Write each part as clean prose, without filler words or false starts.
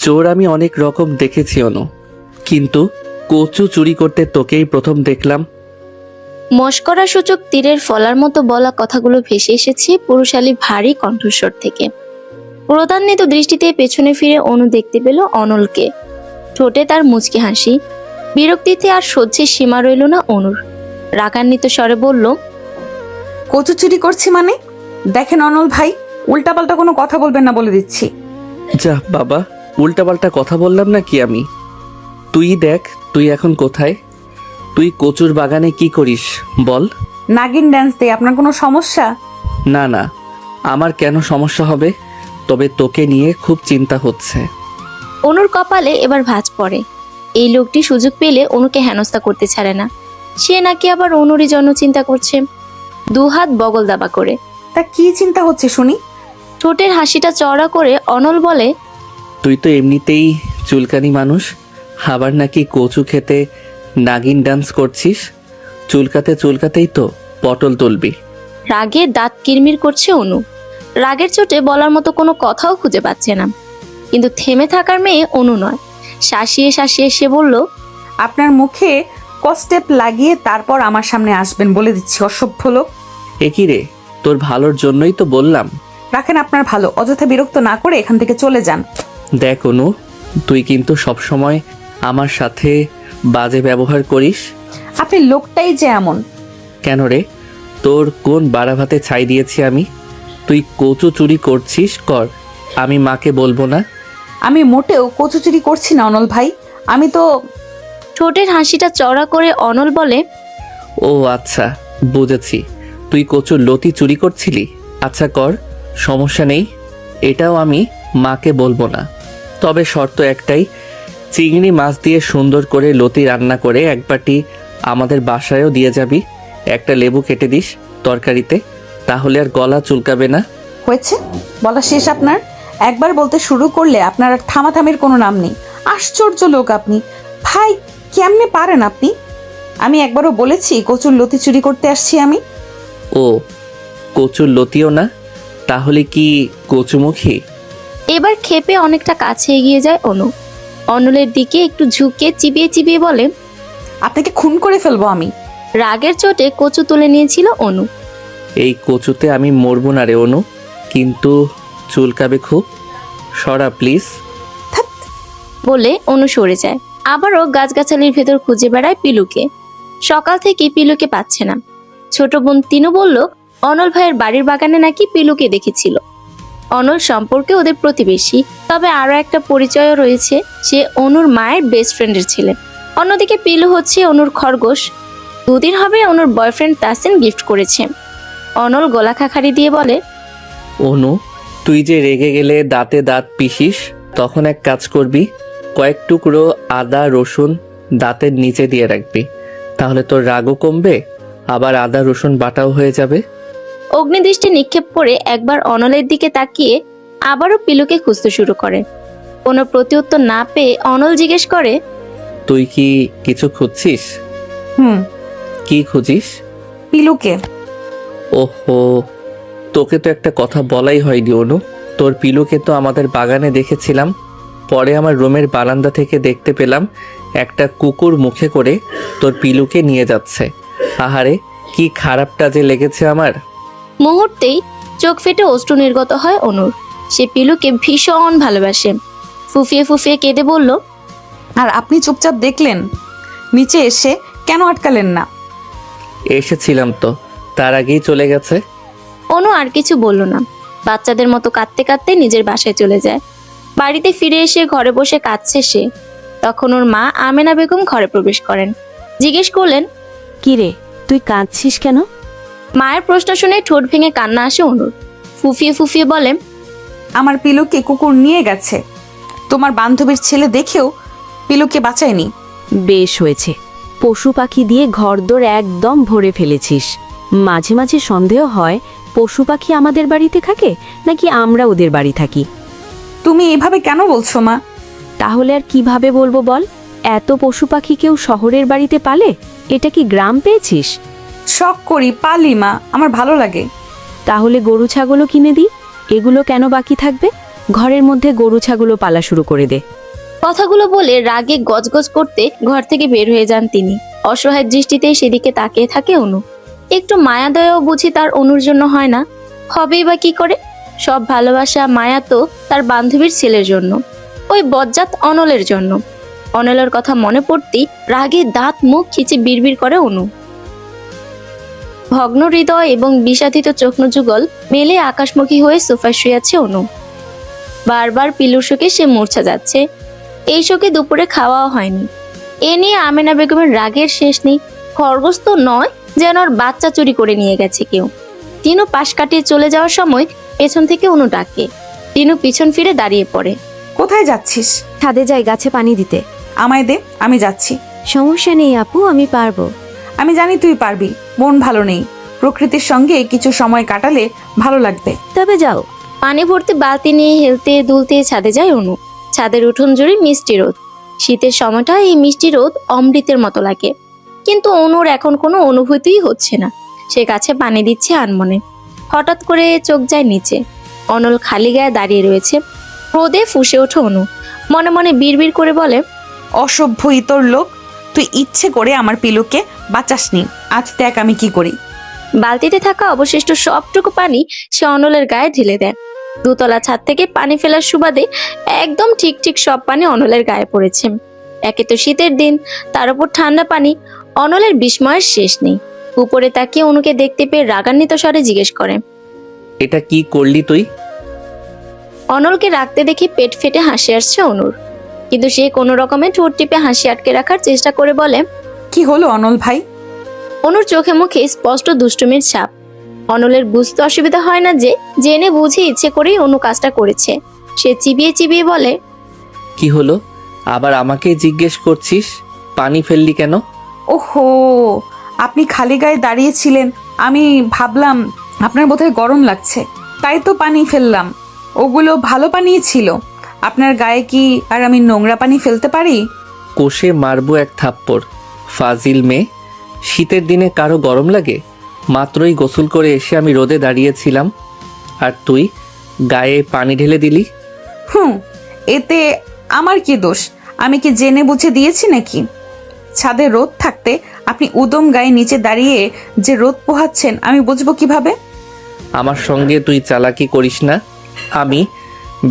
চোর আমি অনেক রকম দেখেছি অনু, কিন্তু কচু চুরি করতে তোকেই প্রথম দেখলাম। মস্করা সূচক তীরের ফলার মতো বলা কথাগুলো ভেসে এসেছে পুরুষালী ভারী কণ্ঠস্বর থেকে। ক্রোধান্বিত দৃষ্টিতে পেছনে ফিরে অনু দেখতে পেল অনলকে। ঠোঁটে তার মুচকি হাসি। বিরক্তিতে আর সহ্যের সীমা রইল না অনুর। রাগান্বিত স্বরে বলল, কচু চুরি করছি মানে? দেখেন অনল ভাই, উল্টাপাল্টা কোনো কথা বলবেন না বলে দিচ্ছি। যা বাবা, উল্টাপাল্টা কথা বললাম না কি আমি? তুই দেখ তুই এখন কোথায়? তুই কচুর বাগানে কি করিস বল? নাগিন ড্যান্স দিয়ে আপনার কোনো সমস্যা? না না, আমার কেন সমস্যা হবে? তবে তোকে নিয়ে খুব চিন্তা হচ্ছে। অনুর কপালে এবার ভাঁজ পড়ে। এই লোকটি সুযোগ পেলে অনুকে হেনস্থা করতে ছাড়ে না। সে নাকি আবার অনুরই জন্য চিন্তা করছে। দুহাত বগল দাবা করে। তা কি চিন্তা হচ্ছে শুনি? ঠোঁটের হাসিটা চওড়া করে অনল বলে, তুই তো এমনিতেই চুলকানি মানুষ, আবার নাকি কচু খেতে নাগিন ডান্স করছিস। চুলকাতে চুলকাতেই তো পটল তুলবি। রাগে দাঁত কিরমির করছে অনু। রাগের চোটে বলার মতো কোনো কথাও খুঁজে পাচ্ছে না। কিন্তু থেমে থাকার মেয়ে অনু নয়। শাসিয়ে শাসিয়ে সে বলল, আপনার মুখে কস্টেপ লাগিয়ে তারপর আমার সামনে আসবেন বলে দিচ্ছি, অসভ্য লোক। একই রে, তোর ভালোর জন্যই তো বললাম। রাখেন আপনার ভালো, অযথা বিরক্ত না করে এখান থেকে চলে যান। দেখ অনু, তুই কিন্তু সবসময় আমার সাথে বাজে ব্যবহার করিস। আপনি লোকটাই যে এমন। কেন রে, তোর কোন বাড়া ভাতে ছাই দিয়েছি আমি? তুই কচু চুরি করছিস কর, আমি মাকে বলবো না। আমি মোটেও কচু চুরি করছি না অনল ভাই, আমি তো। ঠোঁটের হাসিটা চওড়া করে অনল বলে, ও আচ্ছা, বুঝেছি, তুই কচুর লতি চুরি করছিলি। আচ্ছা কর, সমস্যা নেই, এটাও আমি মাকে বলবো না। তবে শর্ত একটাই, চিংড়ি মাছ দিয়ে সুন্দর করে লতি রান্না করে এক বাটি আমাদের বাসায়ও দিয়ে যাবি। একটা লেবু কেটে দিস তরকারিতে, তাহলে আর গলা চুলকাবে না। হয়েছে, বলা শেষ আপনার। একবার বলতে শুরু করলে আপনার আর থামাথামির কোনো নাম নেই। আশ্চর্য লোক আপনি ভাই, কেমনে পারেন আপনি? আমি একবারও বলেছি কচুর লতি চুরি করতে আসছি আমি? ও, কচুর লতিও না, তাহলে কি কচুমুখী? এবার ক্ষেপে অনেকটা কাছে এগিয়ে যায় অনু। অনলের দিকে একটু ঝুঁকে চিবিয়ে চিবিয়ে বলে, আপনাকে খুন করে ফেলবো আমি। রাগের চোটে কচু তুলে নিয়েছিল অনু। এই কচুতে আমি মরবো না রে অনু, কিন্তু চুলকাবে খুব। সরা প্লিজ। বলে অনু সরে যায়। আবারও গাছগাছালির ভেতর খুঁজে বেড়ায় পিলুকে। সকাল থেকে পিলুকে পাচ্ছে না। ছোট বোন তিনু বলল, অনল ভাইয়ের বাড়ির বাগানে নাকি পিলুকে দেখেছিল। অনল সম্পর্কে ওদের প্রতিবেশী, তবে আরো একটা পরিচয়ও রয়েছে, সে অনুর মায়ের বেস্ট ফ্রেন্ডের ছেলে। অন্যদিকে পিলু হচ্ছে অনুর খরগোশ। দুদিন হবে অনুর বয়ফ্রেন্ড তাসিন গিফট করেছে। অনল গলা খাখারি দিয়ে বলে, অনু, তুই যে রেগে গেলে দাঁতে দাঁত পিষিস, তখন এক কাজ করবি, কয়েক টুকরো আদা রসুন দাঁতের নিচে দিয়ে রাখবি, তাহলে তোর রাগও কমবে, আবার আদা রসুন বাটাও হয়ে যাবে। অগ্নিদৃষ্টি নিক্ষেপ করে একবার অনলের দিকে তাকিয়ে আবারও পিলুকে খুঁজতে শুরু করে। কোনো প্রত্যুত্তর না পেয়ে অনল জিজ্ঞেস করে, তুই কি কিছু খুঁজছিস? কি খুঁজিস? পিলুকে। ওহো, তোকে তো একটা কথা বলাই হয়নি অনু। তোর পিলুকে তো আমাদের বাগানে দেখেছিলাম, পরে আমার রুমের বারান্দা থেকে দেখতে পেলাম একটা কুকুর মুখে করে তোর পিলুকে নিয়ে যাচ্ছে। আহারে, কি খারাপটা যে লেগেছে আমার। মুহূর্তেই চোখ ফেটে অশ্রু নির্গত হয় অনুর। সে পিলুকে ভীষণ ভালোবাসে। ফুফিয়ে ফুফিয়ে কেঁদে বলল, আর আপনি চুপচাপ দেখলেন? নিচে এসে কেন আটকালেন না? এসেছিলাম তো, তার আগেই চলে গেছে। অনু আর কিছু বলল না। বাচ্চাদের মতো কাঁদতে কাঁদতে নিজের বাসায় চলে যায়। বাড়িতে ফিরে এসে ঘরে বসে কাঁদছে সে। তখন ওর মা আমেনা বেগম ঘরে প্রবেশ করেন। জিজ্ঞেস করলেন, কি রে, তুই কাঁদছিস কেন? মায়ের প্রশ্ন শুনে ঠোঁট ভেঙে কান্না আসে অনুর। ফুফিয়ে ফুফিয়ে বলে, আমার পিলুকে কুকুর নিয়ে গেছে। তোমার বান্ধবীর ছেলে দেখেও পিলুকে বাঁচায়নি। বেশ হয়েছে, পশু পাখি দিয়ে ঘরদোর একদম ভরে ফেলেছিস। মাঝে মাঝে সন্দেহ হয় পশু পাখি আমাদের বাড়িতে থাকে নাকি আমরা ওদের বাড়ি থাকি। তুমি এভাবে কেন বলছো মা? তাহলে আর কিভাবে বলবো বল? এত পশু পাখি কেউ শহরের বাড়িতে পালে? এটা কি গ্রাম পেয়েছিস? শখ করি, পালি মা, আমার ভালো লাগে। তাহলে গরু ছাগলও কিনে দিই, এগুলো কেন বাকি থাকবে? ঘরের মধ্যে গরু ছাগলও পালা শুরু করে দে। কথাগুলো বলে রাগে গজগজ করতে ঘর থেকে বের হয়ে যান তিনি। অসহায় দৃষ্টিতে সেদিকে তাকিয়ে থাকে অনু। একটু মায়া দয়াও বুঝি তার অনুর জন্য হয় না, হবেই বা কি করে? সব ভালোবাসা মায়া তো তার বান্ধবীর ছেলের জন্য, ওই বজ্জাত অনলের জন্য। অনলের কথা মনে পড়তেই রাগে দাঁত মুখ খিচে বিড়বিড় করে অনু। ভগ্ন হৃদয় এবং বিষাদিত চোখনযুগল মেলে আকাশমুখী হয়ে সোফায় শুয়ে আছে অনু। বারবার পিলুর শোকে সে মূর্ছা যাচ্ছে। এই শোকে দুপুরে খাওয়াও হয়নি। এ নিয়ে আমেনা বেগমের রাগের শেষ নেই। খরগোশ তো নয়, যেন ওর বাচ্চা চুরি করে নিয়ে গেছে কেউ। তিনু পাশ কাটিয়ে চলে যাওয়ার সময় পেছন থেকে অনু ডাকে। তিনু পিছন ফিরে দাঁড়িয়ে পড়ে। কোথায় যাচ্ছিস? ছাদে যাই গাছে পানি দিতে। আমায় দে, আমি যাচ্ছি। সমস্যা নেই আপু, আমি পারবো। আমি জানি তুই পারবি। মন ভালো নেই, প্রকৃতির সঙ্গে কিছু সময় কাটালে ভালো লাগবে। তবে যাও। পানি ভর্তি বালতি নিয়ে হেলতে দুলতে ছাদে যায় অনু। ছাদের উঠোন জুড়ে মিষ্টি রোদ। শীতের সময়টা এই মিষ্টি রোদ অমৃতের মতো লাগে। কিন্তু অনুর এখন কোনো অনুভূতিই হচ্ছে না। সে গাছে পানি দিচ্ছে আনমনে। হঠাৎ করে চোখ যায় নিচে। অনল খালি গায়ে দাঁড়িয়ে রয়েছে। রোদে ফুঁসে ওঠে অনু। মনে মনে বিড়বিড় করে বলে, অসভ্য ইতর লোক, তুই ইচ্ছে করে আমার পিলুকে বাঁচাসনি। আজ দেখ আমি কি করি। বালতিতে থাকা অবশিষ্ট সবটুকু পানি সে অনলের গায়ে ঢেলে দেয়। দোতলা ছাদ থেকে পানি ফেলার সুবাদে একদম ঠিক ঠিক সব পানি অনলের গায়ে পড়েছে। একে তো শীতের দিন, তার উপর ঠান্ডা পানি। অনলের বিস্ময়ের শেষ নেই। উপরে তাকিয়ে অনুকে দেখতে পেয়ে রাগান্বিত স্বরে জিজ্ঞেস করে, এটা কি করলি তুই? অনলকে রাখতে দেখে পেট ফেটে হাসি আসছে অনুর। কিন্তু সে কোনো রকমে ঠোঁট টিপে হাসি আটকে রাখার চেষ্টা করে বলে, কি হলো অনল ভাই? অনুর চোখে মুখে স্পষ্ট দুষ্টুমির ছাপ। অনলের বুঝতে অসুবিধা হয় না যে জেনে বুঝে ইচ্ছে করেই অনু কাজটা করেছে। সে চিবিয়ে চিবিয়ে বলে, কি হলো? আবার আমাকে জিজ্ঞেস করছিস পানি ফেললি কেন? ওহো, আপনি খালি গায়ে দাঁড়িয়েছিলেন, আমি ভাবলাম আপনার বোধহয় গরম লাগছে, তাই তো পানি ফেললাম। ওগুলো ভালো পানি ছিল। আপনার গায়ে কি আর আমি নোংরা পানি ফেলতে পারি? কোষে মারবো এক থাপ্পড়। ফাজিল মেয়ে, শীতের দিনে কারো গরম লাগে? মাত্রই গোসল করে এসে আমি রোদে দাঁড়িয়েছিলাম, আর তুই গায়ে পানি ঢেলে দিলি। এতে আমার কি দোষ? আমি কি জেনে বুঝে দিয়েছি নাকি? ছাদে রোদ থাকতে আপনি উদম গায়ে নিচে দাঁড়িয়ে যে রোদ পোহাচ্ছেন আমি বুঝবো কিভাবে? আমার সঙ্গে তুই চালাকি করিস না। আমি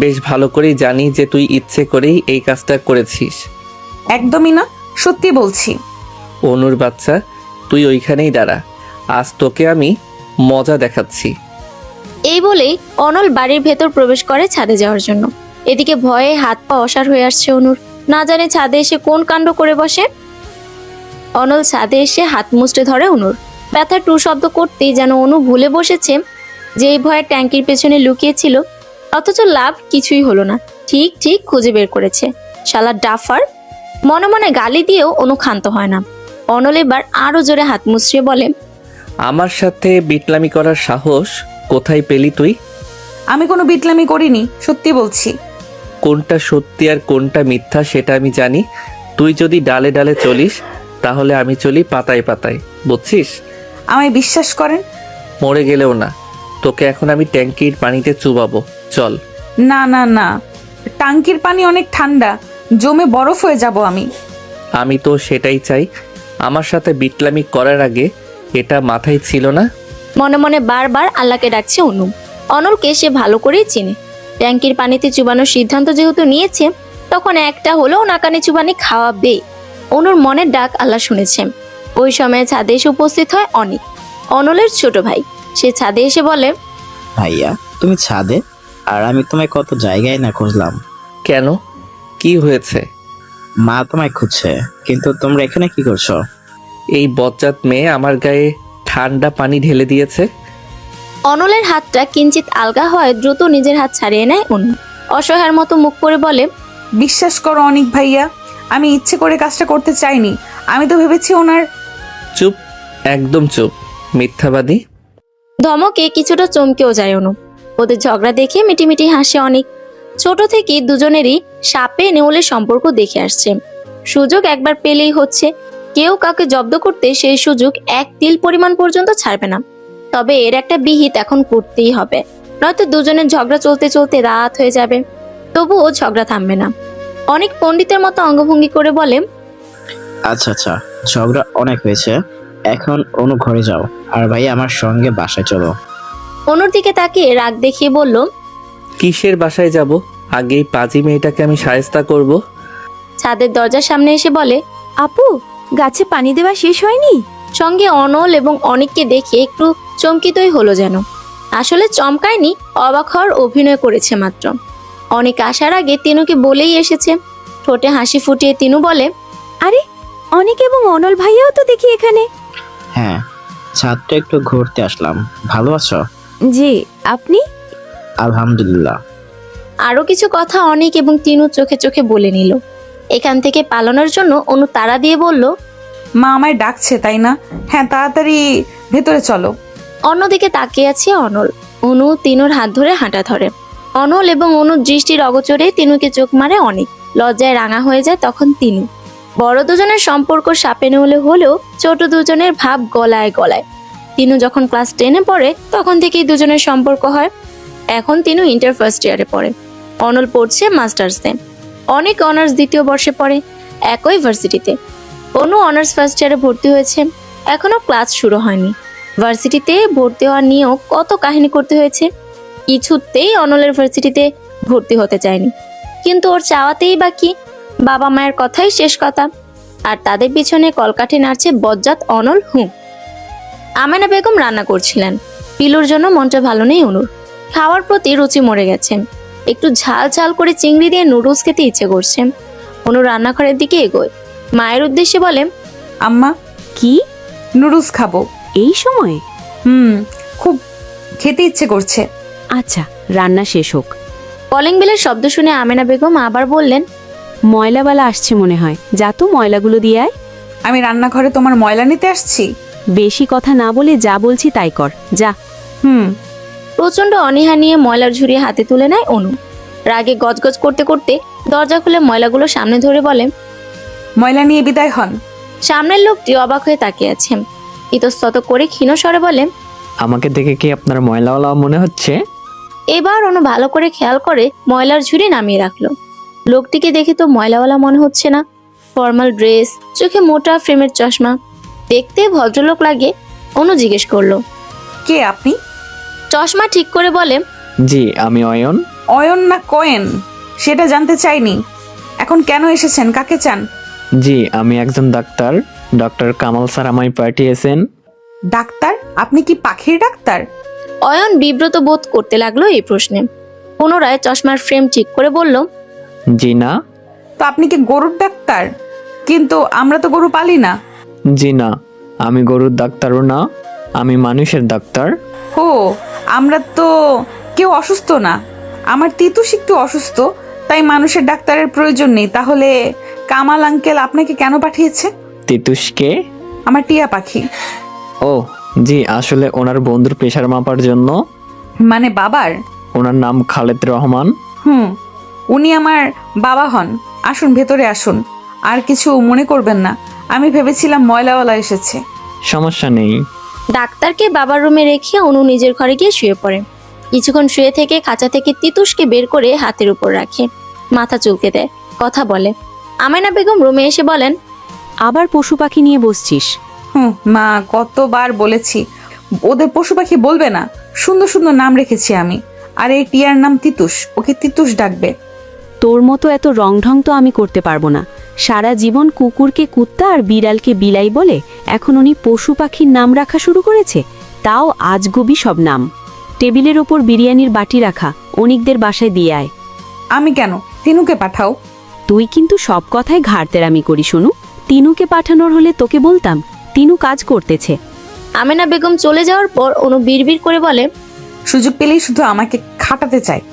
বেশ ভালো করেই জানি যে তুই ইচ্ছে করেই এই কাজটা করেছিস। একদমই না, সত্যি বলছি। অনুর বাচ্চা, তুই ওইখানেই দাঁড়া, আজ তোকে আমি মজা দেখাচ্ছি। এই বলেই অনল বাড়ির ভেতর প্রবেশ করে ছাদে যাওয়ার জন্য। এদিকে ভয়ে হাত পা অসাড় হয়ে আসছে অনুর। না জানে ছাদে এসে কোন কাণ্ড করে বসে। অনল ছাদে এসে হাত মুচড়ে ধরে অনুর। ব্যথা টু শব্দ করতেই যেন অনু ভুলে বসেছে যে এই ভয়ে ট্যাঙ্কির পেছনে লুকিয়েছিল। অথচ লাভ কিছুই হলো না। ঠিক ঠিক খুঁজে বের করেছে। শালা ডাফার। মনে মনে গালি দিয়েও অনু ক্ষান্ত হয় না। অনল এবার আরো জোরে হাত মুচড়িয়ে বলে, আমার সাথে বিটলামি করার সাহস কোথায় পেলি তুই? আমি কোনো বিটলামি করিনি, সত্যি বলছি। কোনটা সত্যি আর কোনটা মিথ্যা সেটা আমি জানি। তুই যদি ডালে ডালে চলিস তাহলে আমি চলি পাতায় পাতায়, বুঝছিস? আমায় বিশ্বাস করেন। মরে গেলেও না, তোকে এখন আমি ট্যাঙ্কির পানিতে চুবাবো। চল। না না না, টাঙ্কির পানি অনেক ঠান্ডা, জমে বরফ হয়ে যাব আমি। আমি তো সেটাই চাই। আমার সাথে বিটলামি করার আগে এটা মাথায় ছিল না? মনে মনে বারবার আল্লাহকে ডাকছে অনু। অনলকে সে ভালো করেই চিনে। ট্যাঙ্কির পানিতে চুবানোর সিদ্ধান্ত যেহেতু নিয়েছে, তখন একটা হলেও নাকানি চুবানি খাওয়াবে। অনুর মনের ডাক আল্লাহ শুনেছে। ওই সময় ছাদে এসে উপস্থিত হয় অনিক, অনলের ছোট ভাই। সে ছাদে এসে বলে, ভাইয়া তুমি ছাদে, আর আমি তোমায় কত জায়গায় না খুঁজলাম। কেন, কি হয়েছে? মা তোমায় খুঁজছে, কিন্তু তোমরা এখানে কি করছো? এই বজ্জাত মেয়ে আমার গায়ে ঠান্ডা পানি ঢেলে দিয়েছে। অনলের হাতটা কিঞ্চিত আলগা হয় দ্রুত নিজের হাত ছাড়িয়ে নেয় অনু। অসহায়ের মতো মুখ করে বলে, বিশ্বাস করো অনিক ভাইয়া, আমি ইচ্ছে করে কাজটা করতে চাইনি। আমি তো ভেবেছি ওনার। চুপ, একদম চুপ, মিথ্যাবাদী। ধমকে কিছুটা চমকেও যায় অনু। ওদের ঝগড়া দেখে মিটিমিটি হাসে অনেক। ছোট থেকে দুজনেরই সাপে নেউলের সম্পর্ক দেখে আসছে। সুযোগ একবার পেলেই হচ্ছে। কেউ কাউকে জব্দ করতে সেই সুযোগ এক তিল পরিমাণ পর্যন্ত ছাড়বে না। তবে এর একটা বিহিত এখন করতেই হবে। নয়তো দুজনের ঝগড়া চলতে চলতে রাত হয়ে যাবে। তবুও ঝগড়া থামবে না। অনেক পণ্ডিতের মতো অঙ্গভঙ্গি করে বলে, আচ্ছা আচ্ছা, ঝগড়া অনেক হয়েছে, এখন অনু ঘরে যাও, আর ভাই আমার সঙ্গে বাসায় চলো। অনুর দিকে তাকিয়ে রাগ দেখিয়ে বলল, কিসের বাসায় যাব? আগে এই পাজি মেয়েটাকে আমি সায়স্তা করব। ছাদের দরজার সামনে এসে বলে, আপু, গাছে পানি দেওয়া শেষ হয়নি? সঙ্গে অনল এবং অনিককে দেখে একটু চমকিতই হলো যেন। আসলে চমকায়নি, অবাক হওয়ার অভিনয় করেছে মাত্র। অনেক আসার আগে তিনুকে বলেই এসেছে। ঠোঁটে হাসি ফুটিয়ে তিনু বলে, আরে, অনেক এবং অনল ভাইয়াও তো দেখি এখানে। হ্যাঁ, ছাদটা একটু ঘুরতে আসলাম। ভালো আছো? জি, আপনি? আলহামদুলিল্লাহ। আরো কিছু কথা অনেক এবং তিনু চোখে চোখে বলে নিল। এখান থেকে পালানোর জন্য অনু তাড়া দিয়ে বলল, মা আমায় ডাকছে, তাই না? হ্যাঁ, তাড়াতাড়ি ভেতরে চলো। অন্যদিকে তাকিয়ে আছে অনল। অনু তিনুর হাত ধরে হাঁটা ধরে। অনল এবং অনুর দৃষ্টির অগোচরে তিনুকে চোখ মারে অনেক। লজ্জায় রাঙা হয়ে যায় তখন তিনু। বড় দুজনের সম্পর্ক সাপে নেউলে হলেও ছোট দুজনের ভাব গলায় গলায়। তিনু যখন ক্লাস 10-এ পড়ে তখন থেকেই দুজনের সম্পর্ক হয়। এখন তিনু ইন্টার ফার্স্ট ইয়ারে পড়ে, অনল পড়ছে মাস্টার্সে। অনেক অনার্স 2য় বর্ষে পড়ে একই ভার্সিটিতে। অনু অনার্স ফার্স্ট ইয়ারে ভর্তি হয়েছে, এখনো ক্লাস শুরু হয়নি। ভার্সিটিতে ভর্তি হওয়া নিয়েও কত কাহিনী করতে হয়েছে। কিছুতেই অনলের ভার্সিটিতে ভর্তি হতে চায়নি, কিন্তু ওর চাওয়াতেই বাকি, বাবা মায়ের কথাই শেষ কথা। আর তাদের পিছনে কলকাঠি নাড়ছে বজ্জাত অনল। আমেনা বেগম রান্না করছিলেন। পিলুর জন্য মনটা ভালো নেই অনুর। খাওয়ার প্রতি রুচি মরে গেছে। একটু ঝাল ঝাল করে চিংড়ি দিয়ে নুডলস খেতে ইচ্ছে করছে। অনু রান্নাঘরের দিকে এগোয়, মায়ের উদ্দেশ্যে বলে, আম্মা, কি? নুডলস খাবো। এই সময়ে? খুব খেতে ইচ্ছে করছে। আচ্ছা, রান্না শেষ হোক। কলিং বেলের শব্দ শুনে আমেনা বেগম আবার বললেন, ময়লাওয়ালা আসছে মনে হয়, যা তো ময়লাগুলো দিয়ে আয়। আমি রান্নাঘরে তোমার ময়লা নিতে আসছি? বেশি কথা না বলে যা বলছি তাই কর, যা। প্রচন্ড অনীহা নিয়ে ময়লার ঝুড়ি হাতে তুলে নেয় অনু। রাগে গজগজ করতে করতে দরজা খুলে ময়লাগুলো সামনে ধরে বলে, ময়লা নিয়ে বিদায় হন। সামনের লোকটি অবাক হয়ে তাকিয়ে আছে। ইতস্তত করে ক্ষীণ স্বরে বলে, আমাকে দেখে কি আপনার ময়লাওয়ালা মনে হচ্ছে? এবার অনু ভালো করে খেয়াল করে ময়লার ঝুড়ি নামিয়ে রাখলো। লোকটিকে দেখে তো ময়লাওয়ালা মনে হচ্ছে না। ফর্মাল ড্রেস, চোখে মোটা ফ্রেমের চশমা, দেখতে ভদ্রলোক লাগে। অনু জিজ্ঞেস করলো, কে আপনি? চশমা ঠিক করে বলে, জি, আমি অয়ন। অয়ন না কয়েন সেটা জানতে চাইনি। এখন কেন এসেছেন? কাকে চান? জি, আমি একজন ডাক্তার। ডক্টর কামাল স্যার আমায় পাঠিয়েছেন। ডাক্তার? আপনি কি পাখির ডাক্তার? অয়ন বিব্রত বোধ করতে লাগলো এই প্রশ্নে। পুনরায় চশমার ফ্রেম ঠিক করে বলল, জি না। তো আপনি কি গরুর ডাক্তার? কিন্তু আমরা তো গরু পালি না। জি না, আমি গরুর ডাক্তারও না, আমি মানুষের ডাক্তার। ও, আমরা তো কেউ অসুস্থ না। আমার তিতুস একটু অসুস্থ, তাই মানুষের ডাক্তারের প্রয়োজন নেই। তাহলে কামাল আঙ্কেল আপনাকে কেন পাঠিয়েছে? তিতুসকে? আমার টিয়া পাখি। ও জি, আসলে ওনার বন্ধুর প্রেশার মাপার জন্য। মানে বাবার? ওনার নাম খালেদ রহমান। উনি আমার বাবা হন। আসুন, ভেতরে আসুন। আর কিছু মনে করবেন না, আমি ভেবেছিলাম ময়লাওয়ালা এসেছে। সমস্যা নেই। ডাক্তারকে বাবার রুমে রেখে অনু নিজের ঘরে গিয়ে শুয়ে পড়ে। কিছুক্ষণ শুয়ে থেকে খাঁচা থেকে তিতুসকে বের করে হাতের উপর রাখে, মাথা চুলকে দেয়, কথা বলে। আমেনা বেগম রুমে এসে বলেন, আবার পশু পাখি নিয়ে বসছিস? মা, কতবার বলেছি ওদের পশু পাখি বলবে না। সুন্দর সুন্দর নাম রেখেছি আমি। আর এই টিয়ার নাম তিতুস, ওকে তিতুস ডাকবে। তোর মতো এত রংঢং তো আমি করতে পারবো না। সারা জীবন কুকুরকে কুত্তা আর বিড়ালকে বিলাই বলে এখন উনি পশু পাখির নাম রাখা শুরু করেছে, তাও আজগুবি সব নাম। টেবিলের ওপর বিরিয়ানির বাটি রাখা, অনিকদের বাসায় দিয়ে আয়। আমি কেন? তিনুকে পাঠাও। তুই কিন্তু সব কথায় ঘাড়তেরামি করি শুনু। তিনুকে পাঠানোর হলে তোকে বলতাম, তিনু কাজ করতেছে। আমেনা বেগম চলে যাওয়ার পর অনু বিড়বিড় করে বলে, সুযোগ পেলেই শুধু আমাকে খাটাতে চায়।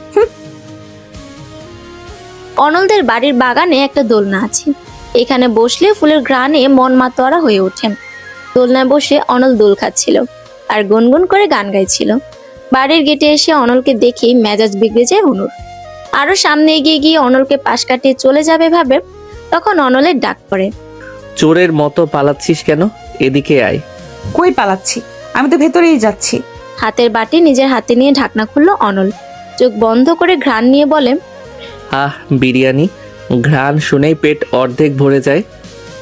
অনলদের বাড়ির বাগানে একটা দোলনা আছে। এখানে বসলে ফুলের ঘ্রাণে মন মাতোয়ারা হয়ে ওঠে। দোলনায় বসে অনল দোল খাচ্ছিল আর গুনগুন করে গান গাইছিল। বাড়ির গেটে এসে অনলকে দেখেই মেজাজ বিগড়ে যায় অনুর। আরো সামনে এগিয়ে গিয়ে অনলকে পাশ কাটিয়ে চলে যাবে ভাবে, তখন অনলের ডাক পড়ে, চোরের মতো পালাচ্ছিস কেন? এদিকে আয়। কই পালাচ্ছি? আমি তো ভেতরেই যাচ্ছি। হাতের বাটি নিজের হাতে নিয়ে ঢাকনা খুলল অনল। চোখ বন্ধ করে ঘ্রাণ নিয়ে বলে, আহ, বিরিয়ানি। ঘ্রাণ শুনেই পেট অর্ধেক ভরে যায়।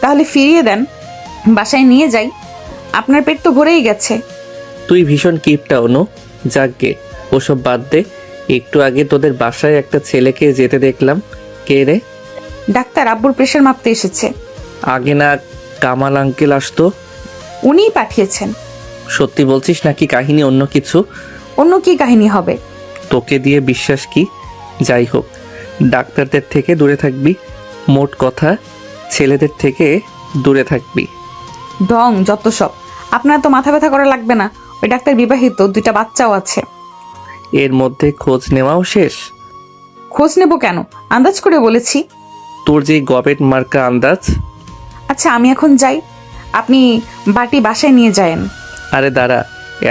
তাহলে ফিরিয়ে দেন, বাসায় নিয়ে যাই। আপনার পেট তো ভরেই গেছে। তুই ভীষণ কিপটা অনু। যাকগে, ওসব বাদ দে। একটু আগে তোদের বাসায় একটা ছেলেকে যেতে দেখলাম। কে রে? ডাক্তার আব্বুর প্রেশার মাপতে এসেছে। আগে না কামাল আঙ্কেল আসতো? উনিই পাঠিয়েছেন। সত্যি বলছিস নাকি কাহিনী অন্য কিছু? অন্য কি কাহিনী হবে? তোকে দিয়ে বিশ্বাস কি? যাই হোক, ডাক্তারদের থেকে দূরে থাকবি। মোট কথা, ছেলেদের থেকে দূরে থাকবি। ঢং যত সব। আপনার তো মাথা ব্যথা করা লাগবে না। ওই ডাক্তার বিবাহিত, 2টা বাচ্চাও আছে। এর মধ্যে খোঁজ নেওয়াও শেষ? খোঁজ নেব কেন? আন্দাজ করে বলেছি। তোর যে গবেট মার্কা আন্দাজ। আচ্ছা আমি এখন যাই, আপনি বাটি বাসায় নিয়ে যায়েন। আরে দাঁড়া,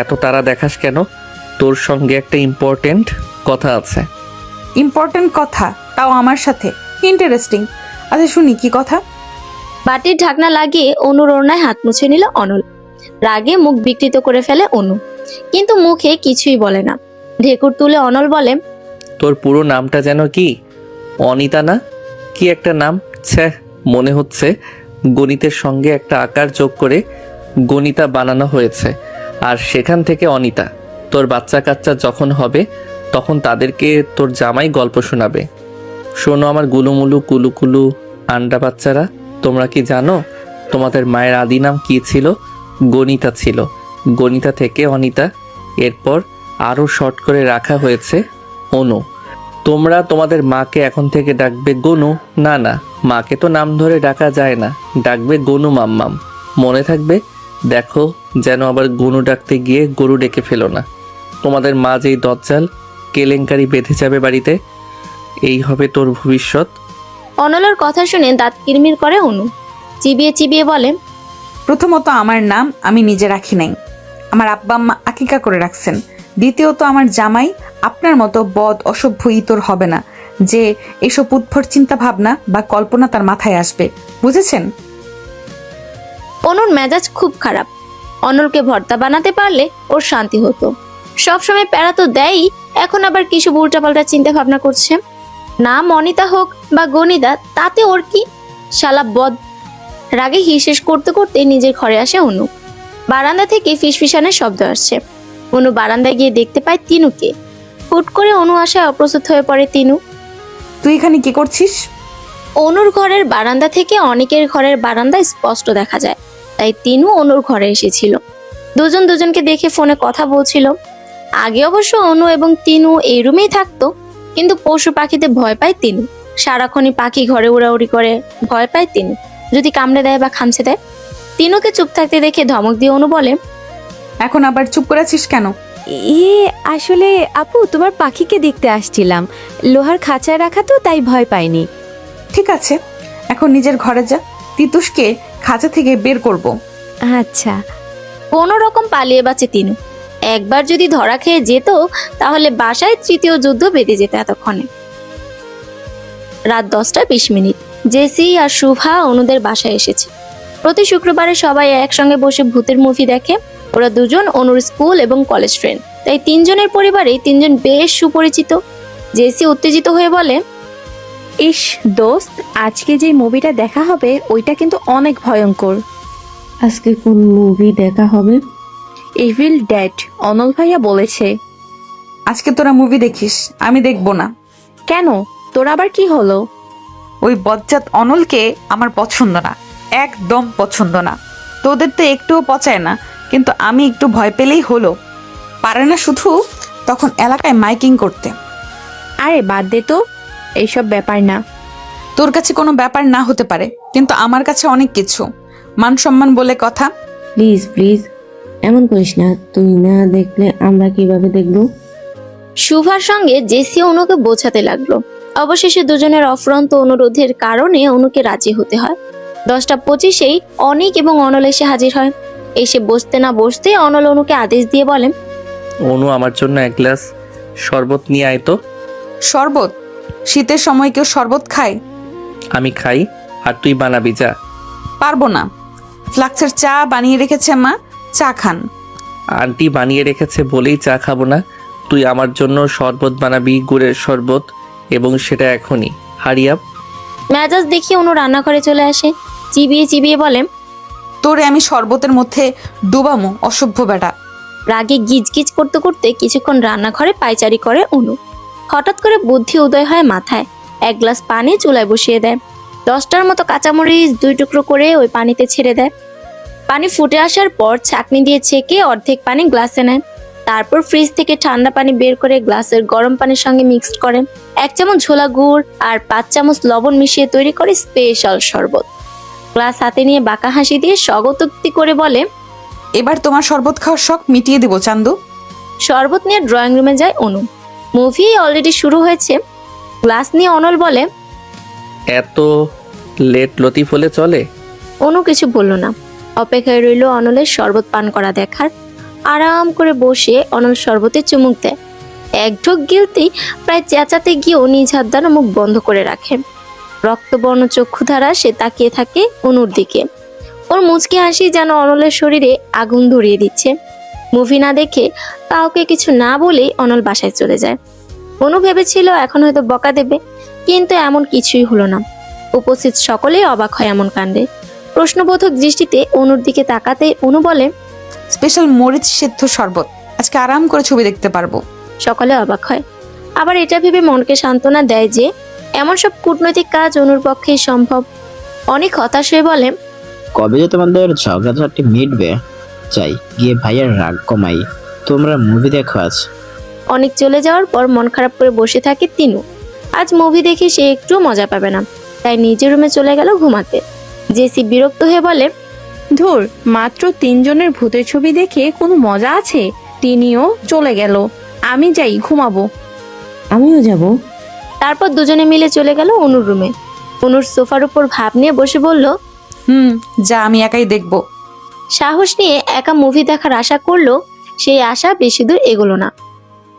এত তাড়া দেখাস কেন? তোর সঙ্গে একটা ইম্পর্টেন্ট কথা আছে। ইম্পর্টেন্ট কথা? তাও আমার সাথে? ইন্টারেস্টিং। আচ্ছা শুনি কি কথা। বাটির ঢাকনা লাগিয়ে অনুর ওড়নায় হাত মুছে নিল অনল। রাগে মুখ বিকৃত করে ফেলে অনু, কিন্তু মুখে কিছুই বলে না। ঢেকুর তুলে অনল বলে, তোর পুরো নামটা যেন কি? অনিতা না? কি একটা নাম, ছ্যাঃ। মনে হচ্ছে গণিতের সঙ্গে একটা আকার যোগ করে গণিতা বানানো হয়েছে, আর সেখান থেকে অনিতা। তোর বাচ্চা কাচ্চা যখন হবে তখন তাদেরকে তোর জামাই গল্প শোনাবে। শোনো আমার গুলুমুলু কুলুকুলু আন্ডা বাচ্চারা, তোমরা কি জানো তোমাদের মায়ের আদি নাম কি ছিল? গণিতা ছিল। গণিতা থেকে অনিতা, এরপর আরও শর্ট করে রাখা হয়েছে অনু। তোমরা তোমাদের মাকে এখন থেকে ডাকবে গনু। না না, মাকে তো নাম ধরে ডাকা যায় না, ডাকবে গনু মাম্মাম। মনে থাকবে। দেখো যেন আবার গনু ডাকতে গিয়ে গরু ডেকে ফেলো না। তোমাদের মা যেই দজ্জাল কেলেঙ্কারি বেঁধে যাবে বাড়িতে, এই হবে তোর ভবিষ্যৎ। অনলের কথা শুনে দাঁত কিরমির করে অনু। চিবিয়ে চিবিয়ে বলে, প্রথমত আমার নাম আমি নিজে রাখি নাই, আমার আব্বা আম্মা আকিকা করে রাখছেন। দ্বিতীয়ত আমার জামাই আপনার মতো বদ অসভ্য ইতর হবে না যে এসব উদ্ভট চিন্তা ভাবনা বা কল্পনা তার মাথায় আসবে, বুঝেছেন? অনুর মেজাজ খুব খারাপ। অনলকে ভর্তা বানাতে পারলে ওর শান্তি হতো। সবসময় প্যারা তো দেয়ই, এখন আবার কিছু উল্টাপাল্টা চিন্তা ভাবনা করছে। নাম অনিতা হোক বা গণিতা, তাতে ওর কি? শালা বদ। রাগে হিসেস করতে করতে নিজের ঘরে আসে অনু। বারান্দা থেকে ফিসফিসানের শব্দ আসছে। অনু বারান্দায় গিয়ে দেখতে পায় তিনুকে। হুট করে অনু আসায় অপ্রস্তুত হয়ে পড়ে তিনু। তুই এখানে কি করছিস? অনুর ঘরের বারান্দা থেকে অনেকের ঘরের বারান্দা স্পষ্ট দেখা যায়, তাই তিনু অনুর ঘরে এসেছিল। দুজন দুজনকে দেখে ফোনে কথা বলছিল। আগে অবশ্য অনু এবং তিনু এই রুমেই থাকতো, কিন্তু পশু পাখিতে ভয় পায় তিনু। সারাক্ষণই পাখি ঘরে উড়াউড়ি করে, ভয় পায় তিনু যদি কামড়ে দেয় বা খামচে দেয়। তিনুকে চুপ থাকতে দেখে ধমক দিয়ে অনু বলে, এখন আবার চুপ করেছিস কেন? আসলে আপু, তোমার পাখিকে দেখতে আসছিলাম। লোহার খাঁচায় রাখা তো, তাই ভয় পাইনি। ঠিক আছে, এখন নিজের ঘরে যা, তিতুসকে খাঁচা থেকে বের করব। আচ্ছা। কোনো রকম পালিয়ে বাঁচে তিনু। একবার যদি ধরা খেয়ে যেত তাহলে বাসায় তৃতীয় যুদ্ধ বেঁধে যেত এতক্ষণে। রাত 10:20। জেসি আর শুভা অনুদের বাসায় এসেছে। প্রতি শুক্রবারে সবাই একসঙ্গে বসে ভূতের মুভি দেখে। ওরা দুজন অনুর স্কুল এবং কলেজ ফ্রেন্ড, তাই তিনজনের পরিবারেই তিনজন বেশ সুপরিচিত। জেসি উত্তেজিত হয়ে বলে, ইস দোস্ত, আজকে যে মুভিটা দেখা হবে ওইটা কিন্তু অনেক ভয়ঙ্কর। আজকে কোন মুভি দেখা হবে? ইভিল ডেড, অনল ভাইয়া বলেছে। আজকে তোরা মুভি দেখিস, আমি দেখব না। কেন, তোর আবার কি হলো? ওই বজ্জাত অনলকে আমার পছন্দ না, একদম পছন্দ না। তোদের তো একটুও পচায় না, কিন্তু আমি একটু ভয় পেলেই হলো। পারে না শুধু তখন এলাকায় মাইকিং করতে। আরে বাদ দে তো, এইসব ব্যাপার না। তোর কাছে কোনো ব্যাপার না হতে পারে, কিন্তু আমার কাছে অনেক কিছু। মান সম্মান বলে কথা। প্লিজ প্লিজ এমন করিস না, তুই না দেখলে আমরা কিভাবে দেখব? শুভার সঙ্গে জেসি অনুকে বোঝাতে লাগলো। অবশেষে দুজনের অফুরন্ত অনুরোধের কারণে অনুকে রাজি হতে হয়। 10:25 অনিক এবং অনল এসে হাজির হয়। এসে বসতে না বসতে অনল অনুকে আদেশ দিয়ে বলেন, অনু, আমার জন্য এক গ্লাস শরবত নিয়ে আয় তো। শরবত? শীতের সময় কেউ শরবত খায়? আমি খাই, আর তুই বানাবি যা। পারবো না। ফ্লাক্সের চা বানিয়ে রেখেছে মা, চা খান। আন্টি বানিয়ে রেখেছে বলেই চা খাবো না। তুই আমার জন্য শরবত বানাবি, গুড়ের শরবত, এবং সেটা এখনই। হারিয়াপ। মেজাজ দেখিয়ে অনু রান্নাঘরে চলে আসে। চিবিয়ে চিবিয়ে বলে, তোরে আমি শরবতের মধ্যে ডুবামো, অসভ্য বেটা। রাগে গিজগিজ করতে করতে কিছুক্ষণ রান্নাঘরে পায়চারি করে অনু। হঠাৎ করে বুদ্ধি উদয় হয় মাথায়। এক গ্লাস পানি চুলায় বসিয়ে দেয়। 10টার মতো কাঁচামরিচ 2 টুকরো করে ওই পানিতে ছেড়ে দেয়। পানি ফুটে আসার পর ছাঁকনি দিয়ে ছেঁকে অর্ধেক পানি গ্লাসে নেয়। তারপর ফ্রিজ থেকে ঠান্ডা পানি বের করে গ্লাসের গরম পানির সঙ্গে মিক্সড করে 1 চামচ ঝোলা গুড় আর 5 চামচ লবণ মিশিয়ে তৈরি করে স্পেশাল শরবত। গ্লাস হাতে নিয়ে বাঁকা হাসি দিয়ে স্বগতোক্তি করে বলে, এবার তোমার শরবত খাওয়ার শখ মিটিয়ে দেবো চান্দু। শরবত নিয়ে ড্রয়িং রুমে যায় অনু। মুভি অলরেডি শুরু হয়েছে। গ্লাস নিয়ে অনল বলে, এত লেট লতিফ হলে চলে? অনু কিছু বলল না। অপেক্ষায় রইল অনলের শরবত পান করা দেখার। আরাম করে বসে অনল শরবতে চুমুক দেয়। এক ঢোক গিলতেই প্রায় চেঁচাতে গিয়েও নিজ হাত দ্বারা মুখ বন্ধ করে রাখে। রক্তবর্ণ চক্ষু ধারা সে তাকিয়ে থাকে অনুর দিকে। ওর মুচকি হাসি যেন অনলের শরীরে আগুন ধরিয়ে দিচ্ছে। মুভি না দেখে কাউকে কিছু না বলেই অনল বাসায় চলে যায়। অনু ভেবেছিল এখন হয়তো বকা দেবে, কিন্তু এমন কিছুই হলো না। উপস্থিত সকলেই অবাক হয় এমন কাণ্ডে। প্রশ্নবোধক দৃষ্টিতে অনুর দিকে তাকাতে অনু বলে, স্পেশাল মরিচ সেদ্ধ শরবত, আজকে আরাম করে ছবি দেখতে পারবো। সকলে অবাক হয়। আবার এটা ভেবে মনকে সান্ত্বনা দেয় যে এমন সব কূটনৈতিক কাজ অনুর পক্ষেই সম্ভব। অনেক হতাশ হয়ে বলে, কবে যে তোমাদের ঝগড়াঝাটি মিটবে? চাই গিয়ে ভাইয়ের রাগ কমাই। তোমরা মুভি দেখো আজ। অনেক চলে যাওয়ার পর মন খারাপ করে বসে থাকে তিনু। আজ মুভি দেখে সে একটু মজা পাবে না, তাই নিজের রুমে চলে গেল ঘুমাতে। জেসি বিরক্ত হয়ে বলে, ধুর, মাত্র 3 জনের ভূতের ছবি দেখে কোনো মজা আছে? তিনিও চলে গেল, আমি যাই ঘুমাবো। আমিও যাব। তারপর দুজনে মিলে চলে গেল অনুর রুমে। অনুর সোফার উপর ভাব নিয়ে বসে বলল, যা, আমি একাই দেখবো। সাহস নিয়ে একা মুভি দেখার আশা করলো, সেই আশা বেশি দূর এগোলো না।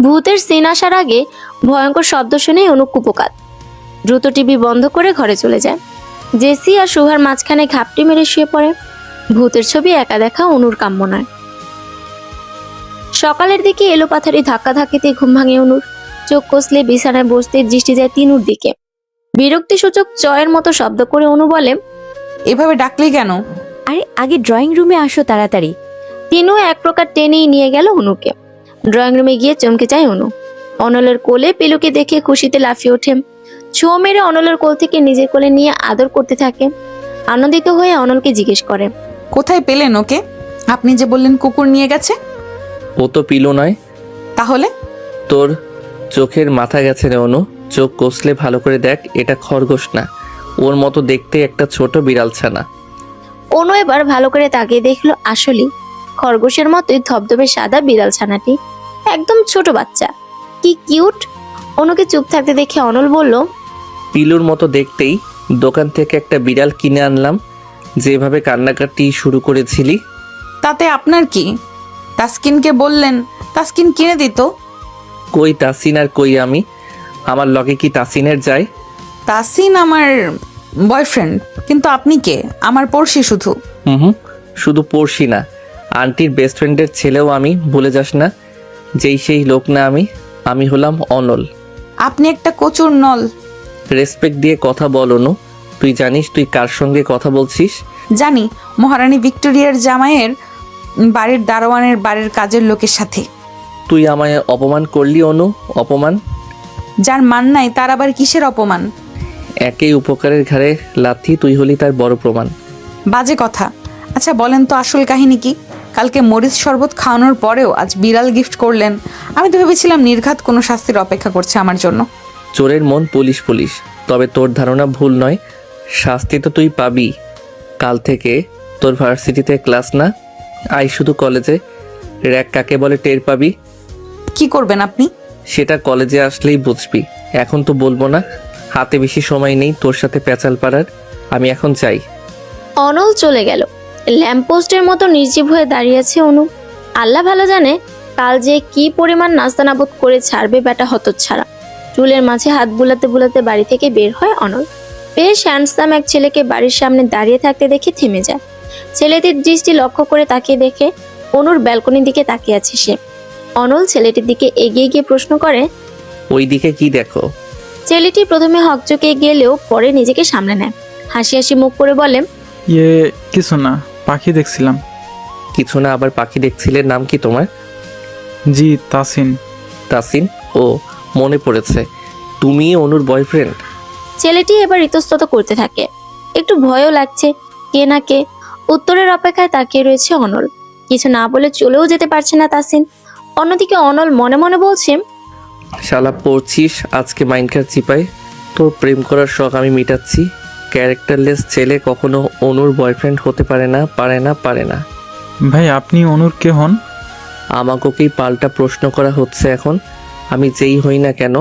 ভূতের সিন আসার আগে ভয়ঙ্কর শব্দ শুনেই অনু কুপোকাত। দ্রুত টিভি বন্ধ করে ঘরে চলে যায়। জেসি আর সুহার মাঝখানে ঘাপটি মেরে শুয়ে পড়ে। ভূতের ছবি একা দেখা অনুর কাম্য নয়। সকালের দিকে এলোপাথারি ধাক্কাধাক্কিতে ঘুম ভাঙে অনুর। চোখ কষলে বিছানায় বসতে দৃষ্টি যায় তিনুর দিকে। বিরক্তিসূচক চয়ের মতো শব্দ করে অনু বলে, এভাবে ডাকলি কেন? আরে আগে ড্রয়িং রুমে আসো তাড়াতাড়ি। তিনু এক প্রকার টেনেই নিয়ে গেল অনুকে। ড্রয়িং রুমে গিয়ে চমকে যায় অনু। অনলের কোলে পিলুকে দেখে খুশিতে লাফিয়ে ওঠে। ছো মেরে অনলের কোল থেকে নিজের কোলে নিয়ে আদর করতে থাকে। আনন্দিত হয়ে অনলকে জিজ্ঞেস করে, কোথায় পেলেন ওকে? আপনি যে বললেন কুকুর নিয়ে গেছে। ও তো পিলো নয়। তাহলে? তোর চোখের মাথা গেছে রে অনু। চোখ কষলে ভালো করে দেখ, এটা খরগোশ না। ওর মতো দেখতে একটা ছোট বিড়াল ছানা। অনু এবার ভালো করে তাকিয়ে দেখলো, আসলেই খরগোশের মতোই ধবধবে সাদা বিড়াল ছানাটি। একদম ছোট বাচ্চা, কি কিউট। অনুকে চুপ থাকতে দেখে অনল বলল, পিলুর মতো দেখতেই দোকান থেকে একটা বিড়াল কিনে আনলাম। যেভাবে কান্নাকাটি শুরু করেছিলি। তাতে আপনার কি? তাসকিনকে বললেন, তাসকিন কিনে দিত। কই তাসিন আর কই আমি? আমার লগে কি তাসিনের যায়? তাসিন আমার বয়ফ্রেন্ড, কিন্তু আপনি কে? আমার পড়শি শুধু। হুম, শুধু পড়শি না, আন্টির বেস্ট ফ্রেন্ডের ছেলেও আমি। ভুলে যাস না, যেই সেই লোক না আমি। আমি হলাম অনল। আপনি একটা কচুর নল। রেসপেক্ট দিয়ে কথা বল অনু। তুই জানিস তুই কার সঙ্গে কথা বলছিস? জানি, মহারানী ভিক্টোরিয়ার জামাইয়ের বাড়ির দারোয়ানের বাড়ির কাজের লোকের সাথে। তুই আমায় অপমান করলি অনু, অপমান। যার মান নাই তার আবার কিসের অপমান? একই উপকারের ঘাড়ে লাথি, তুই হলি তার বড় প্রমাণ। বাজে কথা। আচ্ছা বলেন তো আসল কাহিনী কি? কালকে মরিচ শরবত খাওয়ানোর পরেও আজ বিড়াল গিফট করলেন। আমি তো ভেবেছিলাম নির্ঘাত কোনো শাস্তির অপেক্ষা করছে আমার জন্য। চোরের মন পুলিশ পুলিশ, তবে তোর ধারণা ভুল নয়। শাস্তি তো তুই পাবি। কাল থেকে তোর ভার্সিটিতে ক্লাস না, আই শুধু কলেজে। র্যাক কাকে বলে টের পাবি। কি করবেন আপনি? সেটা কলেজে আসলেই বুঝবি, এখন তো বলবো না। হাতে বেশি সময় নেই তোর সাথে প্যাচাল পাড়ার। আমি এখন চাই। অনল চলে গেল। ল্যাম্পপোস্টের মতো নির্জীব হয়ে দাঁড়িয়ে আছে অনু। আল্লাহ ভালো জানে কাল যে কি পরিমাণ নাস্তানাবুদ করে ছাড়বে বেটা হতচ্ছাড়া। চুলের মাঝে হাত বুলাতে বুলাতে বাড়ি থেকে বের হয় অনল। বেশ হ্যান্ডসাম এক ছেলেকে বাড়ির সামনে দাঁড়িয়ে থাকতে দেখে থেমে যায়। ছেলেটির দৃষ্টি লক্ষ্য করে তাকিয়ে দেখে অনুর ব্যালকনির দিকে তাকিয়ে আছে সে। অনল ছেলেটির দিকে এগিয়ে গিয়ে প্রশ্ন করে। ওই দিকে কি দেখো? ছেলেটি প্রথমে হকচকে গেলেও পরে নিজেকে সামলে নেয়, হাসি হাসি মুখ করে বলে, কিছু না, পাখি দেখছিলাম। কিছু না, আবার পাখি দেখছিলে? নাম কি তোমার? জি, তাসিন। তাসিন? ও, মনে পড়েছে, তুমি অনুর বয়ফ্রেন্ড? ছেলেটি এবার ইতস্তত করতে থাকে। একটু ভয়ও লাগছে, কে না কে উত্তরের অপেক্ষায় তাকিয়ে রয়েছে অনল। কিছু না বলে চলেও যেতে পারছে না তাসিন। অন্যদিকে অনল মনে মনে বলছে, শালা পড়ছিস আজকে মাইনকার চিপায়, তোর প্রেম করার শখ আমি মিটাচ্ছি। ক্যারেক্টারলেস ছেলে কখনো অনুর বয়ফ্রেন্ড হতে পারে না, পারে না, পারে না। ভাই, আপনি অনুর কে হন? আমাকেই পাল্টা প্রশ্ন করা হচ্ছে এখন। আমি যেই হই না কেন,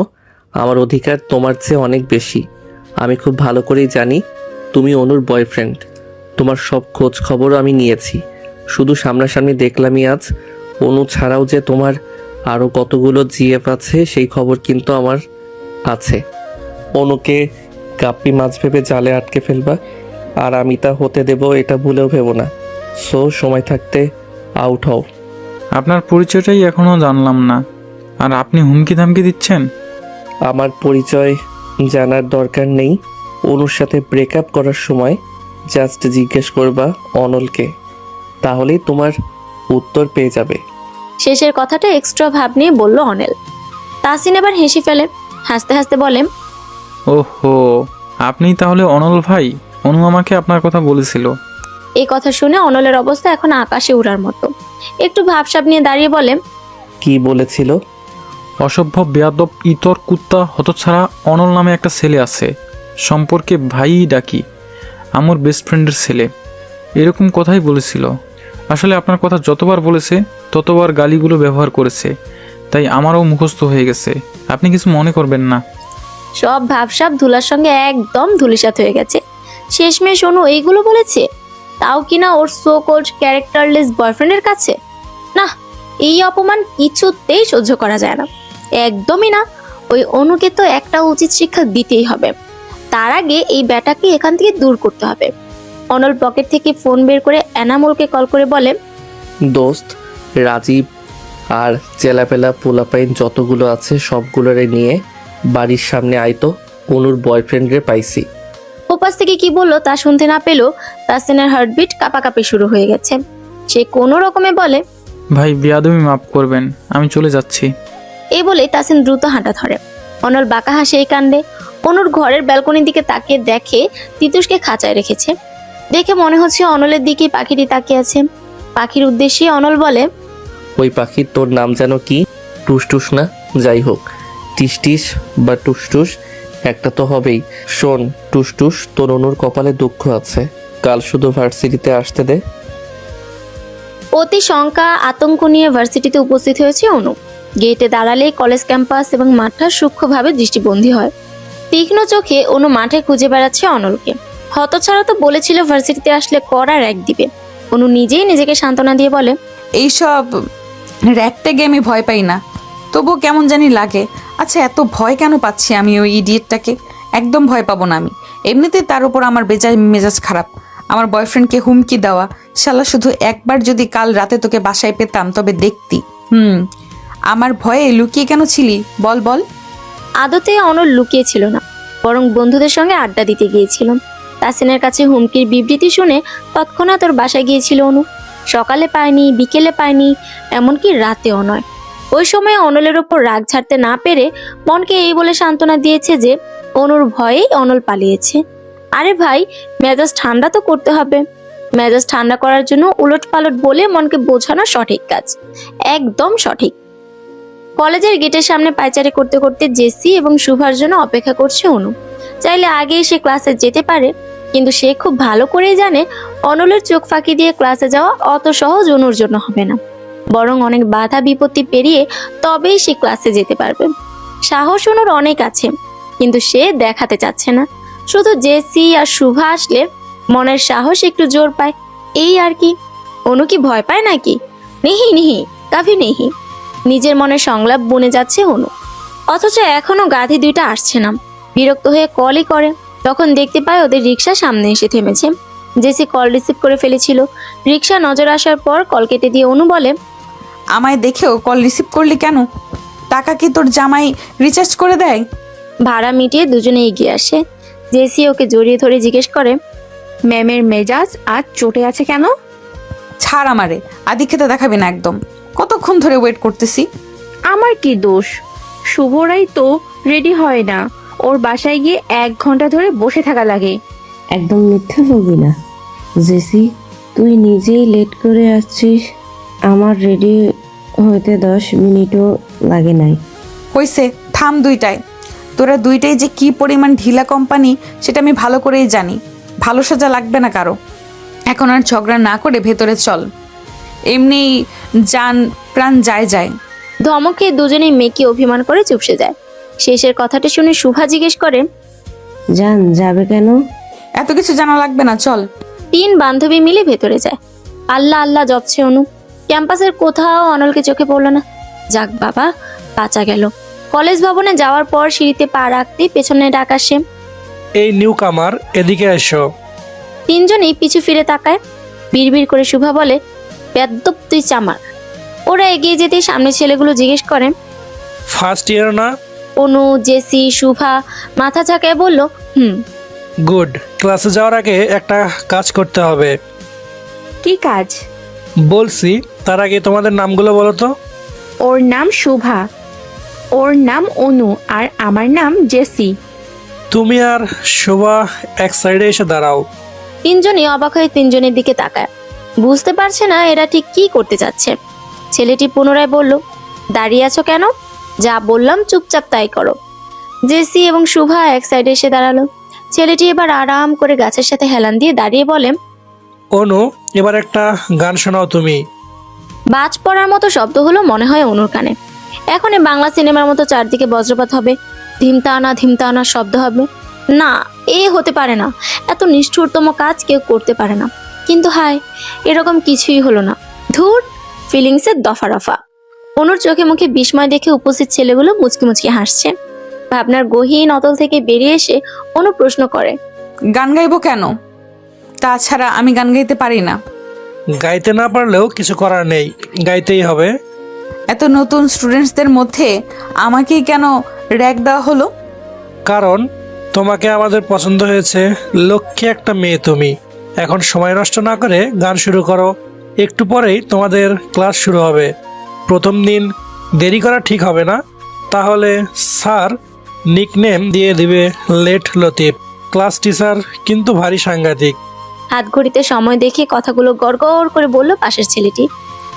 আমার অধিকার তোমার চেয়ে অনেক বেশি। আমি খুব ভালো করেই জানি তুমি অনুর বয়ফ্রেন্ড। তোমার সব খোঁজ খবরও আমি নিয়েছি, শুধু সামনাসামনি দেখলামই আজ। অনু ছাড়াও যে তোমার আরও কতগুলো জিএফ আছে সেই খবর কিন্তু আমার আছে। অনুকে গাপ্পি মাছ ভেবে জালে আটকে ফেলবা, আর আমি তা হতে দেব এটা ভুলেও ভেবো না। সো সময় থাকতে আউট হও। আপনার পরিচয়টাই এখনো জানলাম না, আর আপনি হুমকি ধামকি দিচ্ছেন? আমার পরিচয় জানার দরকার নেই। অনুর সাথে ব্রেকআপ করার সময় জাস্ট জিজ্ঞেস করবা অনলকে, তাহলেই তোমার উত্তর পেয়ে যাবে। শেষের কথাটা এক্সট্রা ভাব নিয়ে বলল অনিল। তাসিন এবার হেসে ফেলে, হাসতে হাসতে বলে, ওহো, আপনি তাহলে অনল ভাই? অনু আমাকে আপনার কথা বলেছিল। এই কথা শুনে অনলের অবস্থা এখন আকাশে উড়ার মতো। একটু ভাবসাব নিয়ে দাঁড়িয়ে বলে, কি বলেছিল? অসভ্য, বেয়াদব, ইতর, কুত্তা, হতছাড়া অনল নামে একটা ছেলে আছে, সম্পর্কে ভাই ডাকি, আমার বেস্ট ফ্রেন্ডের ছেলে, এরকম কথাই বলেছিল। আসলে আপনার কথা যতবার বলেছে ততবার গালিগুলো ব্যবহার করেছে, তাই আমারও মুখস্থ হয়ে গেছে। আপনি কিছু মনে করবেন না। সব ভাবসাব ধুলার সঙ্গে একদম ধুলিসাৎ হয়ে গেছে। শেষমেশ অনু এইগুলো বলেছে, তাও কিনা ওর সো কল্ড ক্যারেক্টারলেস বয়ফ্রেন্ডের কাছে। না, এই অপমান কিছুতেই সহ্য করা যায় না, একদমই না। ওই অনুকে তো একটা উচিত শিক্ষা দিতেই হবে। তার আগে এই ব্যাটাকে এখান থেকে দূর করতে হবে। অনল পকেট থেকে ফোন বের করে এনামুলকে কল করে বলে, দোস্ত, রাজীব আর চেলাপেলা পোলাপাইন যতগুলো আছে সবগুলোরে নিয়ে বাড়ির সামনে আইতো, অনুর বয়ফ্রেন্ডরে পাইছি। ওপাশ থেকে কি বললো তা শুনতে না পেলেও তাসিনের হার্টবিট কাঁপাকাঁপি শুরু হয়ে গেছে। সে কোনো রকমে বলে, ভাই, বেয়াদবি মাফ করবেন, আমি চলে যাচ্ছি। এই বলে তাসিন দ্রুত হাঁটা ধরে। অনল বাঁকা হাসে এই কাণ্ডে। অনুর ঘরের ব্যালকনির দিকে তাকিয়ে দেখে তিতুসকে খাঁচায় রেখেছে। দেখে মনে হচ্ছে অনলের দিকে পাখিটি তাকিয়ে আছে। পাখির উদ্দেশ্যে অনল বলে, ওই পাখির তোর নাম যেন কি? টুসটুস না? যাই হোক, টিসটিস বা টুসটুস একটা তো হবেই। শোন টুসটুস, তোর অনুর কপালে দুঃখ আছে, কাল শুধু ভার্সিটিতে আসতে দে। অতি শঙ্কা আতঙ্ক নিয়ে ভার্সিটিতে উপস্থিত হয়েছে অনু। গেটে দাঁড়ালে কলেজ ক্যাম্পাস এবং মাঠটা সূক্ষ্মভাবে দৃষ্টিবন্দী হয়। তীক্ষ্ণ চোখে অনু মাঠে খুঁজে বেড়াচ্ছে অনলকে। হতছাড়া তো বলেছিল ভার্সিটিতে আসলে কড়া র্যাক দিবে। অনু নিজেই নিজেকে সান্ত্বনা দিয়ে বলে, এইসব র্যাকট্যাগে আমি ভয় পাই না, তবুও কেমন জানি লাগে। আচ্ছা, এত ভয় কেন পাচ্ছি আমি ওই ইডিয়েটটাকে? একদম ভয় পাবো না আমি। এমনিতে তার উপর আমার মেজাজ খারাপ। আমার বয়ফ্রেন্ডকে হুমকি দেওয়া, শালা শুধু একবার যদি কাল রাতে তোকে বাসায় পেতাম তবে দেখতি। আমার ভয়ে লুকিয়ে কেন ছিলি? বল বল। আদতে অনল লুকিয়ে ছিল না, বরং বন্ধুদের সঙ্গে আড্ডা দিতে গিয়েছিল। তাসিনের কাছে হুমকির বিবৃতি শুনে তৎক্ষণাৎ ওর বাসায় গিয়েছিল অনু। সকালে পায়নি, বিকেলে পায়নি, এমনকি রাতেও নয়। ওই সময় অনলের ওপর রাগ ছাড়তে না পেরে মনকে এই বলে সান্ত্বনা দিয়েছে যে অনুর ভয়েই অনল পালিয়েছে। আরে ভাই, মেজাজ ঠান্ডা তো করতে হবে। মেজাজ ঠান্ডা করার জন্য উলট পালট বলে মনকে বোঝানো সঠিক কাজ, একদম সঠিক। কলেজের গেটের সামনে পায়চারি করতে করতে জেসি এবং শুভার জন্য অপেক্ষা করছে অনু। চাইলে আগে সে ক্লাসে যেতে পারে, কিন্তু সে খুব ভালো করেই জানে অনলের চোখ ফাঁকি দিয়ে ক্লাসে যাওয়া অত সহজ অনুর জন্য হবে না। বরং অনেক বাধা বিপত্তি পেরিয়ে তবেই সে ক্লাসে যেতে পারবে। সাহস অনুর অনেক আছে, কিন্তু সে দেখাতে চাচ্ছে না। শুধু জেসি আর শুভা আসলে মনের সাহস একটু জোর পায়, এই আর কি। অনু কি ভয় পায় নাকি? নেহি নেহি, কাভি নেহি। নিজের মনে সংলাপ বুনে যাচ্ছে অনু, অথচ এখনো গাধি দুইটা আসছে না। বিরক্ত হয়ে কলই করে, তখন দেখতে পায় ওদের রিক্সা সামনে এসে থেমেছে। জেসি কল রিসিভ করে ফেলেছিল। রিক্সা নজর আসার পর কল কেটে দিয়ে অনু বলে, আমায় দেখেও কল রিসিভ করলি কেন? টাকা কি তোর জামাই রিচার্জ করে দেয়? ভাড়া মিটিয়ে দুজনে এগিয়ে আসে। জেসি ওকে জড়িয়ে ধরে জিজ্ঞেস করে, ম্যামের মেজাজ আজ চটে আছে কেন? ছাড় আমারে, আদি খেতে দেখাবি না একদম। কতক্ষণ ধরে ওয়েট করতেছি। আমার কি দোষ? শুভরাই তো রেডি হয় না, ওর বাসায় গিয়ে 1 ঘন্টা ধরে বসে থাকা লাগে। একদম মিথ্যে বলবি না জেসি, তুই নিজেই লেট করে আসছিস। আমার রেডি হইতে 10 মিনিটও লাগে নাই। হইছে, থাম দুইটায়। তোরা দুইটাই যে কি পরিমাণ ঢিলা কোম্পানি সেটা আমি ভালো করেই জানি। ভালো সাজা লাগবে না কারো। এখন আর ঝগড়া না করে ভেতরে চল। এমনি জান প্রাণ যায় যায়। ধমকে দুজনেই মেকি অভিমান করে চুপসে যায়। শেষের কথাটা শুনে শুভা জিজ্ঞেস করে, জান যাবে কেন? এত কিছু জানা লাগবে না, চল। 3 বান্ধবী মিলে ভেতরে যায়। আল্লাহ আল্লাহ জপছে অনু। ক্যাম্পাসের কোথাও অনলকে চোখে পড়লো না। যাক বাবা, বাঁচা গেল। কলেজ ভবনে যাওয়ার পর সিঁড়িতে পা রাখতেই পেছনে ডাক আসে। এই নিউ কামার, এদিকে এসো। 3 জনেই পিছু ফিরে তাকায়। বিড়বিড় করে শুভা বলে, বেদ্যপ তুই চামার। ওরা এগিয়ে যেতে সামনে ছেলেগুলো জিজ্ঞেস করে, ফার্স্ট ইয়ার না? অনু, জেসি, শুভা মাথা ঝাঁকায় বলল, গুড। ক্লাসে যাওয়ার আগে একটা কাজ করতে হবে। কি কাজ? বলছি, তার আগে তোমাদের নামগুলো বলো তো। ওর নাম শুভা, ওর নাম অনু, আর আমার নাম জেসি। তুমি আর শোভা এক সাইডে এসে দাঁড়াও। 3 জনই অবাক হয়ে 3 জনের দিকে তাকায়। বুঝতে পারছে না এরা ঠিক কি করতে যাচ্ছে। ছেলেটি পুনরায় বলল, দাঁড়িয়ে আছো কেন? যা বললাম চুপচাপ তাই করো। জেসি এবং শুভা এক সাইডে এসে দাঁড়ালো। ছেলেটি এবার আরাম করে গাছের সাথে হেলান দিয়ে দাঁড়িয়ে বলে, অনু, এবার একটা গান শোনাও তুমি। বাজ পড়ার মতো শব্দ হলো মনে হয় অনুর কানে। এখন এই বাংলা সিনেমার মতো চারদিকে বজ্রপাত হবে, ধিমতানা শব্দ হবে। না, এ হতে পারে না। এত নিষ্ঠুরতম কাজ কেউ করতে পারে না। কিন্তু হায়, এরকম কিছুই হলো না। ধুর, ফিলিংসের দফা রফা। অনুর চোখে মুখে বিস্ময় দেখে উপস্থিত ছেলেগুলো মুচকি মুচকি হাসছে। ভাবনার গহীন অতল থেকে বেরিয়ে এসে অনু প্রশ্ন করে, গান গাইবো কেন? তাছাড়া আমি গান গাইতে পারি না। গাইতে না পারলেও কিছু করার নেই, গাইতেই হবে। এত নতুন স্টুডেন্টসদের মধ্যে আমাকেই কেন র্যাক দেওয়া হলো? কারণ তোমাকে আমাদের পছন্দ হয়েছে। লক্ষ্যে একটা মেয়ে তুমি। এখন সময় নষ্ট না করে গান শুরু করো। একটু পরেই তোমাদের ক্লাস শুরু হবে। প্রথম দিন দেরি করা ঠিক হবে না, তাহলে স্যার নিকনেম দিয়ে দিবে লেট লতিফ। ক্লাস টিচার কিন্তু ভারী সাংঘাতিক। হাত ঘড়িতে সময় দেখে কথাগুলো গড়গড় করে বলল পাশের ছেলেটি।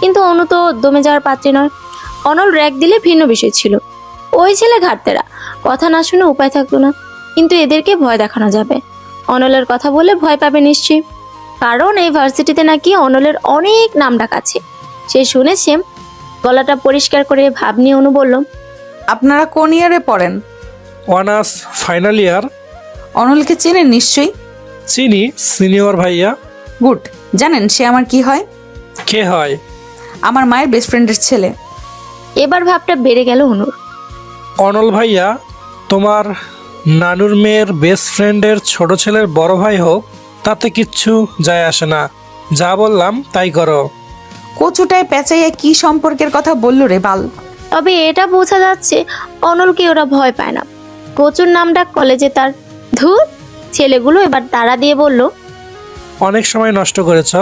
কিন্তু অনু তো দমে যাওয়ার পাত্রী নয়। অনল র্যাক দিলে ভিন্ন বিষয় ছিল। ওই ছেলে ঘাটতেরা, কথা না শুনে উপায় থাকতো না। কিন্তু এদেরকে ভয় দেখানো যাবে। অনলের কথা বলে ভয় পাবে নিশ্চয়ই। কারণ এই ভার্সিটিতে নাকি অনলের অনেক নাম ডাক আছে। সে শুনেছে। গলাটা পরিষ্কার করে ভাব নিয়ে অনু বলল, আপনারা কোন ইয়ারে পড়েন? Honours final year. অনলকে চেনেন নিশ্চয়ই। চিনি, সিনিয়র ভাইয়া। গুড। জানেন সে আমার কি হয়? কে হয়? আমার মায়ের বেস্ট ফ্রেন্ডের ছেলে। এবার ভাবটা বেড়ে গেল অনুর। অনল ভাইয়া, তোমার নানুর মেয়ের বেস্ট ফ্রেন্ডের ছোট ছেলের বড় ভাই হোক, তাতে কিচ্ছু যায় আসে না। যা বললাম তাই করো। কচুটায় পেঁচাইয়া কি সম্পর্কের কথা বলল রে বাল? তবে এটা বোঝা যাচ্ছে অনলকে ওরা ভয় পায় না। প্রচুর নাম ডাক কলেজে তার। ধুর, ছেলেগুলো এবার তাড়া দিয়ে বলল, অনেক সময় নষ্ট করেছ,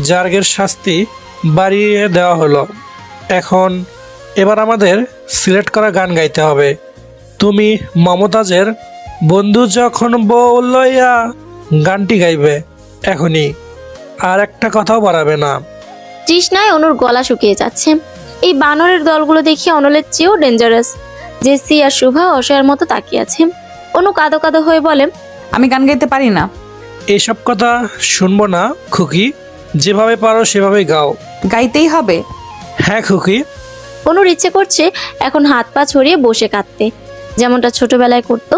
জার্গের শাস্তি বাড়িয়ে দেওয়া হলো। এবার আমাদের সিলেক্ট করা গান গাইতে হবে। তুমি মমতাজের বন্ধু যখন বললইয়া গানটি গাইবে এখনই, আর একটা কথাও বাড়াবে না। তৃষ্ণায় অনুর গলা শুকিয়ে যাচ্ছে। এই বানরের দলগুলো দেখে অনলের চেয়েও ডেঞ্জারাস। জেসি আর শুভা অসহায়ের মতো তাকিয়ে আছে। অনু কাঁদো কাঁদো হয়ে বলে, আমি গান গাইতে পারি না। এসব কথা শুনবো না খুকি, যেভাবে পারো সেভাবে গাও। গাইতেই হবে। হ্যাঁ খুকি। অনুর ইচ্ছে করছে এখন হাত পা ছড়িয়ে বসে কাঁদতে, যেমনটা ছোটবেলায় করতো।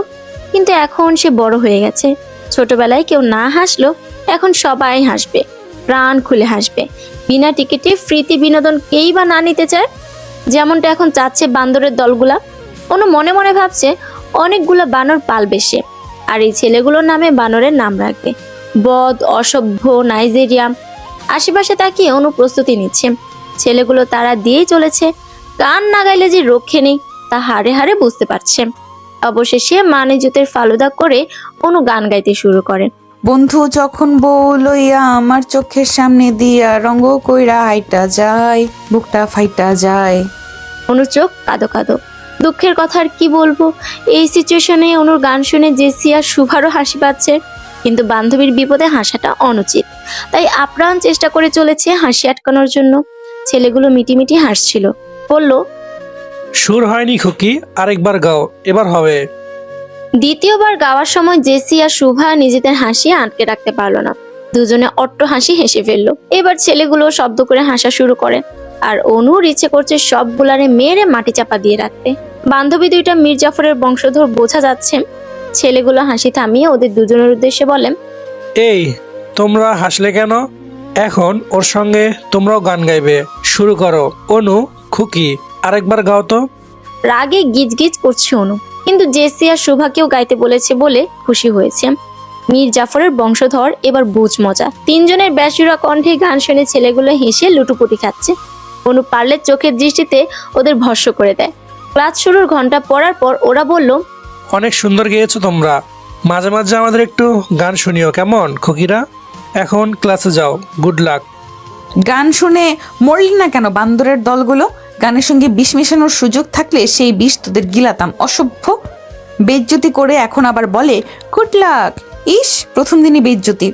কিন্তু এখন সে বড় হয়ে গেছে। ছোটবেলায় কেউ না হাসলো, এখন সবাই হাসবে, প্রাণ খুলে হাসবে। বিনা টিকিটে ফ্রিতে বিনোদন কেই বা না নিতে চায়, যেমনটা এখন চাচ্ছে বান্দরের দলগুলা। অনু মনে মনে ভাবছে অনেকগুলো বানর পালবে সে, আর এই ছেলেগুলোর নামে বানরের নাম রাখবে। বদ, অসভ্য, নাইজেরিয়া। আশেপাশে তাকিয়ে অনু প্রস্তুতি নিচ্ছে। ছেলেগুলো তারা দিয়েই চলেছে। গান না গাইলে যে রক্ষে নেই তা হাড়ে হাড়ে বুঝতে পারছে। অবশেষে মানে জুতের ফালুদা করে অনু গান গাইতে শুরু করে। বন্ধু যখন বউ লইয়া আমার চোখের সামনে দিয়া রঙ্গ কইরা হাইটা যায়, বুকটা ফাইটা যায়। অনুর চোখ কাঁদো কাঁদো। দুঃখের কথা আর কি বলবো। এই সিচুয়েশনে অনুর গান শুনে জেসি আর শুভারও হাসি পাচ্ছে, কিন্তু বান্ধবীর বিপদে হাসাটা অনুচিত, তাই আপ্রাণ চেষ্টা করে চলেছে হাসি আটকানোর জন্য। ছেলেগুলো মিটিমিটি হাসছিল। বলল, সুর হয়নি খুকি, আরেকবার গাও, এবার হবে। দ্বিতীয়বার গাওয়ার সময় জেসি আর শুভা নিজেদের হাসি আটকে রাখতে পারলো না। দুজনে অট্ট হাসি হেসে ফেললো। এবার ছেলেগুলো শব্দ করে হাসা শুরু করে, আর অনুর ইচ্ছে করছে সবগুলারে মেরে মাটি চাপা দিয়ে রাখতে। বান্ধবী দুইটা মীর জাফরের বংশধর বোঝা যাচ্ছে। ছেলেগুলো হাসি থামিয়ে ওদের দুজনের উদ্দেশ্যে বলেন, এই তোমরা হাসলে কেন? এখন ওর সঙ্গে তোমরাও গান গাইবে। শুরু করো। অনু, খুকি, আরেকবার গাও তো। রাগে গিজ গিজ করছে অনু, কিন্তু জেসি আর শুভাকেও গাইতে বলেছে বলে খুশি হয়েছে। মীর জাফরের বংশধর এবার বুঝ মজা। তিনজনের ব্যাসুরা কণ্ঠে গান শুনে ছেলেগুলো হেসে লুটুপুটি খাচ্ছে। অনু পারলে চোখের দৃষ্টিতে ওদের ভস্ম করে দেয়। ক্লাস শুরুর ঘন্টা পড়ার পর ওরা বলল, অনেক সুন্দর গেয়েছো তোমরা। মাঝে মাঝে আমাদের একটু গান শুনিও, কেমন খুকিরা? এখন ক্লাসে যাও। Good luck. গান শুনে মরলি না কেন বান্দরের দলগুলো? গানের সঙ্গে বিষ মেশানোর সুযোগ থাকলে সেই বিষ তোদের গিলাতাম। অসভ্য। বেইজ্জতি করে এখন আবার বলে গুড লাক। ইস, প্রথম দিনই বেইজ্জতি।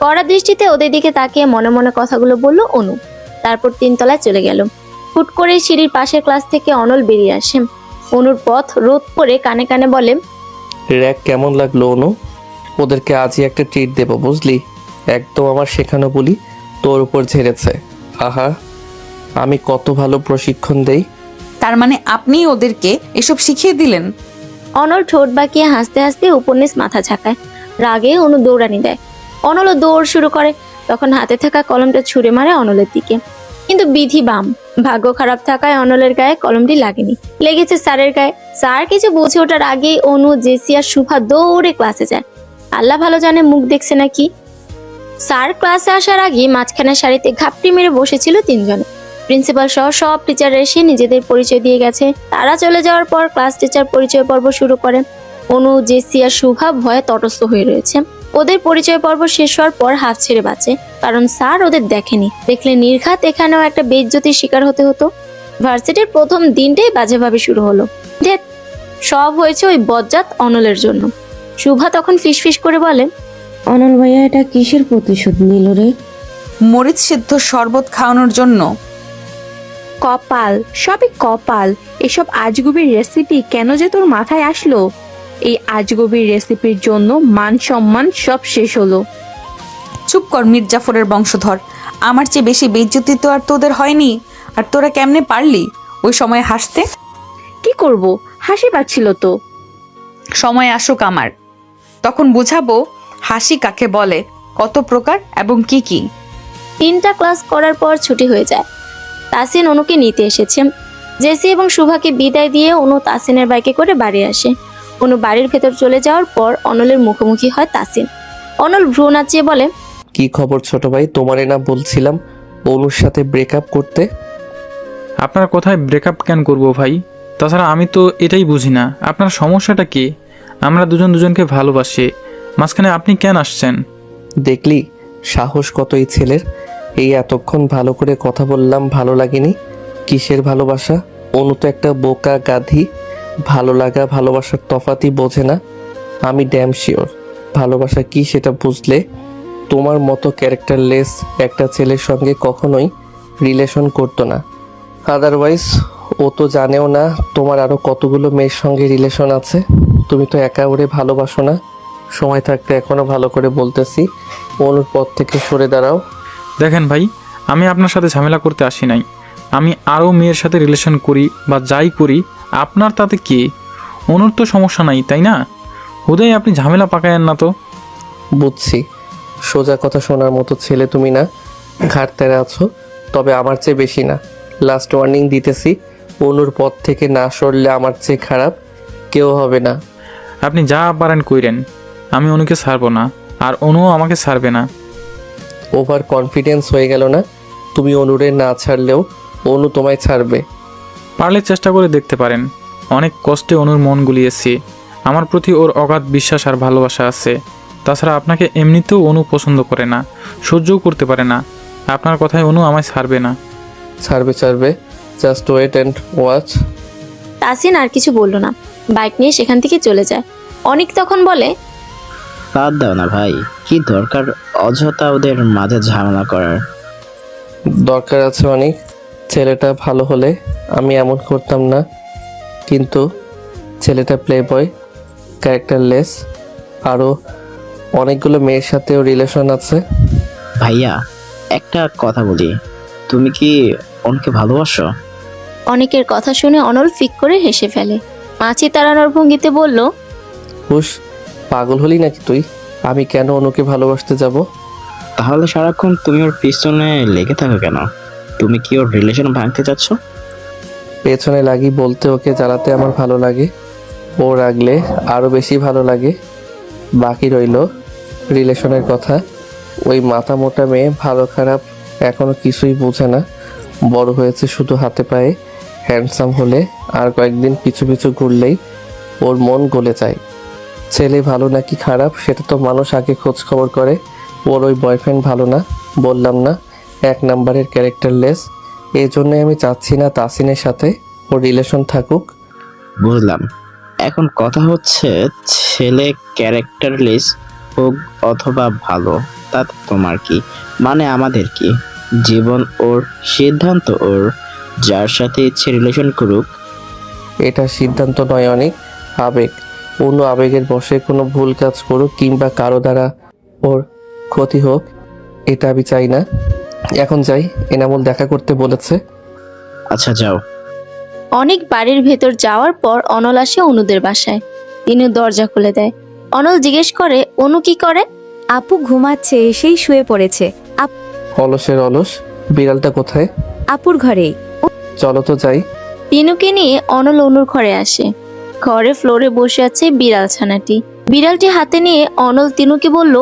কড়া দৃষ্টিতে ওদের দিকে তাকিয়ে মনে মনে কথাগুলো বলল অনু। তারপর তিনতলায় চলে গেল। হুট করে সিঁড়ির পাশের ক্লাস থেকে অনল বেরিয়ে আসে। অনুর পথ রোধ করে কানে কানে বলে, র্যাক কেমন লাগলো অনু? ওদেরকে আজই একটা ট্রিট দেবো, বুঝলি? একদম আমার শেখানো বলি তোর উপর ঝেড়েছে। আহা, আমি কত ভালো প্রশিক্ষণ দেই। তার মানে আপনি ওদেরকে এসব শিখিয়ে দিলেন? অনল ঠোঁট বাঁকিয়ে হাসতে হাসতে উপন্যাস মাথা ঝাঁকায়। রাগে অনু দৌড়ানি দেয়। অনলও দৌড় শুরু করে। তখন হাতে থাকা কলমটা ছুঁড়ে মারে অনলের দিকে, কিন্তু বিধি বাম। ভাগ্য খারাপ থাকায় অনলের গায়ে কলমটি লাগেনি, লেগেছে স্যারের গায়ে। স্যার কিছু বুঝে ওঠার আগেই অনু, জেসি আর শুভা দৌড়ে ক্লাসে যায়। আল্লাহ ভালো জানে মুখ দেখছে নাকি। স্যার ক্লাসে আসার আগে মাঝখানে সারিতে ঘাপটি মেরে বসেছিল তিনজনে। প্রিন্সিপাল সহ সব টিচার এসে নিজেদের পরিচয় দিয়ে গেছে। তারা চলে যাওয়ার পর ক্লাস টিচার পরিচয় পর্ব শুরু করে। অনু, জেসি আর শুভা ভয়ে তটস্থ হয়ে রয়েছে। ওদের পরিচয় পর্ব শেষ হওয়ার পর হাফ ছেড়ে বাঁচে, কারণ স্যার ওদের দেখেনি। দেখলে নির্ঘাত এখানেও একটা বেইজ্জতির শিকার হতে হতো। ভার্সিটির প্রথম দিনটাই বাজেভাবে শুরু হলো। ধ্যাৎ, সব হয়েছে ওই বজ্জাত অনলের জন্য। শুভা তখন ফিসফিস করে বলে, অনল ভাইয়া এটা কিসের প্রতিশোধ নিল রে? মরিচ সিদ্ধ শরবত খাওয়ানোর জন্য। কপাল, সবই কপাল। এসব আজগুবির রেসিপি কেন যে তোর মাথায় আসলো? এই আজগুবির রেসিপির জন্য মান সম্মান সব শেষ হলো। চুপ কর মীর জাফরের বংশধর। আমার চেয়ে বেশি বেইজ্জতি তো আর তোদের হয়নি। আর তোরা কেমনে পারলি ওই সময় হাসতে? কি করব, হাসি পাচ্ছিল তো। সময় আসুক আমার, তখন বুঝাবো হাসি কাকে বলে, কত প্রকার এবং কি কি। 3টা ক্লাস করার পর ছুটি হয়ে যায়। তাসিন অনুকে নিতে এসেছে। জেসি এবং শুভাকে বিদায় দিয়ে অনু তাসিনের বাইকে করে বাড়ি আসে। অনু বাড়ির ভেতর চলে যাওয়ার পর অনলের মুখোমুখি হয় তাসিন। অনল ভ্রু নাচিয়ে বলে, কি খবর ছোট ভাই? তোমারে না বলছিলাম অনুর সাথে ব্রেকআপ করতে? আপনার কোথায় ব্রেকআপ কেন করব ভাই? তাছাড়া আমি তো এটাই বুঝি না, আপনার সমস্যাটা কি? আমরা দুজন দুজনকে ভালোবাসি, মাঝখানে আপনি কেন আসছেন? দেখলি সাহস কত এই ছেলের। এই এতক্ষণ ভালো করে কথা বললাম, ভালো লাগেনি? কিসের ভালোবাসা? অনু তো একটা বোকা গাধি। ভালো লাগা ভালোবাসার তফাতই বোঝে না। আমি ড্যাম শিওর ভালোবাসা কি সেটা বুঝলে তোমার মতো ক্যারেক্টারলেস একটা ছেলের সঙ্গে কখনোই রিলেশন করতো না। আদারওয়াইজ ও তো জানেও না তোমার আরও কতগুলো মেয়ের সঙ্গে রিলেশন আছে। তুমি তো একা ওরে ভালোবাসো না। সময় থাকতে এখনও ভালো করে বলতেছি, অনুর পথ থেকে সরে দাঁড়াও। দেখেন ভাই, আমি আপনার সাথে ঝামেলা করতে আসি নাই। আমি আরও মেয়ের সাথে রিলেশন করি বা যাই করি, আপনার তাতে কি? অনুর তো সমস্যা নাই, তাই না? হুদাই আপনি ঝামেলা পাকায়েন না তো। বুঝছি, সোজা কথা শোনার মতো ছেলে তুমি না, ঘাট তেরা আছো। তবে আমার চেয়ে বেশি না। লাস্ট ওয়ার্নিং দিতেছি, অনুর পথ থেকে না সরলে আমার চেয়ে খারাপ কেউ হবে না। আপনি যা পারেন কইরেন, আমি অনুকে ছাড়বো না। আর অনুও আমাকে ছাড়বে না। ওভার কনফিডেন্স হয়ে গেল না? তুমি অনুরে না ছাড়লেও অনু তোমায় ছাড়বে। পারলে চেষ্টা করে দেখতে পারেন। অনেক কষ্টে অনুর মন গুলিয়েছি। আমার প্রতি ওর অগাধ বিশ্বাস আর ভালোবাসা আছে। তাছাড়া আপনাকে এমনিতেও অনু পছন্দ করে না, সহ্যও করতে পারে না। আপনার কথায় অনু আমায় ছাড়বে না। ছাড়বে, just wait and watch. Tasin আর কিছু বলল না, বাইক নিয়ে সেখান থেকে চলে যায়। অনিক তখন বলে, বাদ দাও না ভাই, কি দরকার অযথা ওদের মাঝে ঝামেলা করার। দরকার আছে অনেক। ছেলেটা ভালো হলে আমি এমন করতাম না, কিন্তু ছেলেটা প্লে বয়, ক্যারেক্টারলেস, আরও অনেকগুলো মেয়ের সাথেও রিলেশন আছে। ভাইয়া একটা কথা বলি, তুমি কি ওনকে ভালোবাসো? অনিকের কথা শুনে অনল ফিক করে হেসে ফেলে। মাছি তাড়ানোর ভঙ্গিতে বলল, হুশ, পাগল হলি নাকি তুই? আমি কেন অনুকে ভালোবাসতে যাব? তাহলে সারাক্ষণ তুমি ওর পিছনে লেগে থাকো কেন? তুমি কি ওর রিলেশন ভাঙতে চাচ্ছ? পেছনে লাগি বলতে ওকে জ্বালাতে আমার ভালো লাগে, ও রাগলে আরও বেশি ভালো লাগে। বাকি রইল রিলেশনের কথা। ওই মাথা মোটা মেয়ে ভালো খারাপ এখনো কিছুই বোঝে না। বড় হয়েছে শুধু হাতে পায়ে, হ্যান্ডসাম হলে আর কয়েকদিন পিছু পিছু ঘুরলেই ওর মন গলে যায়। ছেলে ভালো নাকি খারাপ সেটা তো মানুষ আগে খোঁজ খবর করে। ওর ওই বয়ফ্রেন্ড ভালো না, বললাম না, 1 নাম্বারের ক্যারেক্টারলেস। এই জন্যই আমি চাচ্ছি না তাসিনের সাথে ওর রিলেশন থাকুক। বুঝলাম। এখন কথা হচ্ছে, ছেলে ক্যারেক্টারলেস হোক অথবা ভালো, তাতে তোমার কি? মানে আমাদের কি? জীবন ওর, সিদ্ধান্ত ওর, যার সাথে ইচ্ছে রিলেশন করুক। এটা সিদ্ধান্ত নয়, অনেক আবেগ। অন্য আবেগের বশে কোনো ভুল কাজ করুক কিংবা কারো দ্বারা ওর ক্ষতি হোক, এটা আমি চাই না। এখন যাই, এনামুল দেখা করতে বলেছে। আচ্ছা যাও। অনেক বাড়ির ভেতর যাওয়ার পর অনল আসে অনুদের বাসায়। তিনি দরজা খুলে দেয়। অনল জিজ্ঞেস করে, অনু কি করে? আপু ঘুমাচ্ছে, এসেই শুয়ে পড়েছে। অলসের অলস, বিড়ালটা কোথায়? আপুর ঘরেই। চলো তো যাই। তিনুকে নিয়ে অনল অনুর ঘরে আসে। ঘরে ফ্লোরে বসে আছে বিড়াল ছানাটি। বিড়ালটি হাতে নিয়ে অনল তিনুকে বলল,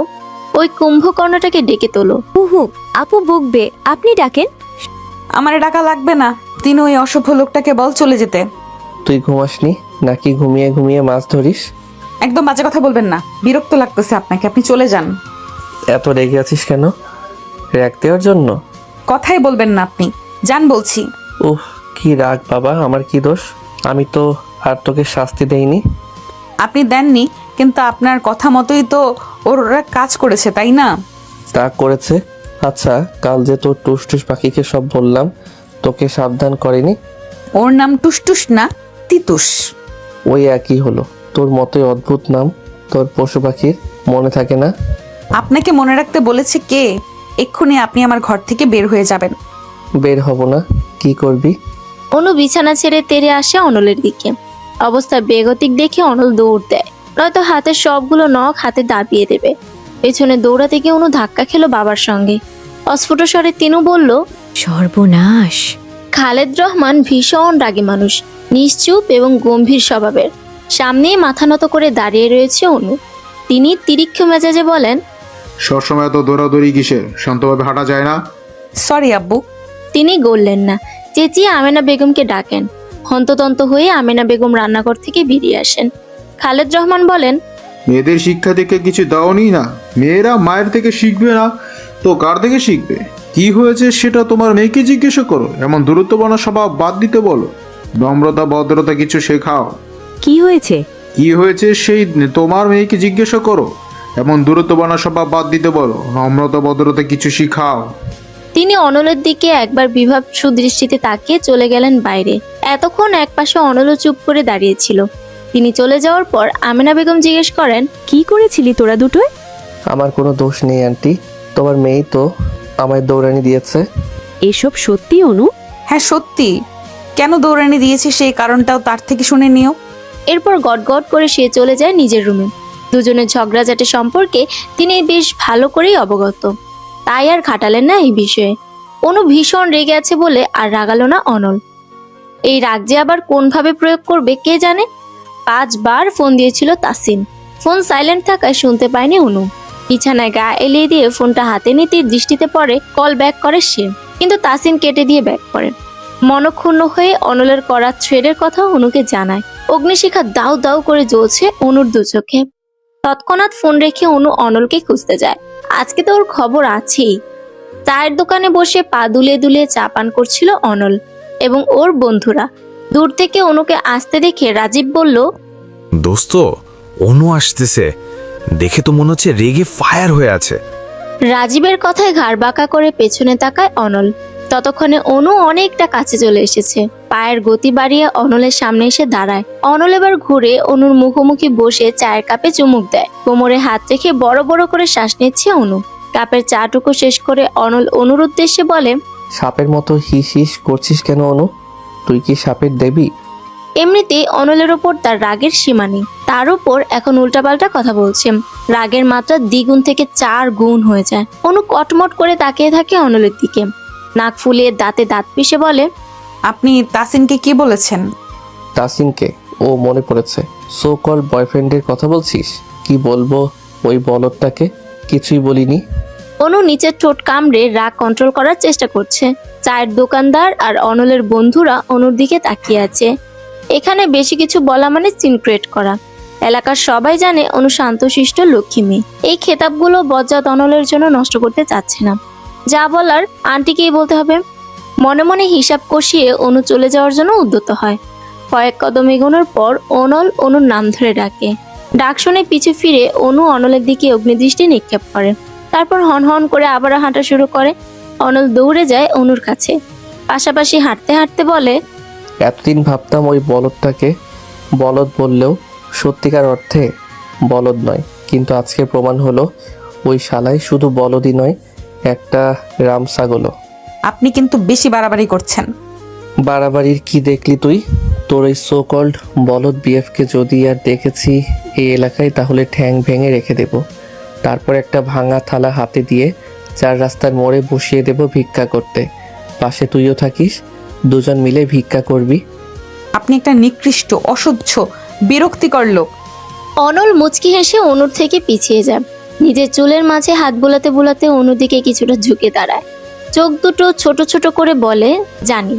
ওই কুম্ভকর্ণটাকে ডেকে তোলো। হুহু, আপু বকবে, আপনি ডাকেন। আমার ডাকা লাগবে না। তিনি ওই অসভ্য লোকটাকে বল চলে যেতে। তুই ঘুমাসনি নাকি ঘুমিয়ে ঘুমিয়ে মাছ ধরিস? একদম বাজে কথা বলবেন না, বিরক্ত লাগতেছে আপনাকে, আপনি চলে যান। এত রেগে আছিস কেন? রাগ দেওয়ার জন্য? কথাই বলবেন না আপনি, যান বলছি। উফ, কি রাগ বাবা, আমার কি দোষ? আমি তো আর তোকে শাস্তি দেইনি। আপনি দেননি, কিন্তু আপনার কথা মতোই তো ওরা কাজ করেছে, তাই না? তা করেছে। আচ্ছা, কাল যে তোর টুসটুস পাখিকে সব বললাম, তোকে সাবধান করেনি? ওর নাম টুসটুস না, তিতুস। ওই একই হলো। তোর মতোই অদ্ভুত নাম তোর পশু পাখির, মনে থাকে না? আপনাকে মনে রাখতে বলেছে কে? এক্ষুনি আপনি আমার ঘর থেকে বের হয়ে যাবেন। বের হব না। কি করবি? অনু বিছানা ছেড়ে তেড়ে আসে অনলের দিকে। অবস্থা বেগতিক দেখে অনল দৌড় দেয়, নয়তো হাতের সবগুলো নখ হাতে দাবিয়ে দেবে। পেছনে দৌড়াতে গিয়ে অনু ধাক্কা খেলো বাবার সঙ্গে। অস্ফুট স্বরে তিনু বলল, সর্বনাশ। খালেদ রহমান ভীষণ রাগী মানুষ, নিশ্চুপ এবং গম্ভীর স্বভাবের। সামনেই মাথা নত করে দাঁড়িয়ে রয়েছে অনু। তিনি তিরিক্ষ মেজাজে বলেন, সবসময় এত দৌড়াদৌড়ি কিসের? শান্তভাবে হাঁটা যায় না? সরি আব্বু। তিনি গললেন না, চেঁচিয়ে আমেনা বেগমকে ডাকেন। হন্ততন্ত হয়ে আমেনা বেগম রান্নাঘর থেকে বেরিয়ে আসেন। খালেদ রহমান বলেন, মেয়েদের শিক্ষা থেকে কিছু দাওনি না? মেয়েরা মায়ের থেকে শিখবে না তো কার থেকে শিখবে? কি হয়েছে সেটা তোমার মেয়েকে জিজ্ঞেস করো। এমন দূরত্বপনা স্বভাব বাদ দিতে বলো। নম্রতা ভদ্রতা কিছু শেখাও। কি হয়েছে? কি হয়েছে সেই তোমার মেয়েকে জিজ্ঞেস করো। এমন দূরত্বপনা স্বভাব বাদ দিতে বলো। নম্রতা ভদ্রতা কিছু শিখাও। তিনি অনলের দিকে একবার বিভাব সুদৃষ্টিতে তাকিয়ে চলে গেলেন বাইরে। এতক্ষণ একপাশে অনলও চুপ করে দাঁড়িয়েছিল। তিনি চলে যাওয়ার পর আমেনা বেগম জিজ্ঞেস করেন, কি করেছিলি তোরা দুটোয়? আমার কোনো দোষ নেই আন্টি, তোমার মেয়েই তো আমায় দৌড়ানি দিয়েছে। এসব সত্যি অনু? হ্যাঁ সত্যি। কেন দৌড়ানি দিয়েছি সেই কারণটাও তার থেকে শুনে নিও। এরপর গটগট করে সে চলে যায় নিজের রুমে। দুজনের ঝগড়াঝাটি সম্পর্কে তিনি বেশ ভালো করেই অবগত, তাই আর খাটালেন না এই বিষয়ে। অনু ভীষণ রেগে আছে বলে আর রাগালো না অনল। এই রাগ যে আবার কোনভাবে প্রয়োগ করবে কে জানে। 5 বার ফোন দিয়েছিল তাসিন, ফোন সাইলেন্ট থাকায় শুনতে পায়নি অনু। বিছানায় গা এলিয়ে দিয়ে ফোনটা হাতে নিতে দৃষ্টিতে পড়ে, কল ব্যাক করে সে, কিন্তু তাসিন কেটে দিয়ে ব্যাক করে। মনক্ষুণ্ণ হয়ে অনলের করা থ্রেডের কথা অনুকে জানায়। অগ্নিশিখা দাউ দাউ করে জ্বলছে অনুর দু চোখে। তৎক্ষণাৎ ফোন রেখে অনু অনলকে খুঁজতে যায়। আজকে তো ওর খবর আছেই। চায়ের দোকানে বসে পা দুলিয়ে দুলিয়ে চা পান করছিল অনল এবং ওর বন্ধুরা। দূর থেকে অনুকে আসতে দেখে রাজীব বলল, দোস্ত, অনু আসতেছে, দেখে তো মনে হচ্ছে রেগে ফায়ার হয়ে আছে। রাজীবের কথায় ঘাড় বাঁকা করে পেছনে তাকায় অনল। ততক্ষণে অনু অনেকটা কাছে চলে এসেছে। পায়ের গতি বাড়িয়ে অনলের সামনে এসে দাঁড়ায়। অনল এবার ঘুরে অনুর মুখোমুখি বসে চায়ের কাপে চুমুক দেয়। কোমরে হাত রেখে বড় বড় করে শ্বাস নিচ্ছে অনু। কাপের চাটুকু শেষ করে অনল অনুর উদ্দেশ্যে বলে, সাপের মতো হিস হিস করছিস কেন অনু? তুই কি সাপের দেবী? এমনিতেই অনলের ওপর তার রাগের সীমা নেই, তার উপর এখন উল্টাপাল্টা কথা বলছে। রাগের মাত্রা দ্বিগুণ থেকে 4 গুণ হয়ে যায়। অনু কটমট করে তাকিয়ে থাকে অনলের দিকে। নাক ফুলিয়ে দাঁতে দাঁত পিষে বলে, আপনি তাসিনকে কি বলেছেন? তাসিনকে? ও মনে পড়েছে, সো কল বয়ফ্রেন্ডের কথা বলছিস? কি বলবো ওই বলদটাকে? কিছুই বলিনি। অনু নিচের ঠোঁট কামড়ে রাগ কন্ট্রোল করার চেষ্টা করছে। চায়ের দোকানদার আর অনলের বন্ধুরা অনুর দিকে তাকিয়ে আছে। এখানে বেশি কিছু বলা মানে সিন ক্রিয়েট করা। এলাকার সবাই জানে অনু শান্তশিষ্ট লক্ষ্মী মেয়ে। এই খেতাবগুলো বজ্জাত অনলের জন্য নষ্ট করতে চাচ্ছে না। যা বলার আন্টিকেই বলতে হবে। মনে মনে হিসাব কষিয়ে অনু চলে যাওয়ার জন্য উদ্যত হয়। কয়েক কদম এগোনোর পর অনল অনুর নাম ধরে ডাকে। ডাক শুনে পিছু ফিরে অনু অনলের দিকে অগ্নিদৃষ্টি নিক্ষেপ করে। তারপর হন হন করে আবারও হাঁটা শুরু করে। অনল দৌড়ে যায় অনুর কাছে, পাশাপাশি হাঁটতে হাঁটতে বলে, এতদিন ভাবতাম ওই বলদটাকে বলদ বললেও সত্যিকার অর্থে বলদ নয়, কিন্তু আজকে প্রমাণ হলো ওই শালাই শুধু বলদই নয়, একটা রাম ছাগলও। আপনি কিন্তু বেশি বাড়াবাড়ি করছেন। বাড়াবাড়ির কি দেখলি তুই? তোর ওই সো কল্ড বলদ বিএফকে যদি আর দেখেছি এই এলাকায়, তাহলে ঠ্যাং ভেঙে রেখে দেব। তারপর একটা ভাঙা থালা হাতে দিয়ে 4 রাস্তার মোড়ে বসিয়ে দেব ভিক্ষা করতে। পাশে তুইও থাকিস, দুজন মিলে ভিক্ষা করবি। আপনি একটা নিকৃষ্ট, অসহ্য, বিরক্তিকর লোক। অনল মুচকি হেসে অনুর থেকে পিছিয়ে যায়। নিজের চুলের মাঝে হাত বুলাতে বুলাতে অনুর দিকে কিছুটা ঝুঁকে দাঁড়ায়। চোখ দুটো ছোট ছোট করে বলে, জানি।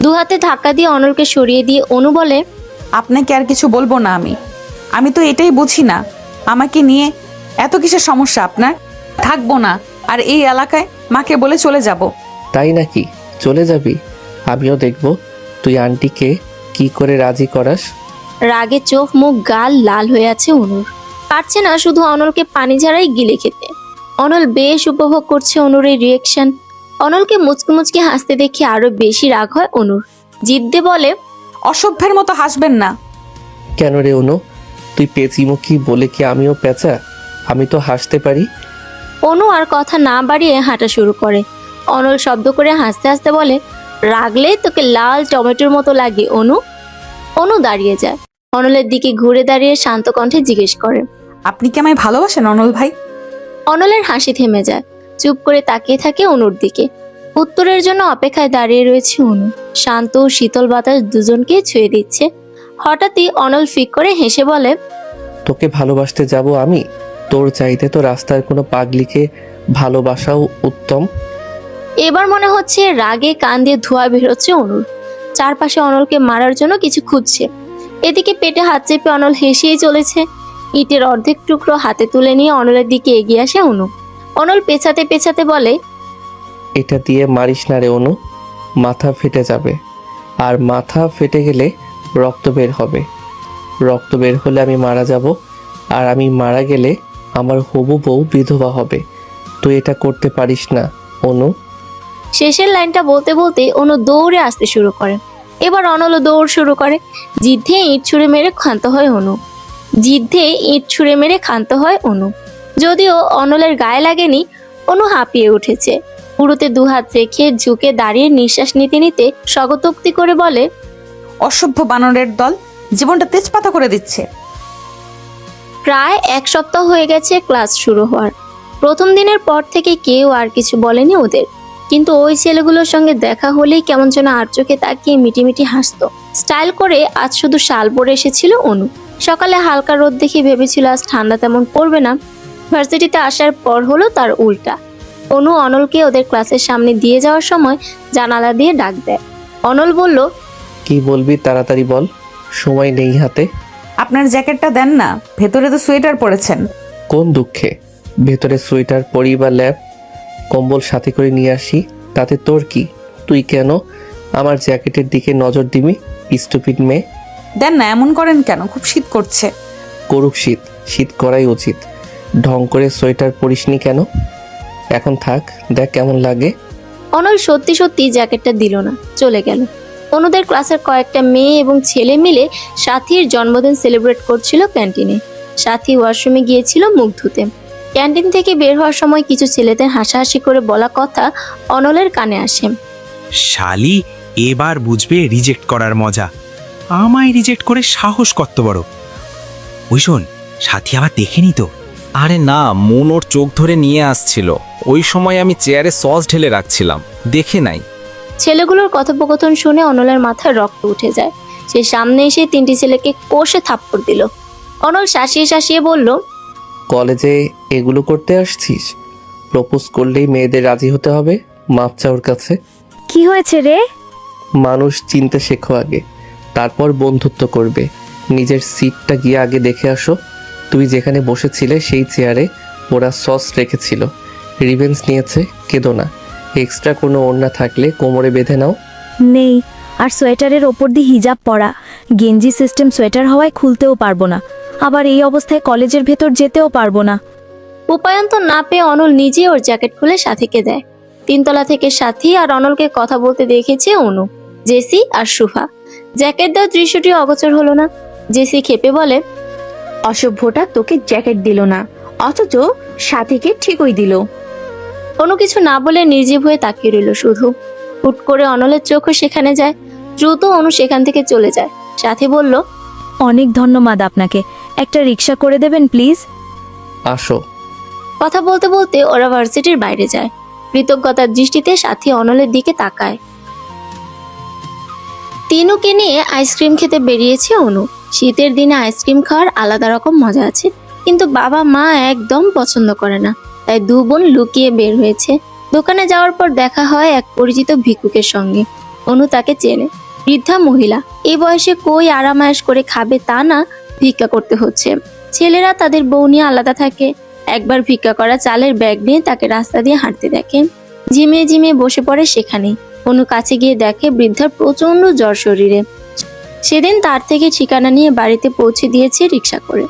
2 হাতে ধাক্কা দিয়ে অনলকে সরিয়ে দিয়ে অনু বলে, আপনাকে আর কিছু বলবো না আমি তো এটাই বুঝি না, আমাকে নিয়ে এত কিসের সমস্যা আপনার? থাকবো না আর এই এলাকায়, মাকে বলে চলে যাব। তাই নাকি? চলে যাবি? আমিও দেখব তুই আন্টিকে কি করে রাজি করাস। রাগে চোখ মুখ গাল লাল হয়ে আছে অনুর। পারছে না শুধু অনলকে পানি ঝাড়াই গিলে খেতে। অনল বেশ উপভোগ করছে অনুর এই রিয়েকশন। অনলকে মুচকি মুচকি হাসতে দেখে আরো বেশি রাগ হয় অনুর। জিদ্দে বলে, অসভ্যের মতো হাসবেন না। কেন রে অনু, তুই পেঁচিমুখী বলে কি আমিও পেঁচা? আমি তো হাসতে পারি। অনু আর কথা না বাড়িয়ে হাঁটা শুরু করে। অনল শব্দ করে হাসতে হাসতে বলে, রাগলে তোকে লাল টমেটোর মতো লাগে অনু। অনু দাঁড়িয়ে যায়। অনলের দিকে ঘুরে দাঁড়িয়ে শান্ত কণ্ঠে জিজ্ঞেস করে, আপনি কি আমায় ভালোবাসেন অনল ভাই? অনলের হাসি থেমে যায়। চুপ করে তাকিয়ে থাকে অনুর দিকে। উত্তরের জন্য অপেক্ষায় দাঁড়িয়ে রয়েছে অনু। শান্ত ও শীতল বাতাস দুজনকেই ছুঁয়ে দিচ্ছে। হঠাৎই অনল ফিক করে হেসে বলে, তোকে ভালোবাসতে যাব আমি? তোর চাইতে তো রাস্তার কোনো পাগলিকে ভালোবাসাও উত্তম। এবার মনে হচ্ছে রাগে কান দিয়ে ধোঁয়া বেরোচ্ছে অনুর। চারপাশে অনলকে মারার জন্য কিছু খুঁজছে। এদিকে পেটে হাত চেপে অনল হেসেই চলেছে। ইটের অর্ধেক টুকরো হাতে তুলে নিয়ে অনলের দিকে এগিয়ে আসে অনু। অনল পেছাতে পেছাতে বলে, এটা দিয়ে মারিস না রে অনু, মাথা ফেটে যাবে। আর মাথা ফেটে গেলে রক্ত বের হবে। রক্ত বের হলে আমি মারা যাব, আর আমি মারা গেলে আমার হবু বউ বিধবা হবে। তুই এটা করতে পারিস না অনু। শেষের লাইনটা বলতে বলতে অনু দৌড়ে আসতে শুরু করে। এবার অনলও দৌড় শুরু করে। জিদ্ধে ইট ছুঁড়ে মেরে ক্ষান্ত হয় অনু। যদিও অনলের গায়ে লাগেনি, অনু হাঁপিয়ে উঠেছে। পুরোতে 2 হাত রেখে ঝুঁকে দাঁড়িয়ে নিঃশ্বাস নিতে নিতে স্বগতোক্তি করে বলে, অসভ্য বানরের দল, জীবনটা তেজপাতা করে দিচ্ছে। প্রায় 1 সপ্তাহ হয়ে গেছে ক্লাস শুরু হওয়ার। প্রথম দিনের পর থেকে কেউ আর কিছু বলেনি ওদের, কিন্তু ওই ছেলেগুলোর সঙ্গে দেখা হলেই কেমন যেন আর চোখে তাকিয়ে মিটিমিটি হাসতো। স্টাইল করে আজ শুধু শাল পরে এসেছিল অনু। সকালে হালকা রোদ দেখে ভেবেছিল আজ ঠান্ডা তেমন পড়বে না, ভার্সিটিতে আসার পর হলো তার উল্টা। অনু অনলকে ওদের ক্লাসের সামনে দিয়ে যাওয়ার সময় জানালা দিয়ে ডাক দেয়। অনল বলল, কি বলবি তাড়াতাড়ি বল, সময় নেই হাতে। আপনার জ্যাকেটটা দেন না, ভেতরে তো সোয়েটার পরেছেন। কোন দুঃখে? ভেতরে সোয়েটার পরি বা ল্যাব কম্বল সাথে করে নিয়ে আসি, তাতে তোর কি? তুই কেন আমার জ্যাকেটের দিকে নজর দিবি, স্টুপিড মেয়ে? দেন না, এমন করেন কেন? খুব শীত করছে। করুক শীত, শীত করাই উচিত। ঢং করে সোয়েটার পরিসনি কেন? এখন থাক, দেখ কেমন লাগে। অনল সত্যি সত্যি জ্যাকেটটা দিল না, চলে গেল। অনুদের ক্লাসের কয়েকটা মেয়ে এবং ছেলে মিলে সাথীর জন্মদিন সেলিব্রেট করছিল ক্যান্টিনে। সাথী ওয়াশরুমে গিয়েছিল মুখ ধুতে। ক্যান্টিন থেকে বের হওয়ার সময় কিছু ছেলেদের হাসাহাসি করে বলা কথা অনলের কানে আসে। শালি এবার বুঝবে রিজেক্ট করার মজা। আমায় রিজেক্ট করে সাহস কত বড়। ওই শোন, সাথী আবার দেখেনি তো? আরে না, মন ওর চোখ ধরে নিয়ে আসছিল, ওই সময় আমি চেয়ারে সস ঢেলে রাখছিলাম, দেখে নাই। ছেলেগুলোর কথোপকথন শুনে অনলের মাথায় রক্ত উঠে যায়। সে সামনে এসে তিনটি ছেলেকে কষে থাপ্পড় দিল। অনল শাসিয়ে শাসিয়ে বলল, কলেজে এগুলো করতে আসছিস? প্রপোজ করলেই মেয়েদের রাজি হতে হবে, মাপ চাওয়ার কাছে? কি হয়েছে রে? মানুষ চিনতে শেখো আগে, তারপর বন্ধুত্ব করবে। নিজের সিটটা গিয়ে আগে দেখে আসো। তুই যেখানে বসেছিলে সেই চেয়ারে ওরা সস রেখেছিল, রিভেন্স নিয়েছে। কেঁদো না, এক্সট্রা কোনো ওড়না থাকলে কোমরে বেঁধে নাও। নেই, আর সোয়েটারের ওপর দিয়ে হিজাব পরা, গেঞ্জি সিস্টেম সোয়েটার হওয়ায় খুলতেও পারবো না, আবার এই অবস্থায় কলেজের ভেতর যেতেও পারবো না। উপায়ন্তর না পেয়ে অনল নিজে ওর জ্যাকেট খুলে সাথীকে দেয়। তিনতলা থেকে সাথী আর অনলকে কথা বলতে দেখেছে অনু, জেসি আর সুফা। জ্যাকেট দেওয়ার দৃশ্যটি অগোচর হলো না। জেসি খেপে বলে, অসভ্যটা তোকে জ্যাকেট দিল না, অথচ সাথীকে ঠিকই দিল। অনু কিছু না বলে নির্জীব হয়ে তাকিয়ে রইল শুধু। হুট করে অনলের চোখও সেখানে যায়। দ্রুত অনু সেখান থেকে চলে যায়। সাথী বলল, অনেক ধন্যবাদ আপনাকে, একটা রিক্সা করে দেবেন প্লিজ? আসো। কথা বলতে বলতে ওরা ভার্সিটির বাইরে যায়। কৃতজ্ঞতার দৃষ্টিতে সাথী অনলের দিকে তাকায়। তিনুকে নিয়ে আইসক্রিম খেতে বেরিয়েছে অনু। শীতের দিনে আইসক্রিম খাওয়ার আলাদা রকম মজা আছে, কিন্তু বাবা মা একদম পছন্দ করে না, তাই দু বোন লুকিয়ে বের হয়েছে। দোকানে যাওয়ার পর দেখা হয় এক পরিচিত ভিক্ষুকের সঙ্গে। অনু তাকে চেনে, বৃদ্ধা মহিলা। এই বয়সে কই আরামায়েশ করে খাবে তা না, ভিক্ষা করতে হচ্ছে। ছেলেরা তাদের বউ নিয়ে আলাদা থাকে। একবার ভিক্ষা করা চালের ব্যাগ নিয়ে তাকে রাস্তা দিয়ে হাঁটতে দেখে। ঝিমিয়ে ঝিমিয়ে বসে পড়ে সেখানেই। অনু কাছে গিয়ে দেখে বৃদ্ধার প্রচন্ড জ্বর শরীরে। সেদিন তার থেকে ঠিকানা নিয়ে বাড়িতে পৌঁছে দিয়েছে রিক্সা করে।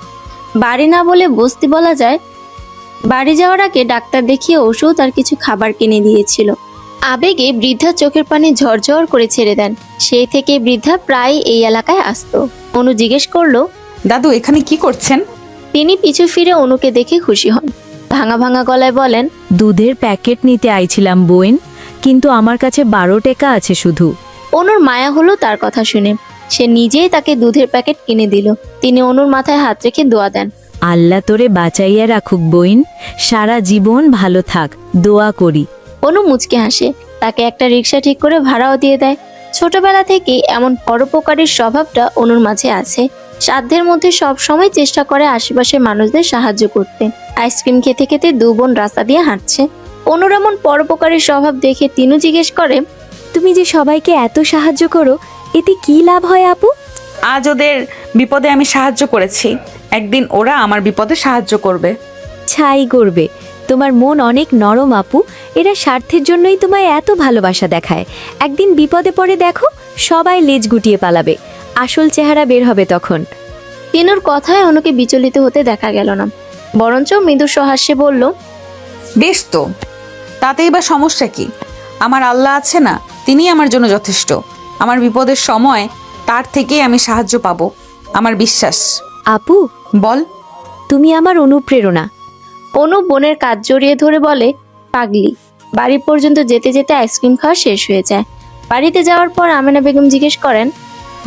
বাড়ি না বলে বস্তি বলা যায়। বাড়ি যাওয়ার আগে ডাক্তার দেখিয়ে ওষুধ আর কিছু খাবার কিনে দিয়েছিল। আবেগে বৃদ্ধার চোখের পানি ঝরঝর করে ছেড়ে দেন। সেই থেকে বৃদ্ধা প্রায় এই এলাকায় আসতো। অনু জিজ্ঞেস করলো, দাদু এখানে কি করছেন? তিনি পিছু ফিরে অনুকে দেখে খুশি হন। ভাঙা ভাঙা গলায় বলেন, দুধের প্যাকেট নিতে আইছিলাম বোন, কিন্তু আমার কাছে 12 টাকা আছে শুধু। অনুর মায়া হলো তার কথা শুনে। সে নিজেই তাকে দুধের প্যাকেট কিনে দিল। তিনি অনুর মাথায় হাত রেখে দোয়া দেন, আল্লাহ তোরে বাঁচাইয়া রাখুক বোন, সারা জীবন ভালো থাক, দোয়া করি। অনু মুচকে হাসে। তাকে একটা রিক্সা ঠিক করে ভাড়াও দিয়ে দেয়। ছোটবেলা থেকে এমন পরোপকারীর স্বভাবটা অনুর মাঝে আছে। সাধ্যের মধ্যে সব সময় চেষ্টা করে আশেপাশের মানুষদের সাহায্য করতে। আইসক্রিম খেতে খেতে দু বোন রাস্তা দিয়ে হাঁটছে। অনুর এমন পরোপকারীর স্বভাব দেখে তিনু জিজ্ঞেস করে, তুমি যে সবাইকে এত সাহায্য করো, এতে কি লাভ হয় আপু? আজ ওদের বিপদে আমি সাহায্য করেছি, একদিন ওরা আমার বিপদে সাহায্য করবে। ছাই করবে। তোমার মন অনেক নরম আপু, এরা স্বার্থের জন্যই তোমায় এত ভালোবাসা দেখায়। একদিন বিপদে পড়ে দেখো, সবাই লেজ গুটিয়ে পালাবে, আসল চেহারা বের হবে তখন। তিনুর কথায় অনুকে বিচলিত হতে দেখা গেল না, বরঞ্চ মৃদু সহাস্যে বলল, বেশ তো, তাতেই বা সমস্যা কি? আমার আল্লাহ আছে না, তিনি আমার জন্য যথেষ্ট। আমার বিপদের সময় তার থেকেই আমি সাহায্য পাবো, আমার বিশ্বাস। আপু বল। তুমি আমার অনুপ্রেরণা। অনু বোনের কাজ জড়িয়ে ধরে বলে, পাগলি। বাড়ি পর্যন্ত যেতে যেতে আইসক্রিম খাওয়া শেষ হয়ে যায়। বাড়িতে যাওয়ার পর আমেনা বেগম জিজ্ঞেস করেন,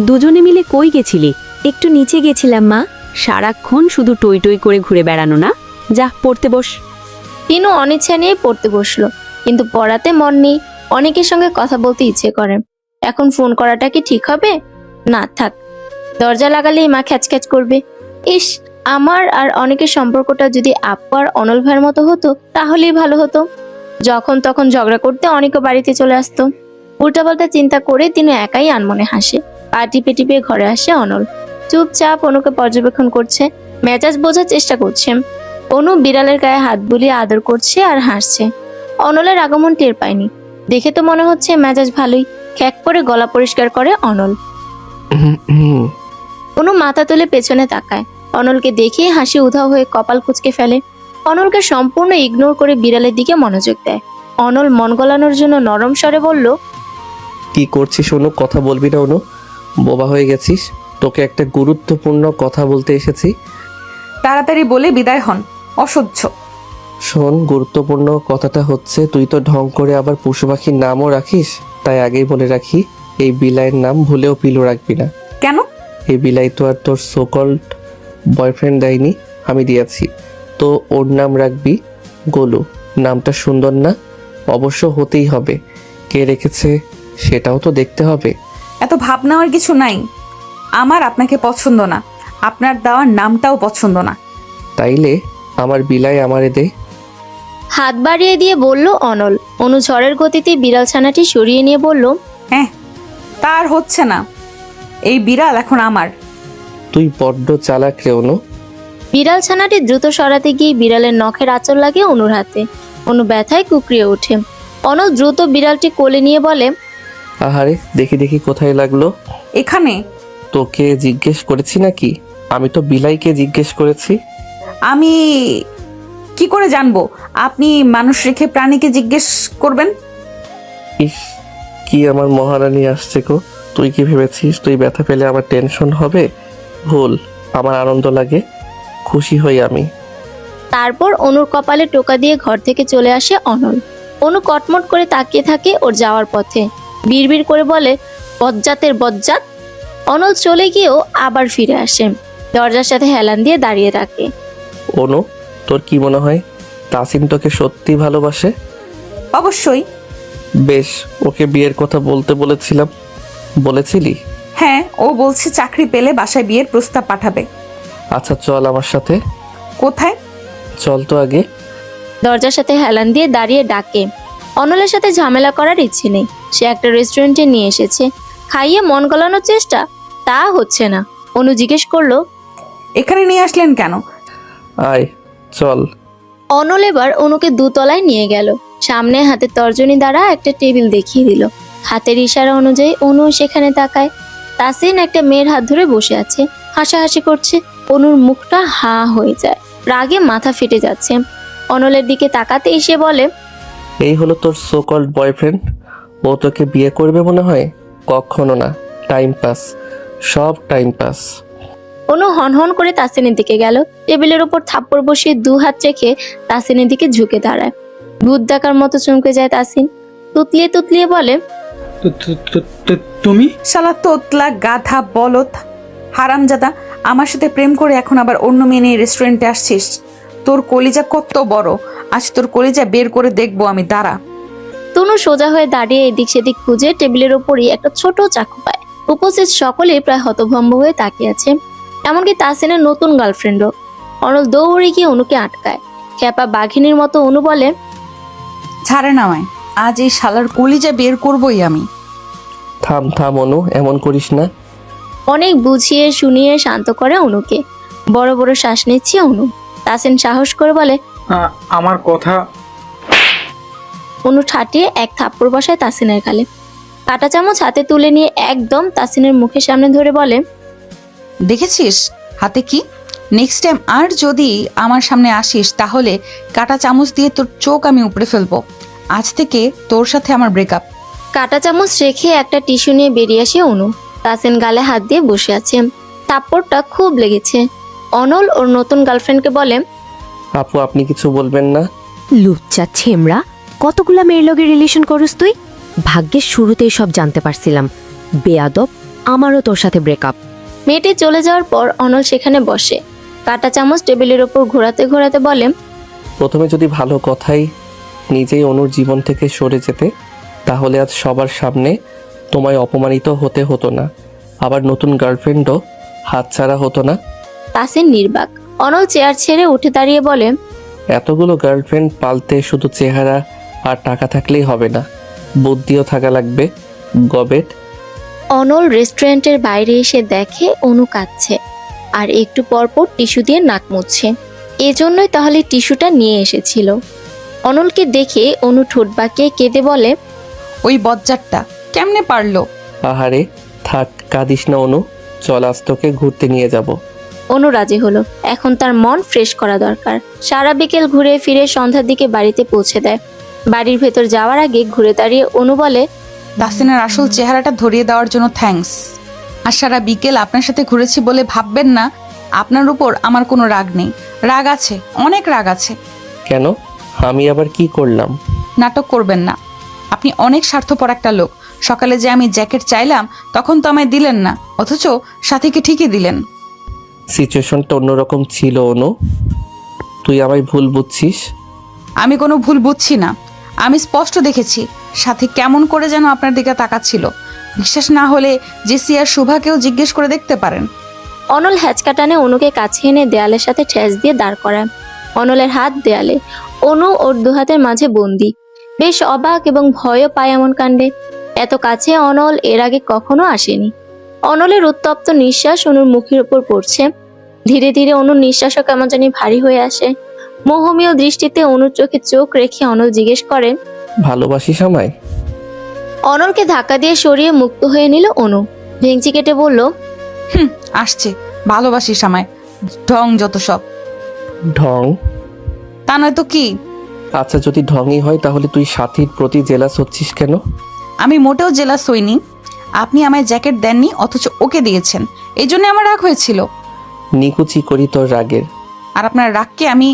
দুজনে মিলে কই গেছিলি? একটু নিচে গেছিলাম মা। সারাক্ষণ শুধু টই টই করে ঘুরে বেড়ানো না, যা পড়তে বস। তিনু অনিচ্ছা নিয়ে পড়তে বসলো, কিন্তু পড়াতে মন নেই। অনেকের সঙ্গে কথা বলতে ইচ্ছে করে। এখন ফোন করাটা কি ঠিক হবে? না থাক, দরজা লাগালেই মা খ্যাচখ্যাচ করবে। ইস, আমার আর অনেকের সম্পর্কটা যদি আপু আর অনল ভাইয়ের মতো হতো তাহলেই ভালো হতো। যখন তখন ঝগড়া করতে অনেকে বাড়িতে চলে আসতো। উল্টাপাল্টা চিন্তা করে তিনি একাই আনমনে হাসে। পা টিপে টিপে ঘরে আসে অনল। চুপচাপ অনুকে পর্যবেক্ষণ করছে, মেজাজ বোঝার চেষ্টা করছে। অনু বিড়ালের গায়ে হাত বুলিয়ে আদর করছে আর হাসছে। অনলের আগমন টের পায়নি। দেখে তো মনে হচ্ছে মেজাজ ভালোই। খ্যাক করে গলা পরিষ্কার করে অনল। অনু মাথা তুলে পেছনে তাকায়। অনলকে দেখে হাসি উধাও হয়ে কপাল কুঁচকে ফেলে। অনলকে সম্পূর্ণ ইগনোর করে বিড়ালের দিকে মনোযোগ দেয়। অনল মন গলানোর জন্য নরম স্বরে বলল, কি করছিস অনু? কথা বলবি না অনু? বোবা হয়ে গেছিস? তোকে একটা গুরুত্বপূর্ণ কথা বলতে এসেছি। তাড়াতাড়ি বলে বিদায় হন, অসহ্য। শোন, গুরুত্বপূর্ণ কথাটা হচ্ছে তুই তো ঢং করে আবার পশু পাখির নামও রাখিস। তাই আগেই বলে রাখি, এই বিলাইয়ের নাম ভুলেও পিলু রাখবি না। কেন? এই বিলাই তো আর তোর সোকল্ড বয়ফ্রেন্ড দেয়নি, আমি দিয়েছি। তো ওর নাম রাখবি গোলু। নামটা সুন্দর না? অবশ্য হতেই হবে। কে রেখেছে সেটাও তো দেখতে হবে। এত ভাব নেওয়ার কিছু নাই। আমার আপনাকে পছন্দ না, আপনার দেওয়ার নামটাও পছন্দ না। তাইলে আমার বিলাই আমারে দে। হাত বাড়িয়ে দিয়ে বলল অনল। অনু ঝড়ের গতিতে বিড়াল ছানাটি সরিয়ে নিয়ে বলল, হ্যাঁ, তার হচ্ছে না। এই বিড়াল এখন আমার। তুই বড্ড চালাক রে অনু। বিড়াল ছানাটি দ্রুত সরাতে গিয়ে বিড়ালের নখের আঁচল লাগে অনুর হাতে। অনু ব্যথায় কুকড়িয়ে ওঠে। অনল দ্রুত বিড়ালটি কোলে নিয়ে বলে, আহারে, দেখি দেখি কোথায় লাগলো। এখানে। তোকে জিজ্ঞেস করেছি নাকি? আমি তো বিলাইকে জিজ্ঞেস করেছি। আমি কি করে জানবো আপনি মানুষ রেখে প্রাণীকে জিজ্ঞেস করবেন? ইস, কি আমার মহারানী আসছে গো। তুই কি ভেবেছিস তুই ব্যথা পেলে আমার টেনশন হবে? ভুল, আমার আনন্দ লাগে, খুশি হই আমি। তারপর অনুর কপালে টোকা দিয়ে ঘর থেকে চলে আসে অনল। অনু কটমট করে তাকিয়ে থাকে ওর যাওয়ার পথে। বিড়বিড় করে বলে, বজ্জাতের বজ্জাত। অনল চলে গিয়েও আবার ফিরে আসে। দরজার সাথে হেলান দিয়ে দাঁড়িয়ে থাকে। অনু, তোর কি মনে হয় তাসিন তোকে সত্যি ভালোবাসে? অবশ্যই। বেশ, ওকে বিয়ের কথা বলতে বলেছিলাম, বলেছিলি? হ্যাঁ, ও বলছে চাকরি পেলে বাসায় বিয়ের প্রস্তাব পাঠাবে। আচ্ছা চল আমার সাথে। কোথায়? চল তো আগে। দরজার সাথে হেলান দিয়ে দাঁড়িয়ে ডাকে। অনলের সাথে ঝামেলা করার ইচ্ছে নেই। সে একটা রেস্টুরেন্টে নিয়ে এসেছে, খাইয়ে মন গলানোর চেষ্টা, তা হচ্ছে না। অনু জিজ্ঞেস করলো, এখানে নিয়ে আসলেন কেন? আয় চল। অনল এবার অনুকে দুতলায় নিয়ে গেল। সামনে হাতের তর্জনী দ্বারা একটা টেবিল দেখিয়ে দিল। হাতের ইশারা অনুযায়ী অনু সেখানে তাকায়। তাসিন একটা মেয়ের হাত ধরে বসে আছে, হাসাহাসি করছে। অনুর মুখটা হা হয়ে যায়, রাগে মাথা ফেটে যাচ্ছে। অনলের দিকে তাকাতে এসে বলে, এই হলো তোর সো কল্ড বয়ফ্রেন্ড? ও তোকে বিয়ে করবে মনে হয়? কখনো না, টাইম পাস, সব টাইম পাস। অনু হনহন করে তাসিনের দিকে গেল। টেবিলের উপর থাপ্পড় বসিয়ে দু হাত রেখে তাসিনের দিকে ঝুঁকে দাঁড়ায়। ভূত ডাকার মতো চমকে যায় তাসিন। তুতলিয়ে তুতলিয়ে বলে, তুমি? শালা তোতলা গাধা বলদ হারামজাদা, আমার সাথে প্রেম করে এখন আবার অন্য মেয়ে নিয়ে রেস্টুরেন্টে আসছিস? তোর কলিজা কত বড়, আজ তোর কলিজা বের করে দেখবো আমি, দাঁড়া। তনু সোজা হয়ে দাঁড়িয়ে এদিক সেদিক খুঁজে টেবিলের ওপরই একটা ছোট চাকু পায়। উপস্থিত সকলেই প্রায় হতভম্ব হয়ে তাকিয়ে আছে, এমনকি তাসিনের নতুন গার্লফ্রেন্ডও। অনল দৌড়ে গিয়ে অনুকে আটকায়। খেপা বাঘিনীর মতো অনু বলে, ছাড়ে না আমায়, আজ এই শালার কলিজা বের করবই আমি। থাম থাম অনু, এমন করিস না। অনেক বুঝিয়ে শুনিয়ে শান্ত করে অনুকে। বড় বড় শ্বাস নিচ্ছে অনু। তাসিন সাহস করে বলে, আমার কথা। অনু ঠাটিয়ে এক থাপ্পড় বসায় তাসিনের গালে। কাঁটা চামচ হাতে তুলে নিয়ে একদম তাসিনের মুখের সামনে ধরে বলে, দেখেছিস হাতে কি? নেক্সট টাইম আর যদি আমার সামনে আসিস তাহলে কাঁটা চামচ দিয়ে তোর চোখ আমি উপড়ে ফেলবো। আজ থেকে তোর সাথে আমার ব্রেকআপ। কাঁটা চামচ রেখে একটা টিস্যু নিয়ে বেরিয়ে আসে অনু। তাসিন গালে হাত দিয়ে বসে আছে। থাপ্পড়টা খুব লেগেছে। অনল ওর নতুন গার্লফ্রেন্ডকে বলে, আপু আপনি কিছু বলবেন না? লুচ্চা ছেমড়া, কতগুলা মেয়ের লগে রিলেশন করস তুই? ভাগ্যের শুরুতেই সব জানতে পারছিলাম। বেয়াদব, আমারও তোর সাথে ব্রেকআপ। মেয়েটি চলে যাওয়ার পর অনল সেখানে বসে। কাঁটা চামচ টেবিলের ওপর ঘোরাতে ঘোরাতে বলে, প্রথমে যদি ভালো কথাই নিজেই অনুর জীবন থেকে সরে যেতে, তাহলে আজ সবার সামনে তোমায় অপমানিত হতে হতো না, আবার নতুন গার্লফ্রেন্ডও হাতছাড়া হতো না। তাসিন নির্বাক। অনল চেয়ার ছেড়ে উঠে দাঁড়িয়ে বলে, এতগুলো গার্লফ্রেন্ড পালতে শুধু চেহারা আর টাকা থাকলেই হবে না, বুদ্ধিও থাকা লাগবে। গবেট। অনল রেস্টুরেন্টের বাইরে এসে দেখে অনু কাঁদছে আর একটু পরপর টিস্যু দিয়ে নাক মুছছে। এজন্যই তাহলে টিস্যুটা নিয়ে এসেছিল। অনলকে দেখে অনু ঠোঁট বাঁকিয়ে কেঁদে বলে, ওই বজ্জারটা কেমনে পারলো? আহারে থাক, কাঁদিস না অনু, চল আজ তোকে ঘুরতে নিয়ে যাব। অনু রাজি হলো। এখন তার মন ফ্রেশ করা দরকার। সারা বিকেল ঘুরে ফিরে সন্ধ্যার দিকে বাড়িতে পৌঁছে দেয়। বাড়ির ভেতর যাওয়ার আগে ঘুরে দাঁড়িয়ে অনু বলে, তাসিনের আসল চেহারাটা ধরিয়ে দেওয়ার জন্য থ্যাঙ্কস। আর সারা বিকেল আপনার সাথে ঘুরেছি বলে ভাববেন না আপনার উপর আমার কোনো রাগ নেই। রাগ আছে, অনেক রাগ আছে। কেন? আমি আবার কি করলাম? নাটক করবেন না। আপনি অনেক স্বার্থপর একটা লোক। সকালে যে আমি জ্যাকেট চাইলাম তখন তো আমায় দিলেন না, অথচ সাথীকে ঠিকই দিলেন। সিচুয়েশনটা অন্যরকম ছিল অনু, তুই আমায় ভুল বুঝছিস। আমি কোনো ভুল বুঝছি না। আমি স্পষ্ট দেখেছি সাথী কেমন করে যেন আপনার দিকে তাকাচ্ছিল। বিশ্বাস না হলে জেসি আর শুভাকেও জিজ্ঞেস করে দেখতে পারেন। অনল হ্যাচকা টানে অনুকে কাছে এনে দেয়ালের সাথে ঠেস দিয়ে দাঁড় করায়। অনলের হাত দেয়ালে, অনু ওর দুহাতের মাঝে বন্দি। বেশ অবাক এবং ভয়ও পায় এমন কাণ্ডে। এত কাছে অনল এর আগে কখনো আসেনি। অনলের উত্তপ্ত নিঃশ্বাস অনুর মুখের উপর পড়ছে। ধীরে ধীরে অনুর নিঃশ্বাসও কেমন জানি ভারী হয়ে আসে। মোহমীয় দৃষ্টিতে অনুর চোখে চোখ রেখে অনল জিজ্ঞেস করে, ভালোবাসিস আমায়? অনলকে ধাক্কা দিয়ে সরিয়ে মুক্ত হয়ে নিল অনু। ভেঙচি কেটে বলল, আসছে ভালোবাসিস আমায়, ঢং যত সব। ঢং? তা নয় তো কি। আচ্ছা যদি ঢংই হয় তাহলে তুই সাথীর প্রতি জেলাস হচ্ছিস কেন? আমি মোটেও জেলাস হইনি। আপনি আমায় জ্যাকেট দেননি, অথচ ওকে দিয়েছেন। এই জন্য আমার রাগ হয়েছিল। নিকুচি করি তোর রাগের। আর আপনার রাগকে আমি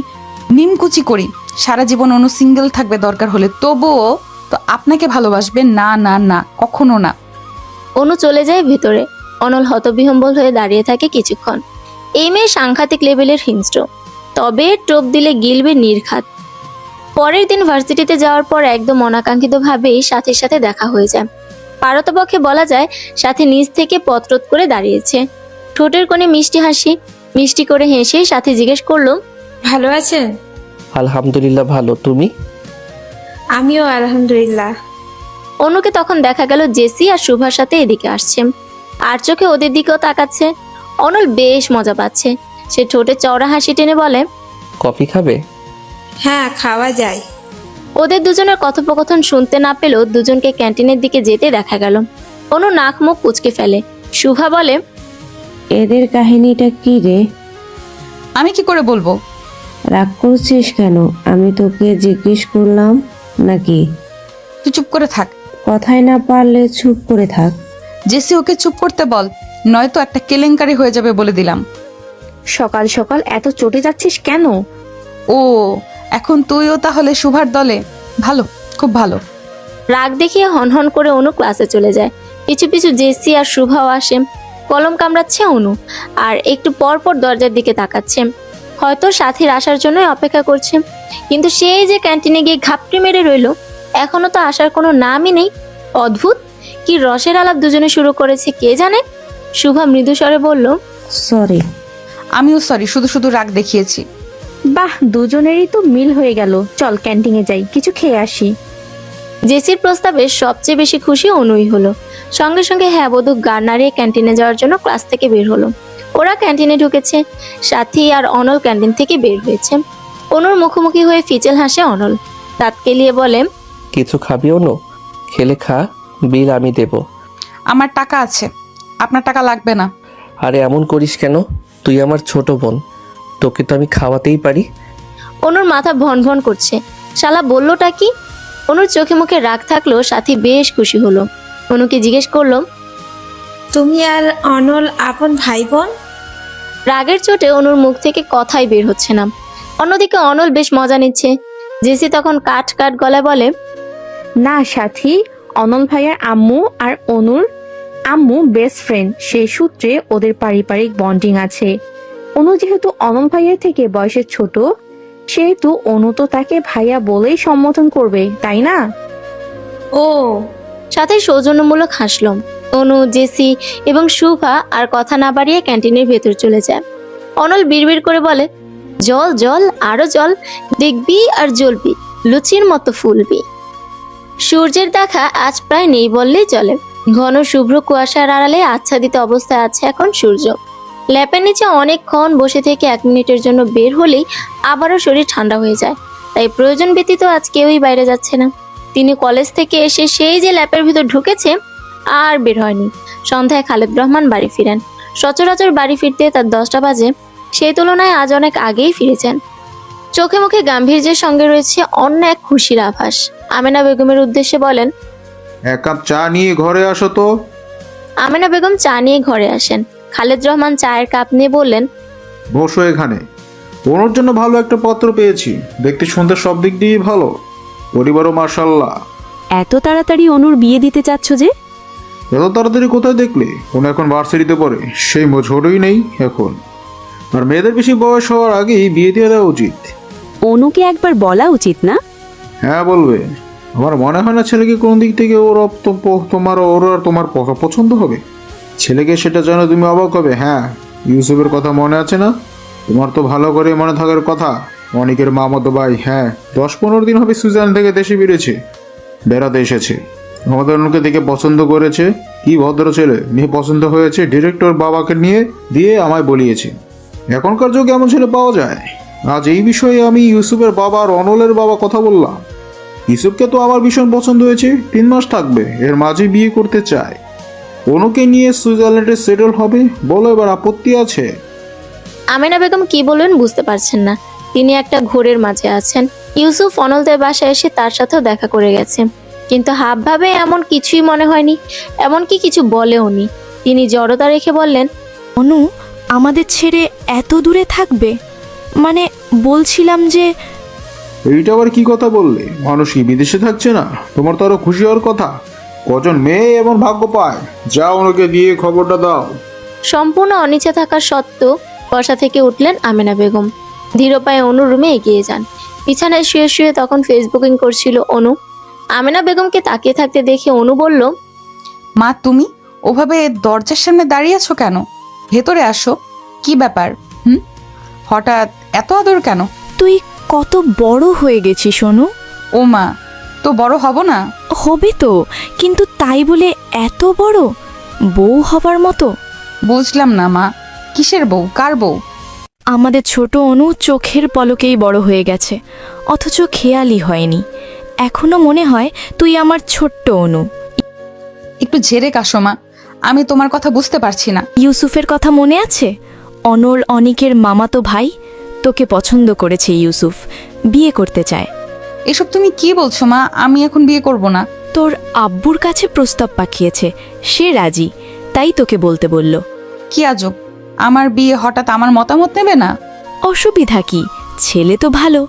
নিমকুচি করি। সারা জীবন অনু সিঙ্গেল থাকবে দরকার হলে, তবুও তো আপনাকে ভালোবাসবে না, না, না, কখনো না। অনু চলে যায় ভেতরে। অনল হতবিহম্বল হয়ে দাঁড়িয়ে থাকে কিছুক্ষণ। এই মেয়ে সাংঘাতিক লেভেলের হিংস্র, তবে টোপ দিলে গিলবে নির্ঘাত। পরের দিন ভার্সিটিতে যাওয়ার পর একদম অনাকাঙ্ক্ষিতভাবেই সাথীর সাথে দেখা হয়ে যায়। পারতপক্ষে বলা যায় সাথী নিজ থেকে পত্রত করে দাঁড়িয়েছে। ঠোঁটের কোণে মিষ্টি হাসি। মিষ্টি করে হেসে সাথী জিজ্ঞেস করলো, ভালো আছেন? আলহামদুলিল্লাহ ভালো, তুমি? আমিও আলহামদুলিল্লাহ। অনুকে তখন দেখা গেল জেসি আর শুভার সাথে এদিকে আসছে, আর চোখে ওদের দিকেও তাকাচ্ছে। অনল বেশ মজা পাচ্ছে। সে ঠোঁটে চওড়া হাসি টেনে বলে, কফি খাবে? হ্যাঁ, খাওয়া যায়। ওদের দুজনের কথোপকথন শুনতে না পেলেও দুজনকে ক্যান্টিনের দিকে যেতে দেখা গেল। অনু নাক মুখ কুচকে ফেলে। শুভা বলে, এদের কাহিনীটা কি রে? আমি কি করে বলবো? রাগ করছিস কেন? আমি তোকে জিজ্ঞেস করলাম নাকি? তুই চুপ করে থাক। কথাই না পারলে চুপ করে থাক। জেসি ওকে চুপ করতে বল, নয়তো একটা কেলেঙ্কারি হয়ে যাবে বলে দিলাম। সকাল সকাল এত চটে যাচ্ছিস কেন? ও, এখন তুইও তাহলে শুভার দলে? ভালো, খুব ভালো। রাগ দেখিয়ে হনহন করে অনু ক্লাসে চলে যায়। পিছু পিছু জেসি আর শুভাও আসে। কলম কামড়াচ্ছে অনু, আর একটু পর পর দরজার দিকে তাকাচ্ছে। হয়তো সাথীর আসার জন্যই অপেক্ষা করছে। কিন্তু সেই যে ক্যান্টিনে গিয়ে ঘাপটি মেরে রইলো, এখনো তো আসার কোনো নামই নেই। অদ্ভুত, কি রসের আলাপ দুজনে শুরু করেছে কে জানে। শুভা মৃদু স্বরে বলল, সরি। আমিও সরি, শুধু শুধু রাগ দেখিয়েছি। বাহ, দুজনেরই তো মিল হয়ে গেল। চল ক্যান্টিনে যাই, কিছু খেয়ে আসি। জেসির প্রস্তাবে সবচেয়ে বেশি খুশি অনুই হলো। সঙ্গে সঙ্গে হ্যাঁ বোধক গাড় নাড়িয়ে ক্যান্টিনে যাওয়ার জন্য ক্লাস থেকে বের হলো। ওরা ক্যান্টিনে ঢুকেছে। সাথী আর অনল ক্যান্টিন থেকে বের হয়েছে। অনুর মুখোমুখি হয়ে ফিচেল হাসে অনল। দাঁত কেলিয়ে বলে, কিছু খাবি অনু? খেলে খা, বিল আমি দেব। আমার টাকা আছে, আপনার টাকা লাগবে না। আরে এমন করিস কেন? তুই আমার ছোট বোন, তোকে তো আমি খাওয়াতেই পারি। অনুর মাথা ভন ভন করছে। শালা বললোটা কি? অনুর চোখে মুখে রাগ থাকলেও সাথী বেশ খুশি হলো। অনুকে জিজ্ঞেস করলো, তুমি আর অনল আপন ভাই বোন? রাগের চোটে অনুর মুখ থেকে কথাই বের হচ্ছে না। অন্যদিকে অনল বেশ মজা নিচ্ছে। জেসি তখন কাট কাট গলায় বলে, না সাথী, অনল ভাইয়ার আম্মু আর অনুর আম্মু বেস্ট ফ্রেন্ড। সেই সূত্রে ওদের পারিবারিক বন্ডিং আছে। অনু যেহেতু অনল ভাইয়ার থেকে বয়সে ছোট, সেহেতু অনু তো তাকে ভাইয়া বলেই সম্বোধন করবে, তাই না? ও, সাথে সৌজন্যমূলক হাসলাম। অনু, জেসি এবং শুভা আর কথা না বাড়িয়ে ক্যান্টিনের ভেতর চলে যায়। অনল বিড়বিড় করে বলে, জল জল আরো জল, দেখবি আর জ্বলবি, লুচির মতো ফুলবি। সূর্যের দেখা আজ প্রায় নেই বললেই চলে। ঘন শুভ্র কুয়াশার আড়ালে আচ্ছাদিত অবস্থায় আছে এখন সূর্য। ল্যাপের নিচে অনেকক্ষণ বসে থেকে 1 মিনিটের জন্য বের হলেই আবারও শরীর ঠান্ডা হয়ে যায়। তাই প্রয়োজন ব্যতীত আজ কেউই বাইরে যাচ্ছে না। তিনি কলেজ থেকে এসে সেই যে ল্যাপের ভিতর ঢুকেছে আর বের হয়নি। সন্ধ্যায় খালেদ রহমান বাড়ি ফিরেন। সচরাচর বাড়ি ফিরতে তার 10টা বাজে, সেই তুলনায় আজ অনেক আগেই ফিরেছেন। চোখে মুখে গাম্ভীর্যের সঙ্গে রয়েছে অন্য এক খুশির আভাস। আমেনা বেগমের উদ্দেশ্যে বলেন, 1 কাপ চা নিয়ে ঘরে আসো তো। আমেনা বেগম চা নিয়ে ঘরে আসেন। খালেদ রহমান চায়ের কাপ নিয়ে বললেন, বসো এখানে। ওর জন্য ভালো একটা পত্র পেয়েছি, দেখতে শুনতে সব দিক দিয়েই ভালো, পরিবারও মার্শাল্লাহ। এত তাড়াতাড়ি অনুর বিয়ে দিতে চাচ্ছ যে? এত তাড়াতাড়ি কোথায় দেখলে? ওনা এখন ভার্সিটিতে পড়ে, সেই ঝোড়ই নেই এখন। আর মেয়েদের বেশি বয়স হওয়ার আগেই বিয়ে দিয়ে দেওয়া উচিত। অনুকে একবার বলা উচিত না? হ্যাঁ বলবে। আমার মনে হয় না ছেলেকে কোন দিক থেকে ওর আর তোমার পছন্দ হবে। ছেলেকে সেটা জানো তুমি অবাক হবে। হ্যাঁ, ইউসুফের কথা মনে আছে না? তোমার তো ভালো করে মনে থাকার কথা। অনেকের মামাতো ভাই, হ্যাঁ 10-15 দিন হবে সুইজারল্যান্ড থেকে দেশে বেড়াতে এসেছে। আমাদের অনুকে দেখে পছন্দ করেছে। কি ভদ্র ছেলে, মেয়ে পছন্দ হয়েছে, ডিরেক্টর বাবাকে নিয়ে দিয়ে আমায় বলিয়েছে। এখনকার যুগে এমন ছেলে পাওয়া যায়। আজ এই বিষয়ে আমি ইউসুফের বাবা আর অনলের বাবা কথা বললাম। ইউসুফকে তো আমার ভীষণ পছন্দ হয়েছে, 3 মাস থাকবে, এর মাঝে বিয়ে করতে চায়। অনুকে নিয়ে সুইজারল্যান্ডে সেটেল হবে, বলো এবার আপত্তি আছে? আমেনা বেগম কি বলবেন বুঝতে পারছেন না। তিনি একটা ঘোরের মাঝে আছেন। ইউসুফ অনলদের বাসায় এসে তার সাথেও দেখা করে গেছে, কিন্তু হাবভাবে এমন কিছুই মনে হয়নি, এমনকি কিছু বলেওনি। তিনি জড়তা রেখে বললেন, অনু আমাদের ছেড়ে এত দূরে থাকবে? মানে বলছিলাম যে। এইটা আবার কি কথা বললে? মানুষ কি বিদেশে থাকছে না? তোমার তো আরো খুশি হওয়ার কথা। কজন মেয়ে এমন ভাগ্য পায়? যাও ওনাকে দিয়ে খবরটা দাও। সম্পূর্ণ অনিচ্ছা থাকা সত্ত্বেও বসা থেকে উঠলেন আমেনা বেগম। ধীর পায়ে অনুর রুমে এগিয়ে যান। বিছানায় শুয়ে শুয়ে তখন ফেসবুকিং করছিল অনু। আমেনা বেগমকে তাকিয়ে থাকতে দেখে অনু বলল, মা তুমি ওভাবে দরজার সামনে দাঁড়িয়ে আছো কেন? ভেতরে আসো। কি ব্যাপার? হঠাৎ এত আদর কেন? তুই কত বড় হয়ে গেছিস অনু। ও মা, তো বড় হব না? হবে তো, কিন্তু তাই বলে এত বড়? বউ হবার মতো? বুঝলাম না মা, কিসের বউ? কার বউ? আমাদের ছোট অনু চোখের পলকেই বড় হয়ে গেছে, অথচ খেয়ালই হয়নি। এখনো মনে হয় তুই আমার ছোট্ট অনু। একটু ঝেড়ে কাশো মা, আমি তোমার কথা বুঝতে পারছি না। ইউসুফের কথা মনে আছে? অনল অনিকের মামাতো ভাই, তোকে পছন্দ করেছে ইউসুফ, বিয়ে করতে চায়। এসব তুমি কি বলছো মা? আমি এখন বিয়ে করব না। তোর আব্বুর কাছে প্রস্তাব পাঠিয়েছে, সে রাজি, তাই তোকে বলতে বলল। কি আজব, আমার বিয়ে হঠাৎ আমার মতামত নেবে না? অসুবিধা কি, ছেলে তো ভালো।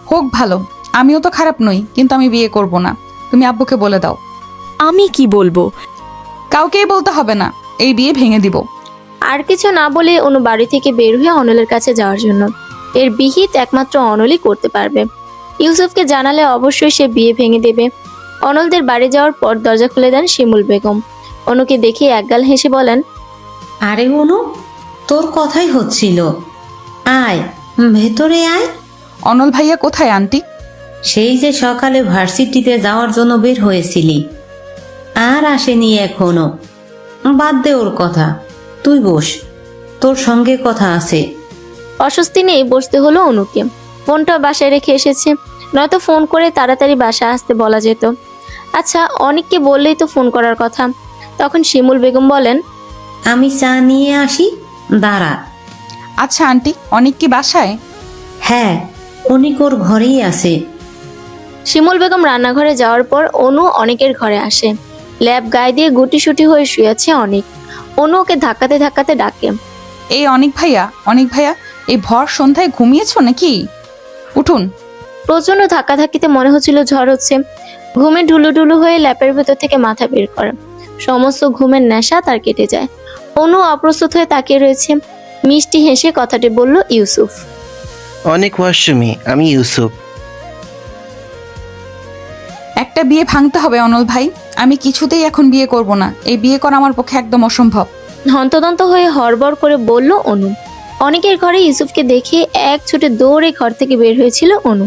হোক ভালো, আমিও তো খারাপ নই, কিন্তু আমি বিয়ে করব না। তুমি আব্বুকে বলে দাও। আমি কি বলবো? কাউকেই বলতে হবে না, এই বিয়ে ভেঙে দিব। আর কিছু না বলে অনু বাড়ি থেকে বের হয়ে অনলের কাছে যাওয়ার জন্য। এর বিহিত একমাত্র অনলই করতে পারবে। ইউসুফকে জানালে অবশ্যই সে বিয়ে ভেঙে দেবে। অনলদের বাড়ি যাওয়ার পর দরজা খুলে দেন শিমুল বেগম। অনুকে দেখে একগাল হেসে বলেন, আরে অনু, তোর কথাই হচ্ছিল, আয় ভেতরে আয়। অনল ভাইয়া কোথায় আন্টি? সেই যে সকালে ভার্সিটিতে যাওয়ার জন্য বের হয়েছিলি, আর আসেনি এখনো। বাদ দে ওর কথা, তুই বস, তোর সঙ্গে কথা আছে। অস্বস্তি নিয়ে বসতে হলো অনুকে। ফোনটা বাসায় রেখে এসেছে, নয়তো ফোন করে তাড়াতাড়ি বাসায় আসতে বলা যেত। আচ্ছা, অনেককে বললেই তো ফোন করার কথা। তখন শিমুল বেগম বলেন, আমি চা নিয়ে আসি, দাঁড়া। আচ্ছা আন্টি, অনেক কি বাসায়? হ্যাঁ, অনেক ওর ঘরেই আছে। শিমুল বেগম রান্নাঘরে যাওয়ার পর অনু অনেকের ঘরে আসে। ল্যাব গায়ে দিয়ে গুটিসুটি হয়ে শুয়ে আছে অনেক। অনু ওকে ধাক্কাতে ধাক্কাতে ডাকে, এই অনেক ভাইয়া, অনেক ভাইয়া, এই ভর সন্ধ্যায় ঘুমিয়েছো নাকি? উঠুন। প্রচন্ড ধাক্কাধাক্কিতে মনে হচ্ছিল ঝড় হচ্ছে। ঘুমে ঢুলুঢুলু হয়ে ল্যাপের ভেতর থেকে মাথা বের করে। সমস্ত ঘুমের নেশা তার কেটে যায়। অনু অপ্রস্তুত হয়ে তাকিয়ে রয়েছে। মিষ্টি হেসে কথাটি বলল ইউসুফ। অনেক ওয়াশরুমে, আমি ইউসুফ। একটা বিয়ে ভাঙতে হবে অনল ভাই, আমি কিছুতেই এখন বিয়ে করব না। এই বিয়ে করা আমার পক্ষে একদম অসম্ভব। হন্তদন্ত হয়ে হড়বড় করে বলল অনু। অনেকের ঘরে ইউসুফকে দেখে এক ছুটে দৌড়ে ঘর থেকে বের হয়েছিল অনু।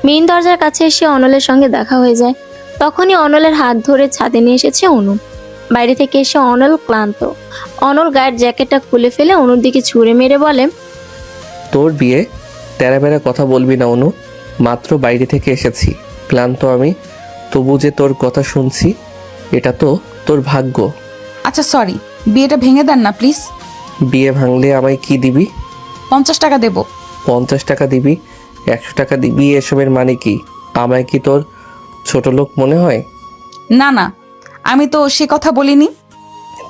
মেইন দরজার কাছে এসে অনলের সঙ্গে দেখা হয়ে যায়। তখনই অনলের হাত ধরে ছাদে নিয়ে এসেছে অনু। বাইরে থেকে এসে অনল ক্লান্ত। অনল গায়ের জ্যাকেটটা খুলে ফেলে অনুর দিকে ছুঁড়ে মেরে বলে, তোর বিয়ে তেরা বেড়া কথা বলবি না অনু, মাত্র বাইরে থেকে এসেছি, ক্লান্ত আমি, তবু যে তোর কথা শুনছি, এটা তো তোর ভাগ্য। আচ্ছা সরি, বিয়েটা ভেঙে দেন না প্লিজ। বিয়ে ভাঙলে আমায় কি দিবি? 50 টাকা দেব। 50 টাকা দিবি, 100 টাকা দিবি, এসবের মানে কি? আমায় কি তোর ছোট লোক মনে হয়? না না, আমি তো সে কথা বলিনি।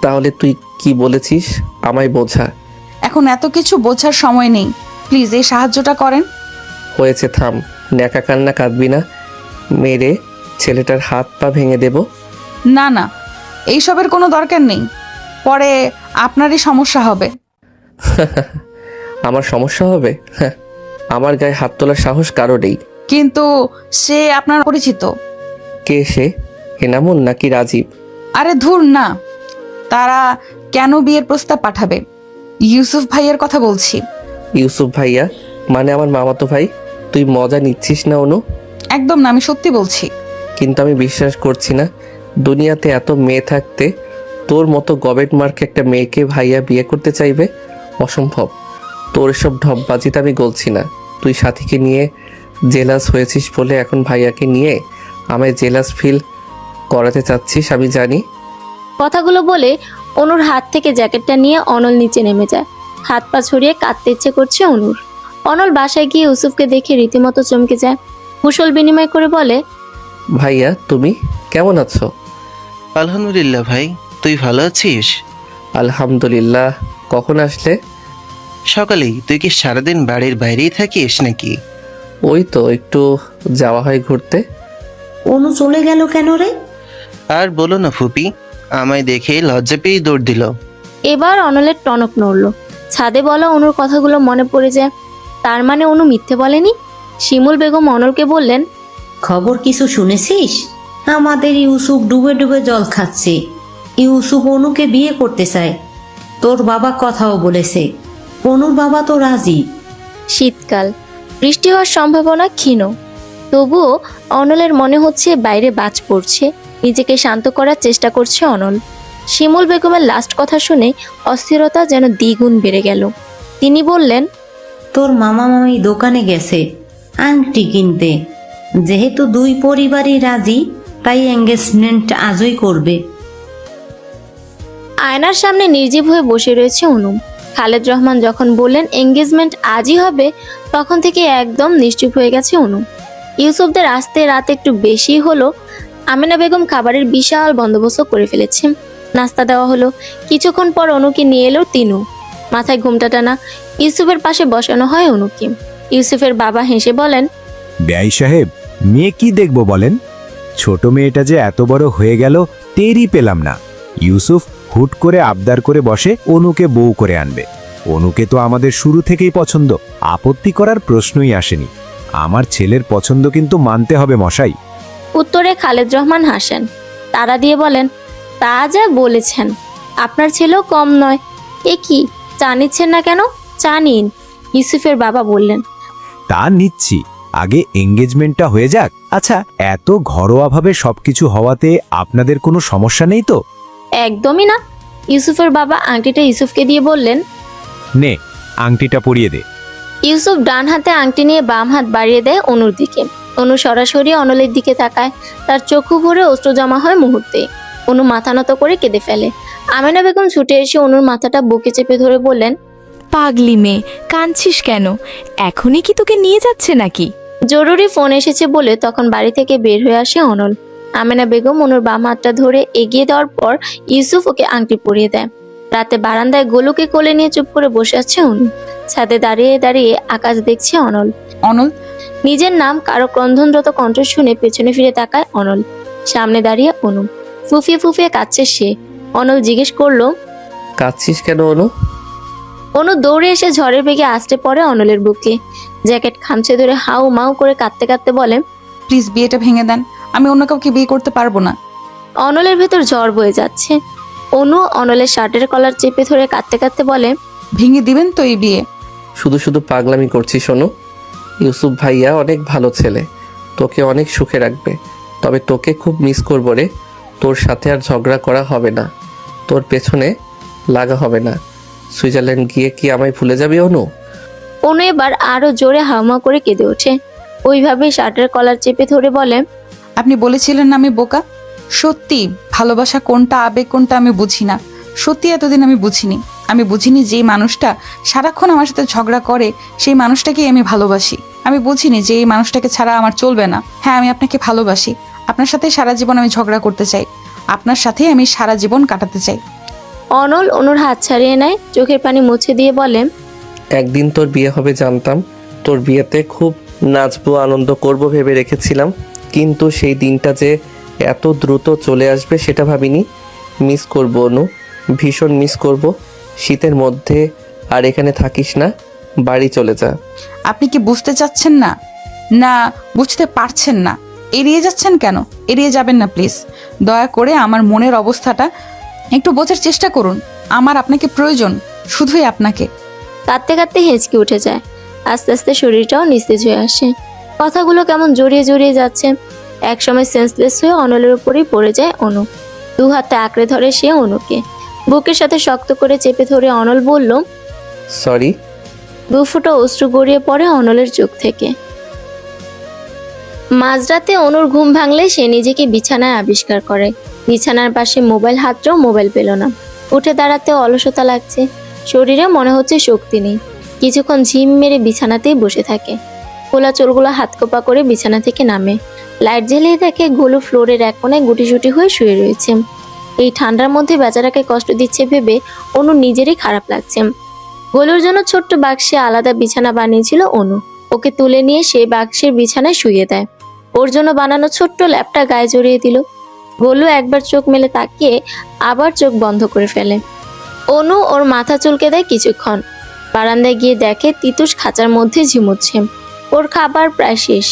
তাহলে তুই কি বলেছিস? আমায় বোঝা। এখন এত কিছু বোঝার সময় নেই, প্লিজ এই সাহায্যটা করেন। হয়েছে, থাম, ন্যাকা কান্না কাঁদবি না, মেরে ছেলেটার হাত পা ভেঙে দেব। না না, এইসবের কোনো দরকার নেই, পরে আপনারই সমস্যা হবে। আমার সমস্যা হবে? হ্যাঁ, আমার গায়ে হাত তোলার সাহস কারো নেই। কিন্তু সে আপনার পরিচিত। কে সে? এনামুন নাকি রাজীব? আরে ধুর না, তারা কেন বিয়ের প্রস্তাব পাঠাবে? ইউসুফ ভাইয়ের কথা বলছি। ইউসুফ ভাইয়া মানে আমার মামাতো ভাই? তুই মজা নিচ্ছিস না অনু? একদম না, আমি সত্যি বলছি। কিন্তু আমি বিশ্বাস করছি না, দুনিয়াতে এত মেয়ে থাকতে তোর মতো গবেট মার্ক একটা মেয়েকে ভাইয়া বিয়ে করতে চাইবে? অসম্ভব। তোর এসব ঢপবাজিতে আমি গলছি না। তুই সাথীকে নিয়ে জেলাস হয়েছিস বলে এখন ভাইয়াকে নিয়ে আমায় জেলাস ফিল করাতে চাচ্ছিস, আমি জানি। কথাগুলো বলে অনুর হাত থেকে জ্যাকেটটা নিয়ে অনল নিচে নেমে যায়। হাত পা ছড়িয়ে কাঁদতে ইচ্ছে করছে অনুর। অনল বাসায় গিয়ে ইউসুফকে দেখে রীতিমতো চমকে যায়। কুশল বিনিময় করে বলে, ভাইয়া তুমি কেমন আছো? আলহামদুলিল্লাহ ভাই, তুই ভালো আছিস? আলহামদুলিল্লাহ। কখন আসলে? সকালেই। তুই কি সারাদিন বাড়ির বাইরেই থাকিস নাকি? ওই তো একটু যাওয়া হয় ঘুরতে। অনু চলে গেল কেন রে? আর বলো না ফুপি, আমায় দেখে লজ্জা পেয়ে দৌড় দিল। এবার অনলের টনক নড়ল। ছাদে বলা অনুর কথাগুলো মনে পড়ে যায়। তার মানে অনু মিথ্যে বলেনি। শিমুল বেগম অনলকে বললেন, খবর কিছু শুনেছিস? আমাদের ইউসুফ ডুবে ডুবে জল খাচ্ছে। ইউসুফ অনুকে বিয়ে করতে চায়, তোর বাবা কথাও বলেছে। অনুর বাবা তো রাজি। শীতকাল, বৃষ্টি হওয়ার সম্ভাবনা ক্ষীণ। তবুও অনলের মনে হচ্ছে বাইরে বাজ পড়ছে। নিজেকে শান্ত করার চেষ্টা করছে অনল। শিমুল বেগমের লাস্ট কথা শুনে অস্থিরতা যেন দ্বিগুণ বেড়ে গেল। তিনি বললেন, তোর মামা মামি দোকানে গেছে আংটি কিনতে। যেহেতু দুই পরিবারই রাজি, তাই এঙ্গেজমেন্ট আজই করবে। আয়নার সামনে নির্জীব হয়ে বসে রয়েছে অনু। খালেদ রহমান যখন বললেন এঙ্গেজমেন্ট আজই হবে, তখন থেকে একদম নিশ্চুপ হয়ে গেছে অনু। ইউসুফদের আসতে রাত একটু বেশি হলো। আমেনা বেগম খাবারের বিশাল বন্দোবস্ত করে ফেলেছে। নাস্তা দেওয়া হলো। কিছুক্ষণ পর অনুকে নিয়ে এলো তিনু। মাথায় ঘুমটা টানা। ইউসুফের পাশে বসানো হয় অনুকে। ইউসুফের বাবা হেসে বলেন, বেয়াই সাহেব, মেয়ে কি দেখবো বলেন? ছোট মেয়েটা যে এত বড় হয়ে গেল টেরই পেলাম না। ইউসুফ হুট করে আবদার করে বসে অনুকে বউ করে আনবে। অনুকে তো আমাদের শুরু থেকেই পছন্দ, আপত্তি করার প্রশ্নই আসেনি। আমার ছেলের পছন্দ কিন্তু মানতে হবে মশাই। উত্তরে খালেদ রহমান হাসেন। তারা দিয়ে বলেন, তা যা বলেছেন, আপনার ছেলেও কম নয়। এ কি, চা নিচ্ছেন না কেন? চা নিন, ইউসুফের বাবা বললেন। তা নিচ্ছি, আগে এঙ্গেজমেন্টটা হয়ে যাক। আচ্ছা, এত ঘরোয়াভাবে সবকিছু হওয়াতে আপনাদের কোনো সমস্যা নেই তো? একদমই না। ইউসুফের বাবা আংটিটা ইউসুফকে দিয়ে বললেন, নে, আংটিটা পরিয়ে দে। ইউসুফ ডান হাতে আংটি নিয়ে বাম হাত বাড়িয়ে দেয় অনুর দিকে। অনু সরাসরি অনলের দিকে তাকায়। তার চক্ষু ভরে অশ্রু জমা হয় মুহূর্তে। অনু মাথা নত করে কেঁদে ফেলে। আমেনা বেগম ছুটে এসে অনুর মাথাটা বুকে চেপে ধরে বললেন, পাগলি মেয়ে, কাঁদছিস কেন? এখনই কি তোকে নিয়ে যাচ্ছে নাকি? জরুরি ফোন এসেছে বলে তখন বাড়ি থেকে বের হয়ে আসে অনল। আমেনা বেগম অনুর বাম হাতটা ধরে এগিয়ে দেওয়ার পর ইউসুফ ওকে আংটি পরিয়ে দেয়। রাতে বারান্দায় গোলুকে কোলে নিয়ে চুপ করে বসে আছে অনু। ছাদে দাঁড়িয়ে দাঁড়িয়ে আকাশ দেখছে অনল। অনল নিজের নাম কারো ক্রন্দনরত কণ্ঠ শুনে পেছনে ফিরে তাকায় অনল। সামনে দাঁড়িয়ে অনু। ফুফিয়ে ফুফিয়ে কাঁদছে সে। অনল জিজ্ঞেস করলো, কাঁদছিস কেন অনু? অনু দৌড়ে এসে ঝড়ের বেগে আছড়ে পড়ে অনলের বুকে। জ্যাকেট খামচে ধরে হাউ মাউ করে কাঁদতে কাঁদতে বলে, প্লিজ বিয়েটা ভেঙে দেন, আমি অন্য কাউকে বিয়ে করতে পারবো না। অনলের ভেতর ঝড় বয়ে যাচ্ছে। অনু অনলের শার্টের কলার চেপে ধরে কাঁদতে কাঁদতে বলে, ভেঙে দিবেন তো এই বিয়ে? শুধু শুধু পাগলামি করছিস শোনো। ইউসুফ ভাইয়া অনেক ভালো ছেলে, তোকে অনেক সুখে রাখবে। তবে তোকে খুব মিস করবো রে। তোর সাথে আর ঝগড়া করা হবে না, তোর পেছনে লাগা হবে না। সুইজারল্যান্ড গিয়ে কি আমায় ভুলে যাবি অনু? অনু এবার আরো জোরে হাউমা করে কেঁদে ওঠে। ওইভাবে শার্টের কলার চেপে ধরে বলে, আপনি বলেছিলেন না আমি বোকা। সত্যি ভালোবাসা কোনটা, আবেগ কোনটা আমি বুঝি না। সত্যি এতদিন আমি বুঝিনি। আমি বুঝিনি যে মানুষটা সারাক্ষণ আমার সাথে ঝগড়া করে সেই মানুষটাকেই আমি ভালোবাসি। আমি বুঝিনি যে এই মানুষটাকে ছাড়া আমার চলবে না। হ্যাঁ, আমি আপনাকে ভালোবাসি। আপনার সাথে সারা জীবন আমি ঝগড়া করতে চাই। আপনার সাথেই আমি সারা জীবন কাটাতে চাই। অনল অনুর হাত ছাড়িয়ে নেয়, চোখের পানি মুছে দিয়ে বলে, একদিন তোর বিয়ে হবে জানতাম। তোর বিয়েতে খুব নাচবো, আনন্দ করব ভেবে রেখেছিলাম, কিন্তু সেই দিনটা যে এত দ্রুত চলে আসবে সেটা ভাবিনি। মিস করব অনু, ভীষণ মিস করব। শীতের মধ্যে আর এখানে থাকিস না, বাড়ি চলে যা। আপনি কি বুঝতে চাচ্ছেন না, না বুঝতে পারছেন না? এড়িয়ে যাচ্ছেন কেন? এড়িয়ে যাবেন না প্লিজ। দয়া করে আমার মনের অবস্থাটা একটু বোঝার চেষ্টা করুন। আমার আপনাকে প্রয়োজন, শুধুই আপনাকে। কাঁদতে কাঁদতে হেঁচকে উঠে যায়। আস্তে আস্তে শরীরটাও নিস্তেজ হয়ে আসে। কথাগুলো কেমন জড়িয়ে জড়িয়ে যাচ্ছে। একসময় সেন্সলেস হয়ে অনলের উপরেই পড়ে যায় অনু। দু হাতে আঁকড়ে ধরে সে অনুকে, বুকের সাথে শক্ত করে চেপে ধরে অনল বলল, সরি। 2 ফোঁটা অশ্রু গড়িয়ে পড়ে অনলের চোখ থেকে। মাঝরাতে অনুর ঘুম ভাঙলে সে নিজেকে বিছানায় আবিষ্কার করে। বিছানার পাশে মোবাইল, হাতটাও মোবাইল পেল না। উঠে দাঁড়াতে অলসতা লাগছে, শরীরে মনে হচ্ছে শক্তি নেই। কিছুক্ষণ ঝিম মেরে বিছানাতেই বসে থাকে। খোলা চোরগুলো হাত কোপা করে বিছানা থেকে নামে। লাইট জ্বালিয়ে দেখে গোলু ফ্লোরের এক কোণে গুটিসুটি হয়ে শুয়ে রয়েছে। এই ঠান্ডার মধ্যে বেচারাকে কষ্ট দিচ্ছে ভেবে অনু নিজেরই খারাপ লাগছে। গোলুর জন্য ছোট্ট বাক্সে আলাদা বিছানা বানিয়েছিল অনু। ওকে তুলে নিয়ে সেই বাক্সের বিছানায় শুইয়ে দেয়। ওর জন্য বানানো ছোট্ট ল্যাপটা গায়ে জড়িয়ে দিল। গোলু একবার চোখ মেলে তাকিয়ে আবার চোখ বন্ধ করে ফেলে। অনু ওর মাথা চুলকে দেয় কিছুক্ষণ। বারান্দায় গিয়ে দেখে তিতুস খাঁচার মধ্যে ঝিমুচ্ছে। ওর খাবার প্রায় শেষ।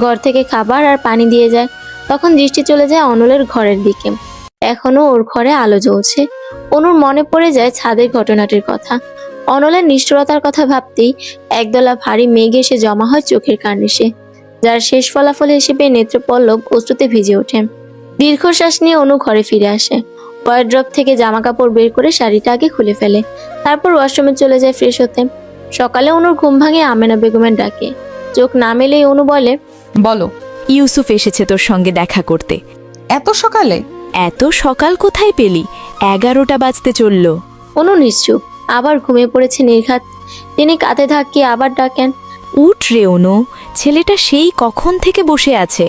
ঘর থেকে খাবার আর পানি দিয়ে যায়। তখন দৃষ্টি চলে যায় অনলের ঘরের দিকে। এখনো ওর ঘরে আলো জ্বলছে। অনুর মনে পড়ে যায় ছাদের ঘটনাটির কথা। অনলের নিষ্ঠুরতার কথা ভাবতেই একদলা ভারী মেঘ এসে জমা হয় চোখের কার্নিশে, যার শেষ ফলাফল হিসেবে নেত্রপল্লব অশ্রুতে ভিজে ওঠে। দীর্ঘশ্বাস নিয়ে অনু ঘরে ফিরে আসে। ওয়ার্ড্রপ থেকে জামা কাপড় বের করে শাড়িটা আগে খুলে ফেলে। তারপর ওয়াশরুমে চলে যায় ফ্রেশ হতে। সকালে অনুর ঘুম ভাঙে আমেনা বেগমের ডাকে। চোখ না মেলেই অনু বলে, বলো। ইউসুফ এসেছে তোর সঙ্গে দেখা করতে। এত সকালে? এত সকাল কোথায় পেলি? 11টা বাজতে চললো। অনু নিশ্চুপ, আবার ঘুমিয়ে পড়েছে নির্ঘাত। তিনি কাঁধে ধাক্কিয়ে আবার ডাকেন, উঠ রে অনু, ছেলেটা সেই কখন থেকে বসে আছে।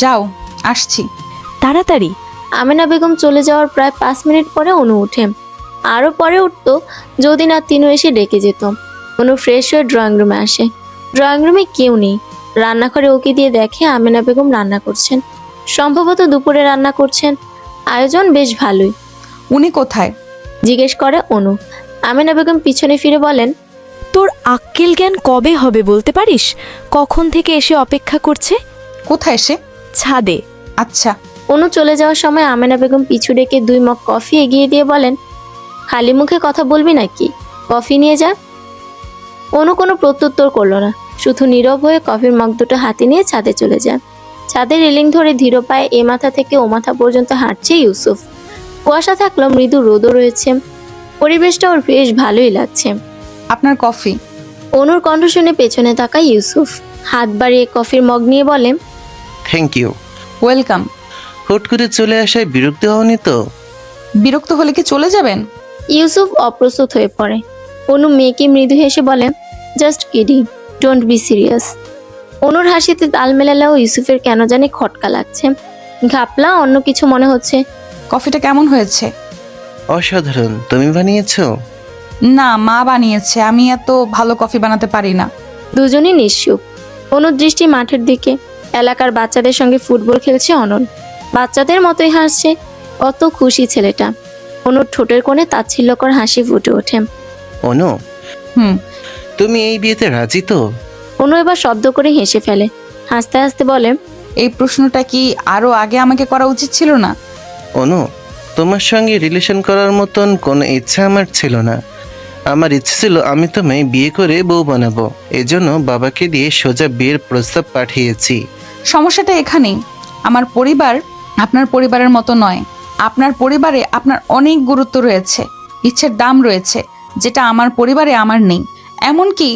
যাও, আসছি। তাড়াতাড়ি। আমেনা বেগম চলে যাওয়ার প্রায় 5 মিনিট পরে অনু উঠে। আরো পরে উঠতো যদি না তিনু এসে ডেকে যেত। অনু ফ্রেশ হয়ে ড্রয়িং রুমে আসে। ড্রয়িং রুমে কেউ নেই। রান্নাঘরে ওকে দিয়ে দেখে আমেনা বেগম রান্না করছেন। সম্ভবত দুপুরে রান্না করছেন। আয়োজন বেশ ভালোই। উনি কোথায় জিজ্ঞেস করে অনু। আমেনা বেগম পিছনে ফিরে বলেন, তোর আক্কেল জ্ঞান কবে হবে বলতে পারিস? কখন থেকে এসে অপেক্ষা করছে। কোথায় এসে? ছাদে। আচ্ছা। অনু চলে যাওয়ার সময় আমেনা বেগম পিছু ডেকে 2 মগ কফি এগিয়ে দিয়ে বলেন, খালি মুখে কথা বলবি নাকি? কফি নিয়ে যা। অনু কোনো প্রত্যুত্তর করলো না, শুধু নীরব হয়ে কফির মগ দুটো হাতে নিয়ে ছাদে চলে যায়। ছাদের রেলিং ধরে ধীর পায়ে এ মাথা থেকে ও মাথা পর্যন্ত হাঁটছে ইউসুফ। কুয়াশা থাকলেও মৃদু রোদও রয়েছে। পরিবেশটা ওর বেশ ভালোই লাগছে। আপনার কফি। অনুর কণ্ঠ শুনে পেছনে তাকায় ইউসুফ। হাত বাড়িয়ে কফির মগ নিয়ে বলে, থ্যাংক ইউ। ওয়েলকাম। হুট করে চলে আসায় বিরক্ত হওনি তো? বিরক্ত হলে কি চলে যাবেন? ইউসুফ অপ্রস্তুত হয়ে পড়ে। অনু মেয়েকে মৃদু হেসে বলে, just kidding, don't be serious. অনুর হাসিতে তাল মেলালেও ইউসুফের কেন জানি খটকা লাগছে। ঘাপলা অন্য কিছু মনে হচ্ছে। কফিটা কেমন হয়েছে? অসাধারণ। তুমি বানিয়েছো? না, মা বানিয়েছে। আমি এত ভালো কফি বানাতে পারি না। দুজনই নিশ্চুপ। অনুর দৃষ্টি মাঠের দিকে। এলাকার বাচ্চাদের সঙ্গে ফুটবল খেলছে অনল। বাচ্চাদের মতোই হাসছে। অত খুশি ছেলেটা। অনুর ঠোঁটের কোণে তাচ্ছিল্যকর হাসি ফুটে ওঠে। অনু, তুমি এই বিয়েতে রাজি তো? অনু এবার শব্দ করে হেসে ফেলে। হাসতে হাসতে বলে, এই প্রশ্নটা কি আরো আগে আমাকে করা উচিত ছিল না? অনু, তোমার সঙ্গে রিলেশন করার মতন কোনো ইচ্ছা আমার ছিল না। আমার ইচ্ছে ছিল আমি তোমায় বিয়ে করে বউ বানাবো, এজন্য বাবাকে দিয়ে সোজা বিয়ের প্রস্তাব পাঠিয়েছি। সমস্যাটা এখানেই, আমার পরিবার আপনার পরিবারের মতো নয়। আপনার পরিবারে আপনার অনেক গুরুত্ব রয়েছে, ইচ্ছের দাম রয়েছে, যেটা আমার পরিবারে আমার নেই। এমনকি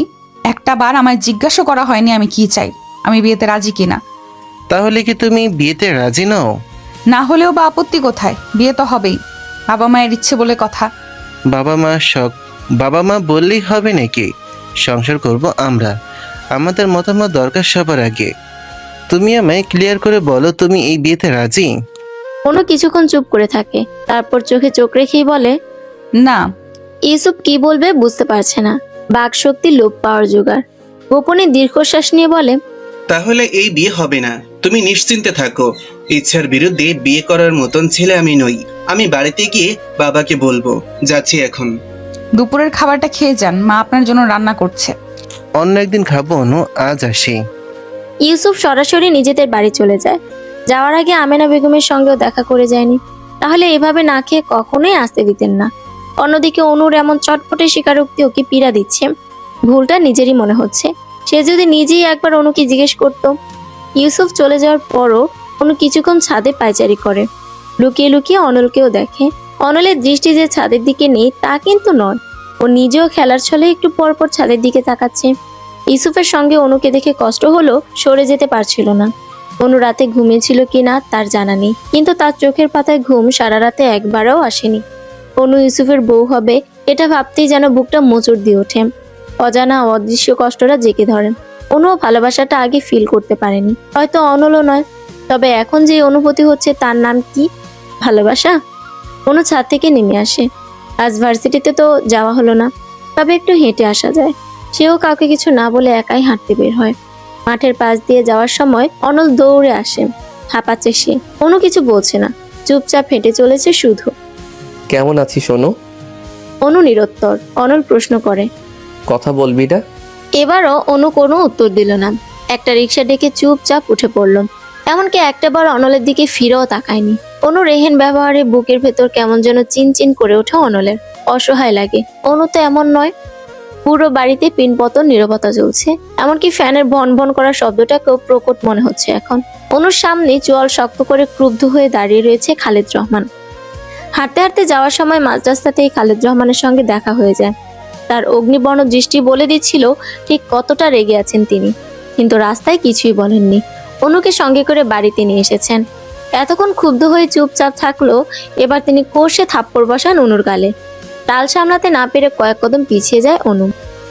একটা বার আমায় জিজ্ঞাসা করা হয়নি আমি কি চাই, আমি বিয়েতে রাজি কিনা। তাহলে কি তুমি বিয়েতে রাজি নও? না হলেও বা আপত্তি কোথায়, বিয়ে তো হবেই, বাবা মায়ের ইচ্ছে বলে কথা। বাবা মা শখ, বাবা মা বললেই হবে নাকি? সংসার করব আমরা, আমাদের মতামত দরকার সবার আগে। তুমি আমায় ক্লিয়ার করে বলো, তুমি এই বিয়েতে রাজি? অনু কিছুক্ষণ চুপ করে থাকে, তারপর চোখে চোখ রেখেই বলে, না। ইউসুফ কি বলবে বুঝতে পারছে না, বাক শক্তি লোপ পাওয়ার জোগাড়। গোপনে দীর্ঘশ্বাস নিয়ে বলে, তাহলে এই বিয়ে হবে না, তুমি নিশ্চিন্তে থাকো। ইচ্ছার বিরুদ্ধে বিয়ে করার মতন ছেলে আমি নই। আমি বাড়িতে গিয়ে বাবাকে বলবো। যাচ্ছি এখন। দুপুরের খাবারটা খেয়ে যান, মা আপনার জন্য রান্না করছে। অন্য একদিন খাবো অনু, আজ আসি। ইউসুফ সরাসরি নিজেদের বাড়ি চলে যায়। যাওয়ার আগে আমেনা বেগমের সঙ্গেও দেখা করে যায়নি, তাহলে এভাবে না খেয়ে কখনোই আসতে দিতেন না। অন্যদিকে অনুর এমন চটপটে স্বীকারোক্তি ওকে পীড়া দিচ্ছে, ভুলটা নিজেরই মনে হচ্ছে। সে যদি নিজেই একবার অনুকে জিজ্ঞেস করত। ইউসুফ চলে যাওয়ার পরও অনু কিছুক্ষণ ছাদে পায়চারি করে, লুকিয়ে লুকিয়ে অনলকেও দেখে। অনলের দৃষ্টি যে ছাদের দিকে নেই তা কিন্তু নয়, ও নিজেও খেলার ছলে একটু পরপর ছাদের দিকে তাকাচ্ছে। ইউসুফের সঙ্গে অনুকে দেখে কষ্ট হলো, সরে যেতে পারছিল না। অনু রাতে ঘুমিয়েছিল কিনা তার জানা নেই, কিন্তু তার চোখের পাতায় ঘুম সারা রাতে একবারও আসেনি। অনু ইউসুফের বউ হবে এটা ভাবতেই যেন বুকটা মোচড় দিয়ে ওঠে। অজানা অদৃশ্য কষ্টটা জেঁকে ধরে। অনুও ভালোবাসাটা আগে ফিল করতে পারেনি, হয়তো অনলও নয়, তবে এখন যে অনুভূতি হচ্ছে তার নাম কি? ভালোবাসা। অনু ছাদ থেকে নেমে আসে। আজ ভার্সিটিতে তো যাওয়া হলো না, তবে একটু হেঁটে আসা যায়। সেও কাউকে কিছু না বলে একাই হাঁটতে বের হয়। মাঠের পাশ দিয়ে যাওয়ার সময় অনল দৌড়ে আসে, হাঁপাচ্ছে সে। অনু কিছু বলছে না, চুপচাপ হেঁটে চলেছে শুধু। কেমন আছিস অনু? অনু নিরুত্তর। অনল প্রশ্ন করে, কথা বলবি না? এবারও অনু কোনো উত্তর দিল না। একটা রিক্সা ডেকে চুপচাপ উঠে পড়ল, এমনকি একটাবার অনলের দিকে ফিরেও তাকায়নি। অনু রেহেন ব্যবহারে বুকের ভেতর কেমন যেন চিনচিন করে ওঠে অনলের। অসহায় লাগে। অনু তো এমন নয়। পুরো বাড়িতে পিনপতন নীরবতা চলছে, এমনকি ফ্যানের ভন ভন করার শব্দটাকেও প্রকট মনে হচ্ছে এখন। অনুর সামনে চোয়াল শক্ত করে ক্রুদ্ধ হয়ে দাঁড়িয়ে রয়েছে খালেদ রহমান। হাঁটতে হাঁটতে যাওয়ার সময় মাঝ রাস্তাতেই খালেদ রহমানের সঙ্গে দেখা হয়ে যায়। তার অগ্নিবর্ণ দৃষ্টি বলে দিচ্ছিল ঠিক কতটা রেগে আছেন তিনি, কিন্তু রাস্তায় কিছুই বলেননি। অনুকে সঙ্গে করে বাড়িতে নিয়ে এসেছেন। এতক্ষণ ক্ষুব্ধ হয়ে চুপচাপ থাকলো, এবার তিনি কষে থাপ্পড় বসান অনুর গালে। তাল সামলাতে না পেরে কয়েক কদম পিছিয়ে যায় অনু।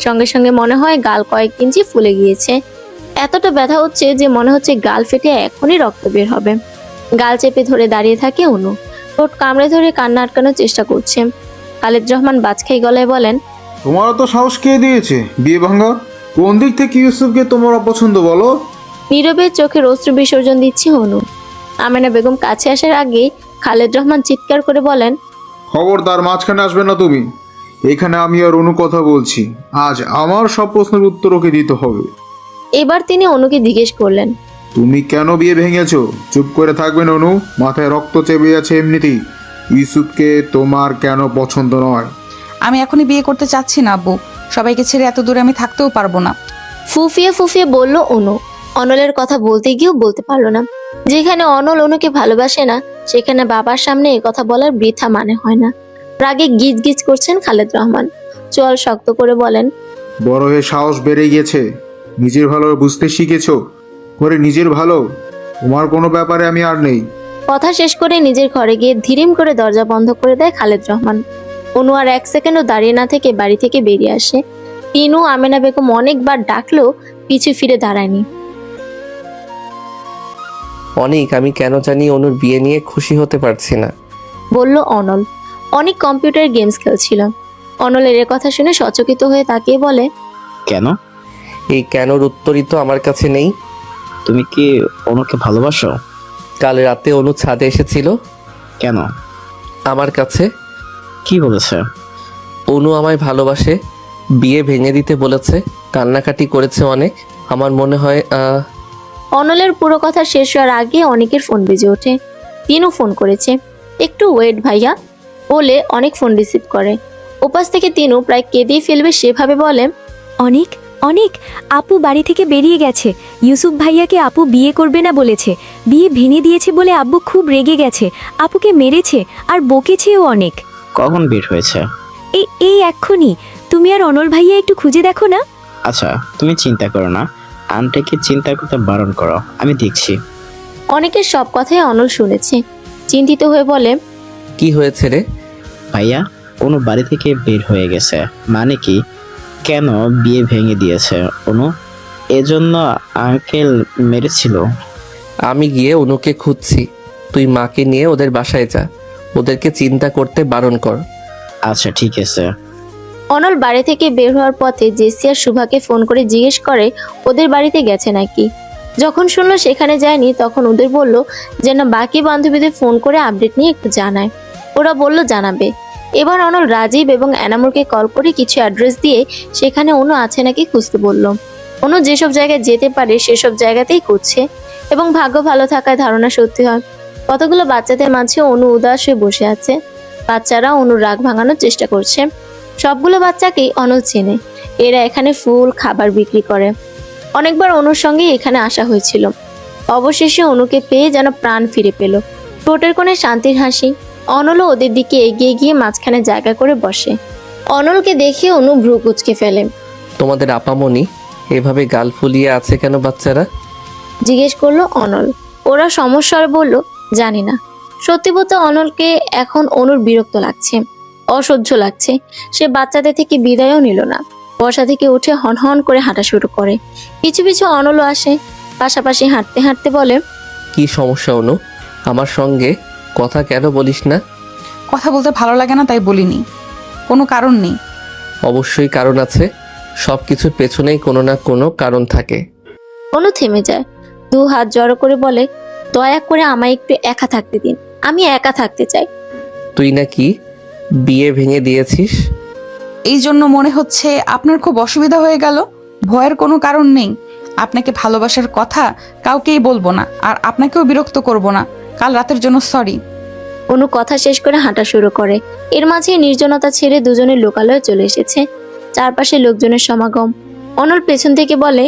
সঙ্গে সঙ্গে মনে হয় গাল কয়েক ইঞ্চি ফুলে গিয়েছে। এতটা ব্যথা হচ্ছে যে মনে হচ্ছে গাল ফেটে এখনই রক্ত বের হবে। গাল চেপে ধরে দাঁড়িয়ে থাকে অনু, ঠোঁট কামড়ে ধরে কান্না আটকানোর চেষ্টা করছে। খালেদ রহমান বাজখাই গলায় বলেন, তোমারও তো সাহস কে দিয়েছে বিয়ে ভাঙা? কোন দিক থেকে ইউসুফকে তোমার অপছন্দ বলো? নীরবে চোখের অশ্রু বিসর্জন দিচ্ছে অনু। আমেনা বেগম কাছে আসার আগে খালেদ রহমান চিৎকার করে বলেন, খবরদার মাঝখানে আসবে না তুমি। এখানে আমি আর অনু কথা বলছি, আজ আমার সব প্রশ্নের উত্তর ওকে দিতে হবে। এবার তিনি অনুকে জিজ্ঞেস করলেন, তুমি কেন বিয়ে ভেঙেছো? চুপ করে থাকবেন অনু, মাথায় রক্ত চেপে আছে এমনিতেই। ইউসুফকে তোমার কেন পছন্দ নয়? আমি এখনই বিয়ে করতে চাচ্ছি না আব্বু, সবাইকে ছেড়ে এত দূরে আমি থাকতেও পারবো না। ফুফিয়ে ফুফিয়ে বলল অনু। অনলের কথা বলতে গিয়েও বলতে পারলো না। যেখানে অনল অনুকে ভালোবাসে না, সেখানে বাবার সামনে এ কথা বলার বৃথা মানে হয় না। রাগে গিজ গিজ করছেন খালেদ রহমান। চোয়াল শক্ত করে বলেন, বড় হয়ে সাহস বেড়ে গেছে, নিজের ভালো বুঝতে শিখেছো। করে নিজের ভালো, তোমার কোনো ব্যাপারে আমি আর নেই। কথা শেষ করে নিজের ঘরে গিয়ে ধীরিম করে দরজা বন্ধ করে দেয় খালেদ রহমান। অনু আর এক সেকেন্ডও দাঁড়িয়ে না থেকে বাড়ি থেকে বেরিয়ে আসে। তিনু আমেনা বেগম অনেকবার ডাকলেও পিছু ফিরে দাঁড়ায়নি। অনেক, আমি কেন জানি অনুর বিয়ে নিয়ে খুশি হতে পারছি না, বলল অনল। অনেক কম্পিউটার গেমস খেলছিল। অনলের এর কথা শুনে সচকিত হয়ে তাকিয়ে বলে, কেন? এই কেনর উত্তরই তো আমার কাছে নেই। তুমি কি অনুকে ভালোবাসো? কাল রাতে অনু ছাদে এসেছিল। কেন? আমার কাছে। কি বলেছে? অনু আমায় ভালোবাসে, বিয়ে ভেঙে দিতে বলেছে, কান্নাকাটি করেছে অনেক। আমার মনে হয় অনলের পুরো কথা শেষ হওয়ার আগে অনেকের ফোন বেজে ওঠে। তিনও ফোন করেছে। একটু ওয়েট ভাইয়া বলে অনেক ফোন রিসিভ করে। ওপাশ থেকে তিনু প্রায় কেঁদেই ফেলবে সেভাবে বলে, অনেক অনেক আপু বাড়ি থেকে বেরিয়ে গেছে। ইউসুফ ভাইয়াকে আপু বিয়ে করবে না বলেছে, বিয়ে ভেঙে দিয়েছে বলে আব্বু খুব রেগে গেছে, আপুকে মেরেছে আর বকেছেও অনেক। কখন বের হয়েছে? এই এই এক্ষুনি। তুমি আর অনল ভাইয়া একটু খুঁজে দেখো না। আচ্ছা, তুমি চিন্তা করো না, আন্টিকে চিন্তা করতে বারণ করো, আমি দেখছি। অনেকের সব কথাই অনল শুনেছে। চিন্তিত হয়ে বলে, কি হয়েছে রে? ভাইয়া অনু বাড়ি থেকে বের হয়ে গেছে। মানে কি? কেন বিয়ে ভেঙে দিয়েছে অনু? এজন্য আঙ্কেল মেরেছিল? আমি গিয়ে অনুকে খুঁজছি, তুই মাকে নিয়ে ওদের বাসায় যা, ওদেরকে চিন্তা করতে বারণ কর। আচ্ছা ঠিক আছে। অনল বাড়ি থেকে বের হওয়ার পথে জেসি আর শুভাকে ফোন করে জিজ্ঞেস করে ওদের বাড়িতে গেছে নাকি। যখন শুনলো সেখানে যায়নি, তখন ওদের বলল যেন বাকি বান্ধবীদের ফোন করে আপডেট নিয়ে একটু জানায়। ওরা বলল জানাবে। এবার অনল রাজীব এবং এনামুরকে কল করে কিছু অ্যাড্রেস দিয়ে সেখানে অনু আছে নাকি খুঁজতে বলল। অনু যেসব জায়গায় যেতে পারে সেসব জায়গাতেই করছে এবং ভাগ্য ভালো থাকায় ধারণা সত্যি হয়। কতগুলো বাচ্চাদের মাঝে অনু উদাস হয়ে বসে আছে। বাচ্চারা অনুর রাগ ভাঙানোর চেষ্টা করছে। সবগুলো বাচ্চাকেই অনল চেনে। এরা এখানে ফুল খাবার বিক্রি করে। অনেকবার অনুর সঙ্গে এখানে আসা হয়েছিল। অবশেষে অনুকে পেয়ে যেন প্রাণ ফিরে পেল। ঠোঁটের কোণে শান্তির হাসি। অনলও ওদের দিকে এগিয়ে গিয়ে মাঝখানে জায়গা করে বসে। অনলকে দেখে অনু ভ্রু কুঁচকে ফেলে। তোমাদের আপামনি এভাবে গাল ফুলিয়ে আছে কেন বাচ্চারা? জিজ্ঞেস করলো অনল। ওরা সমস্যার বলল জানি না। সত্যি বলতে অনলকে এখন অনুর বিরক্ত লাগছে, অসহ্য লাগছে। সে বাচ্চাদের থেকে বিদায়ও নিল না। বসা থেকে উঠে হনহন করে হাঁটা শুরু করে। পিছু পিছু অনলও আসে। পাশাপাশি হাঁটতে হাঁটতে বলে, কি সমস্যা অনু? আমার সঙ্গে কথা কেন বলিস না? কথা বলতে ভালো লাগে না তাই বলিনি, কোনো কারণ নেই। অবশ্যই কারণ আছে, সব কিছুর পেছনেই কোনো না কোনো কারণ থাকে। অনু থেমে যায়। দু হাত জড়ো করে বলে, দয়া করে আমায় একটু একা থাকতে দিন, আমি একা থাকতে চাই। তুই নাকি বিয়ে ভেঙে দিয়েছিস? এই জন্য মনে হচ্ছে আপনার খুব অসুবিধা হয়ে গেল। ভয়ের কোনো কারণ নেই। আপনাকে ভালোবাসার কথা কাউকেই বলবো না, আর আপনাকেও বিরক্ত করব না। কাল রাতের জন্য সরি। অনু কথা শেষ করে হাঁটা শুরু করে। এর মাঝে নির্জনতা ছেড়ে দুজনের লোকালয়ে চলে এসেছে। চারপাশে লোকজনের সমাগম। অনল পেছন থেকে বলে,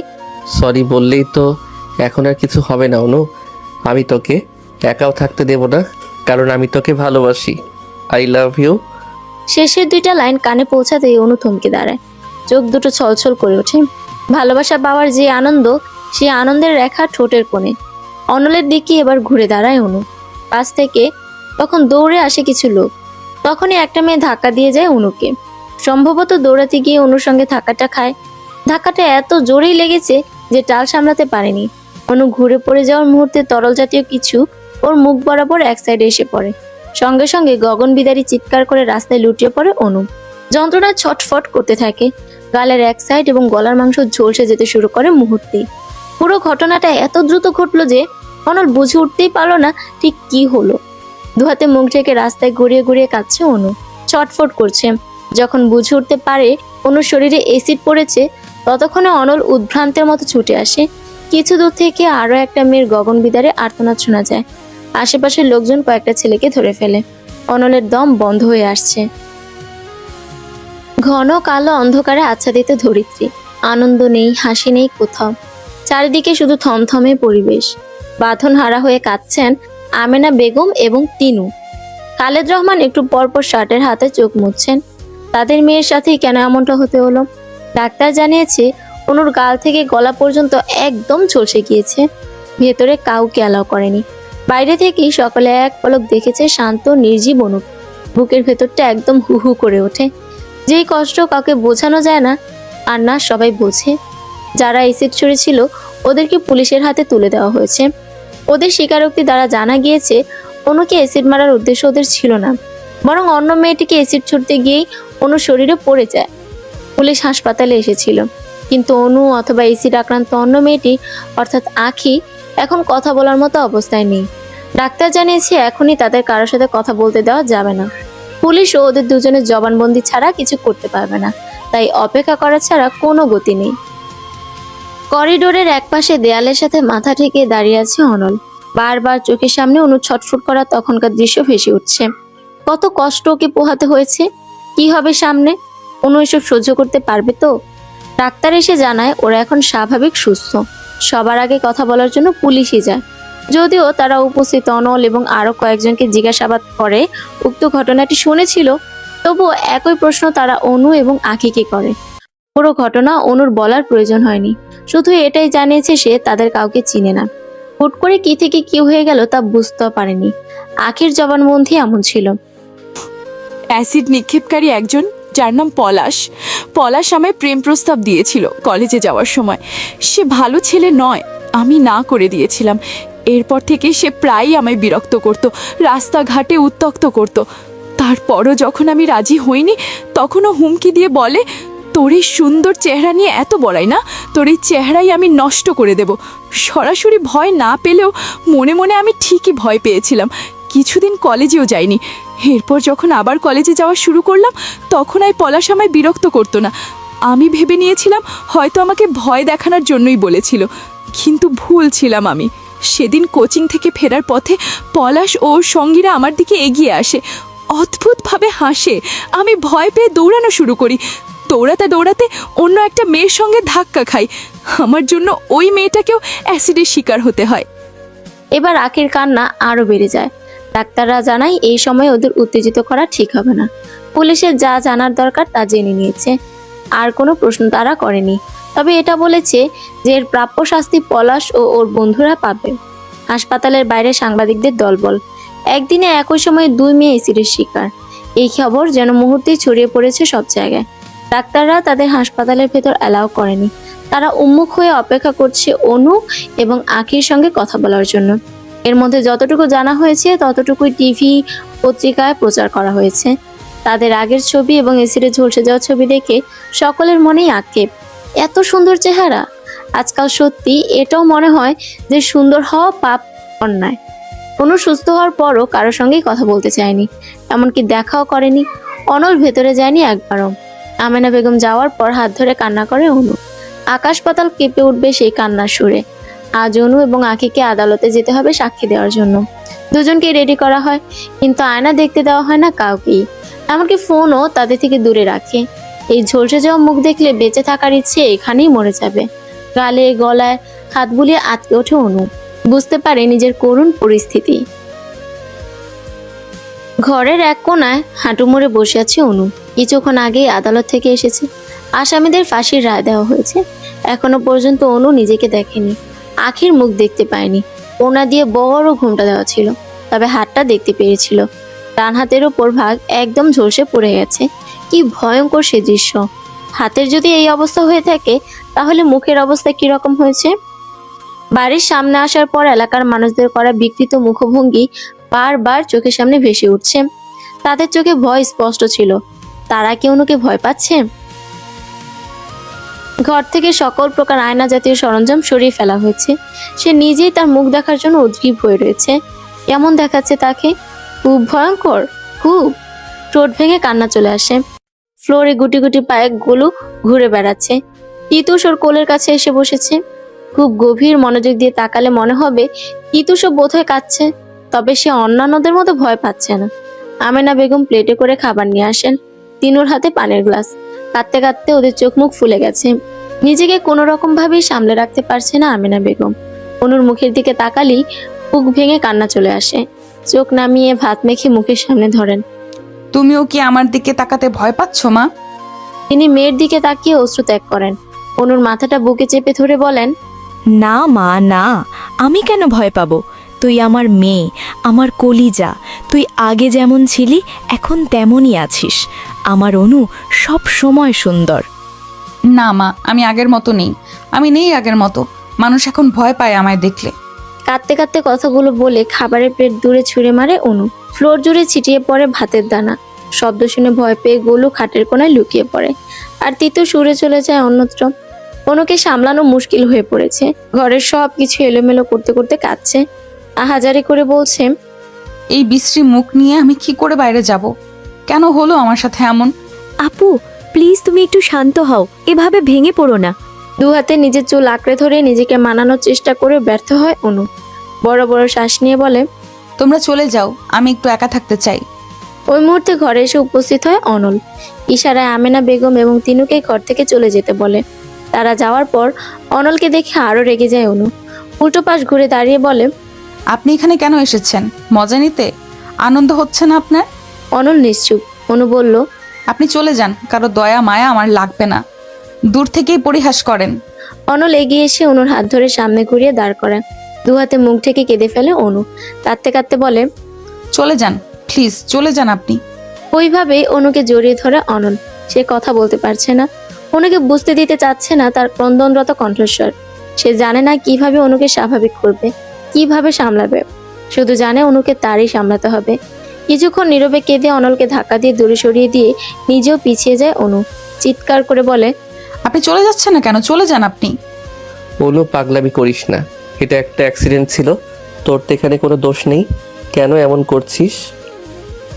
সরি বললেই তো এখন আর কিছু হবে না অনু। আমি তোকে একাও থাকতে দেব না, কারণ আমি তোকে ভালোবাসি। I love you. শেষের দুইটা লাইন কানে পৌঁছাতেই অনু থমকে দাঁড়ায়। চোখ দুটো ছলছল করে ওঠে। ভালোবাসা পাওয়ার যে আনন্দ, সে আনন্দের রেখা ঠোঁটের কোণে। অনলের দিকে এবার ঘুরে দাঁড়ায় অনু। পাশ থেকে তখন দৌড়ে আসে কিছু লোক। তখনই একটা মেয়ে ধাক্কা দিয়ে যায় অনুকে। সম্ভবত দৌড়াতে গিয়ে অনুর সঙ্গে ধাক্কাটা খায়। ধাক্কাটা এত জোরেই লেগেছে যে টাল সামলাতে পারেনি। অনু ঘুরে পড়ে যাওয়ার মুহূর্তে তরল জাতীয় কিছু ওর মুখ বরাবর এক সাইডে এসে পড়ে। সঙ্গে সঙ্গে গগন বিদারী চিৎকার করে রাস্তায় লুটিয়ে পড়ে অনু। যন্ত্রণায় ছটফট করতে থাকে। গালের এক সাইড এবং গলার মাংস ঝলসে যেতে শুরু করে মুহূর্তেই। পুরো ঘটনাটা এত দ্রুত ঘটলো যে অনল বুঝে উঠতেই পারলো না ঠিক কি হলো। দুহাতে মুখ ঢেকে রাস্তায় গড়িয়ে গড়িয়ে কাঁদছে অনু, ছটফট করছে। যখন বুঝে উঠতে পারে অনুর শরীরে এসিড পড়েছে, ততক্ষণে অনল উদ্ভ্রান্তের মতো ছুটে আসে। কিছু দূর থেকে আরো একটা মেয়ের গগন বিদারে আর্তনাদ শোনা যায়। আশেপাশের লোকজন কয়েকটা ছেলেকে ধরে ফেলে। অনলের দম বন্ধ হয়ে আসছে। ঘন কালো অন্ধকারে আচ্ছাদিত ধরিত্রী। আনন্দ নেই, হাসি নেই কোথাও। চারিদিকে শুধু থমথমে পরিবেশ। বাঁধন হারা হয়ে কাঁদছেন আমেনা বেগম এবং তিনু। খালেদ রহমান একটু পরপর শার্টের হাতে চোখ মুছছেন। তাদের মেয়ের সাথেই কেন এমনটা হতে হলো? ডাক্তার জানিয়েছে অনুর গাল থেকে গলা পর্যন্ত একদম ঝলসে গিয়েছে। ভেতরে কাউকে অ্যালাউ করেনি। বাইরে থেকেই সকলে এক পলক দেখেছে শান্ত নির্জীব অনু। বুকের ভেতরটা একদম হু হু করে ওঠে। যেই কষ্ট কাউকে বোঝানো যায় না, আর না সবাই বোঝে। যারা এসিড ছুঁড়েছিল ওদেরকে পুলিশের হাতে তুলে দেওয়া হয়েছে। ওদের স্বীকারোক্তি দ্বারা জানা গিয়েছে অনুকে অ্যাসিড মারার উদ্দেশ্য ওদের ছিল না, বরং অন্য মেয়েটিকে অ্যাসিড ছুঁড়তে গিয়েই অনু শরীরে পড়ে যায়। পুলিশ হাসপাতালে এসেছিল, কিন্তু অনু অথবা অ্যাসিড আক্রান্ত অন্য মেয়েটি অর্থাৎ আখি এখন কথা বলার মতো অবস্থায় নেই। ডাক্তার জানিয়েছে এখনই তাদের কারোর সাথে কথা বলতে দেওয়া যাবে না। পুলিশও ওদের দুজনের জবানবন্দি ছাড়া কিছু করতে পারবে না, তাই অপেক্ষা করা ছাড়া কোনো গতি নেই। করিডোরের একপাশে দেয়ালের সাথে মাথা ঠেকিয়ে দাঁড়িয়ে আছে অনল। বারবার চোখের সামনে অনু ছটফট করা তখনকার দৃশ্য ভেসে উঠছে। কত কষ্ট ওকে পোহাতে হয়েছে। কি হবে সামনে? অনু এসব সহ্য করতে পারবে তো? ডাক্তার এসে জানায় ওরা এখন স্বাভাবিক সুস্থ। সবার আগে কথা বলার জন্য পুলিশই যায়। যদিও তারা উপস্থিত অনল এবং আরো কয়েকজনকে জিজ্ঞাসাবাদ করে উক্ত ঘটনাটি শুনেছিল, তবুও একই প্রশ্ন তারা অনু এবং আখিকে করে। পুরো ঘটনা অনুর বলার প্রয়োজন হয়নি, শুধু এটাই জানিয়েছে সে তাদের কাউকে চিনে না। হুট করে কি থেকে কি হয়ে গেল তা বুঝতে পারেনি। আখির জবানবন্দি এমন ছিল। অ্যাসিড নিক্ষেপকারী একজন, যার নাম পলাশ। পলাশ আমায় প্রেম প্রস্তাব দিয়েছিল কলেজে যাওয়ার সময়। সে ভালো ছেলে নয়, আমি না করে দিয়েছিলাম। এরপর থেকে সে প্রায়ই আমায় বিরক্ত করত, রাস্তাঘাটে উত্ত্যক্ত করত। তারপরও যখন আমি রাজি হইনি, তখনও হুমকি দিয়ে বলে, তোর এই সুন্দর চেহারা নিয়ে এত বড়াই না, তোর এই চেহারাই আমি নষ্ট করে দেব। সরাসরি ভয় না পেলেও মনে মনে আমি ঠিকই ভয় পেয়েছিলাম। কিছুদিন কলেজেও যাইনি। এরপর যখন আবার কলেজে যাওয়া শুরু করলাম, তখন আর পলাশ আমায় বিরক্ত করতো না। আমি ভেবে নিয়েছিলাম হয়তো আমাকে ভয় দেখানোর জন্যই বলেছিল, কিন্তু ভুল ছিলাম আমি। সেদিন কোচিং থেকে ফেরার পথে পলাশ ও ওর সঙ্গীরা আমার দিকে এগিয়ে আসে, অদ্ভুতভাবে হাসে। আমি ভয় পেয়ে দৌড়ানো শুরু করি। দৌড়াতে দৌড়াতে অন্য একটা মেয়ের সঙ্গে ধাক্কা খাই। আমার জন্য ওই মেয়েটাকেও অ্যাসিডের শিকার হতে হয়। এবার আখির কান্না আরো বেড়ে যায়। ডাক্তাররা জানায় এই সময় ওদের উত্তেজিত করা ঠিক হবে না। পুলিশের যা জানার দরকার তা জেনে নিয়েছে, আর কোনো প্রশ্ন তারা করেনি। তবে এটা বলেছে যে এর প্রাপ্য শাস্তি পলাশ ও ওর বন্ধুরা পাবে। হাসপাতালের বাইরে সাংবাদিকদের দলবল। একদিনে একই সময়ে 2 মেয়ে অ্যাসিডের শিকার। এই খবর যেন মুহূর্তেই ছড়িয়ে পড়েছে সব জায়গায়। ডাক্তাররা তাদের হাসপাতালের ভেতর অ্যালাউ করেনি। তারা উন্মুখ হয়ে অপেক্ষা করছে অনু এবং আখির সঙ্গে কথা বলার জন্য। এর মধ্যে যতটুকু জানা হয়েছে ততটুকুই টিভি পত্রিকায় প্রচার করা হয়েছে। তাদের আগের ছবি এবং এসিডে ঝলসে যাওয়া ছবি দেখে সকলের মনেই আক্ষেপ। এত সুন্দর চেহারা! আজকাল সত্যি এটাও মনে হয় যে সুন্দর হওয়া পাপ, অন্যায়। অনু সুস্থ হওয়ার পরও কারোর সঙ্গেই কথা বলতে চায়নি, এমনকি দেখাও করেনি। অনল ভেতরে যায়নি একবারও। আমেনা বেগম যাওয়ার পর হাত ধরে কান্না করে অনু। আকাশ পাতাল কেঁপে উঠবে সেই কান্নার সুরে। আজ অনু এবং আখিকে আদালতে যেতে হবে সাক্ষী দেওয়ার জন্য। দুজনকে রেডি করা হয়, কিন্তু আয়না দেখতে দেওয়া হয় না কাউকেই। এমনকি ফোনও তাদের থেকে দূরে রাখে। এই ঝলসে যাওয়া মুখ দেখলে বেঁচে থাকার ইচ্ছে এখানেই মরে যাবে। গালে গলায় হাত বুলিয়ে আটকে ওঠে অনু। বুঝতে পারে নিজের করুণ পরিস্থিতি। ঘরের এক কোণায় হাঁটু মুড়ে বসে আছে অনু। কিছুক্ষণ আগেই আদালত থেকে এসেছে। আসামিদের ফাঁসির রায় দেওয়া হয়েছে। এখনো পর্যন্ত অনু নিজেকে দেখেনি, আখির মুখ দেখতে পায়নি। ওনা দিয়ে বড় ঘুমটা দেওয়া ছিল, তবে হাতটা দেখতে পেরেছিল। ডান হাতের ওপর ভাগ একদম ঝলসে পড়ে গেছে। কি ভয়ঙ্কর সে দৃশ্য! হাতের যদি এই অবস্থা হয়ে থাকে, তাহলে মুখের অবস্থা কিরকম হয়েছে? বাড়ির সামনে আসার পর এলাকার মানুষদের করা বিকৃত মুখভঙ্গি বারবার চোখের সামনে ভেসে উঠছে। তাদের চোখে ভয় স্পষ্ট ছিল। তারা কি অনুকে ভয় পাচ্ছে? ঘর থেকে সকল প্রকার আয়না জাতীয় সরঞ্জাম সরিয়ে ফেলা হয়েছে। সে নিজেই তার মুখ দেখার জন্য উদ্গ্রীব হয়ে রয়েছে। কেমন দেখাচ্ছে তাকে? খুব ভয়ঙ্কর, খুব। ঠোঁট ভেঙে কান্না চলে আসে। ফ্লোরে গুটি গুটি পায়ে গোলু ঘুরে বেড়াচ্ছে। তিতুস ওর কোলের কাছে এসে বসেছে। খুব গভীর মনোযোগ দিয়ে তাকালে মনে হবে তিতুসও বোধহয় কাঁদছে, তবে সে অন্যান্যদের মতো ভয় পাচ্ছে না। আমেনা বেগম প্লেটে করে খাবার নিয়ে আসেন। তিনুর হাতে পানির গ্লাস। কাঁদতে কাঁদতে ওদের চোখ মুখ ফুলে গেছে। নিজেকে কোনো রকম ভাবেই সামলে রাখতে পারছে না আমেনা বেগম। অনুর মুখের দিকে তাকালেই বুক ভেঙে কান্না চলে আসে। চোখ নামিয়ে ভাত মেখে মুখের সামনে ধরেন। তুমিও কি আমার দিকে তাকাতে ভয় পাচ্ছ মা? তিনি মেয়ের দিকে তাকিয়ে অশ্রু ত্যাগ করেন। অনুর মাথাটা বুকে চেপে ধরে বলেন, না মা, না, আমি কেন ভয় পাবো? তুই আমার মেয়ে, আমার কলিজা। তুই আগে যেমন ছিলি এখন তেমনই আছিস। আমার অনু সব সময় সুন্দর। না মা, আমি আগের মতো নেই। আমি নেই আগের মতো। মানুষ এখন ভয় পায় আমায় দেখলে। কাঁদতে কাঁদতে কথাগুলো বলে খাবারের প্লেট দূরে ছুঁড়ে মারে অনু। ফ্লোর জুড়ে ছিটিয়ে পড়ে ভাতের দানা। শব্দ শুনে ভয় পেয়ে গোলু খাটের কোণায় লুকিয়ে পড়ে, আর তিতু সুরে চলে যায় অন্যত্র। অনুকে সামলানো মুশকিল হয়ে পড়েছে। ঘরের সব কিছু এলোমেলো করতে করতে কাঁদছে। আহাজারি করে বলছে, এই বিশ্রী মুখ নিয়ে আমি কি করে বাইরে যাব? কেন হলো আমার সাথে এমন? আপু প্লিজ তুমি একটু শান্ত হও, এভাবে ভেঙে পড়ো না। দু হাতে নিজের চুল আঁকড়ে ধরে নিজেকে মানানোর চেষ্টা করে ব্যর্থ হয় অনু। বড় বড় শ্বাস নিয়ে বলে, তোমরা চলে যাও, আমি একটু একা থাকতে চাই। ওই মুহূর্তে ঘরে এসে উপস্থিত হয় অনল। ইশারায় আমেনা বেগম এবং তিনুকে ঘর থেকে চলে যেতে বলে। তারা যাওয়ার পর অনলকে দেখে আরো রেগে যায় অনু। উল্টো পাশ ঘুরে দাঁড়িয়ে বলে, আপনি এখানে কেন এসেছেন? মজা নিতে? আনন্দ হচ্ছে না আপনার? অনল নিশ্চুপ। অনু বলল, আপনি চলে যান, কারো দয়া মায়া আমার লাগবে না। দূর থেকেই পরিহাস করেন। অনল এগিয়ে এসে অনুর হাত ধরে সামনে ঘুরিয়ে দাঁড় করায়। দু হাতে মুখ ঢেকে কেঁদে ফেলে অনু। কাঁদতে কাঁদতে বলে, চলে যান প্লিজ, চলে যান আপনি। ওইভাবেই অনুকে জড়িয়ে ধরে অনল। সে কথা বলতে পারছে না, অনুকে বুঝতে দিতে চাচ্ছে না তার ক্রন্দনরত কণ্ঠস্বর। সে জানে না কিভাবে অনুকে স্বাভাবিক করবে, কিভাবে সামলাবে। শুধু জানে অনুকে তারই সামলাতে হবে। কিছুক্ষণ নীরবে কেঁদে অনলকে ধাক্কা দিয়ে দূরে সরিয়ে দিয়ে নিজেও পিছিয়ে যায় অনু। চিৎকার করে বলে, আপনি চলে যাচ্ছেন না কেন? চলে যান আপনি। অনু, পাগলামি করিস না। এটা একটা অ্যাক্সিডেন্ট ছিল, তোর তো এখানে কোনো দোষ নেই। কেন এমন করছিস?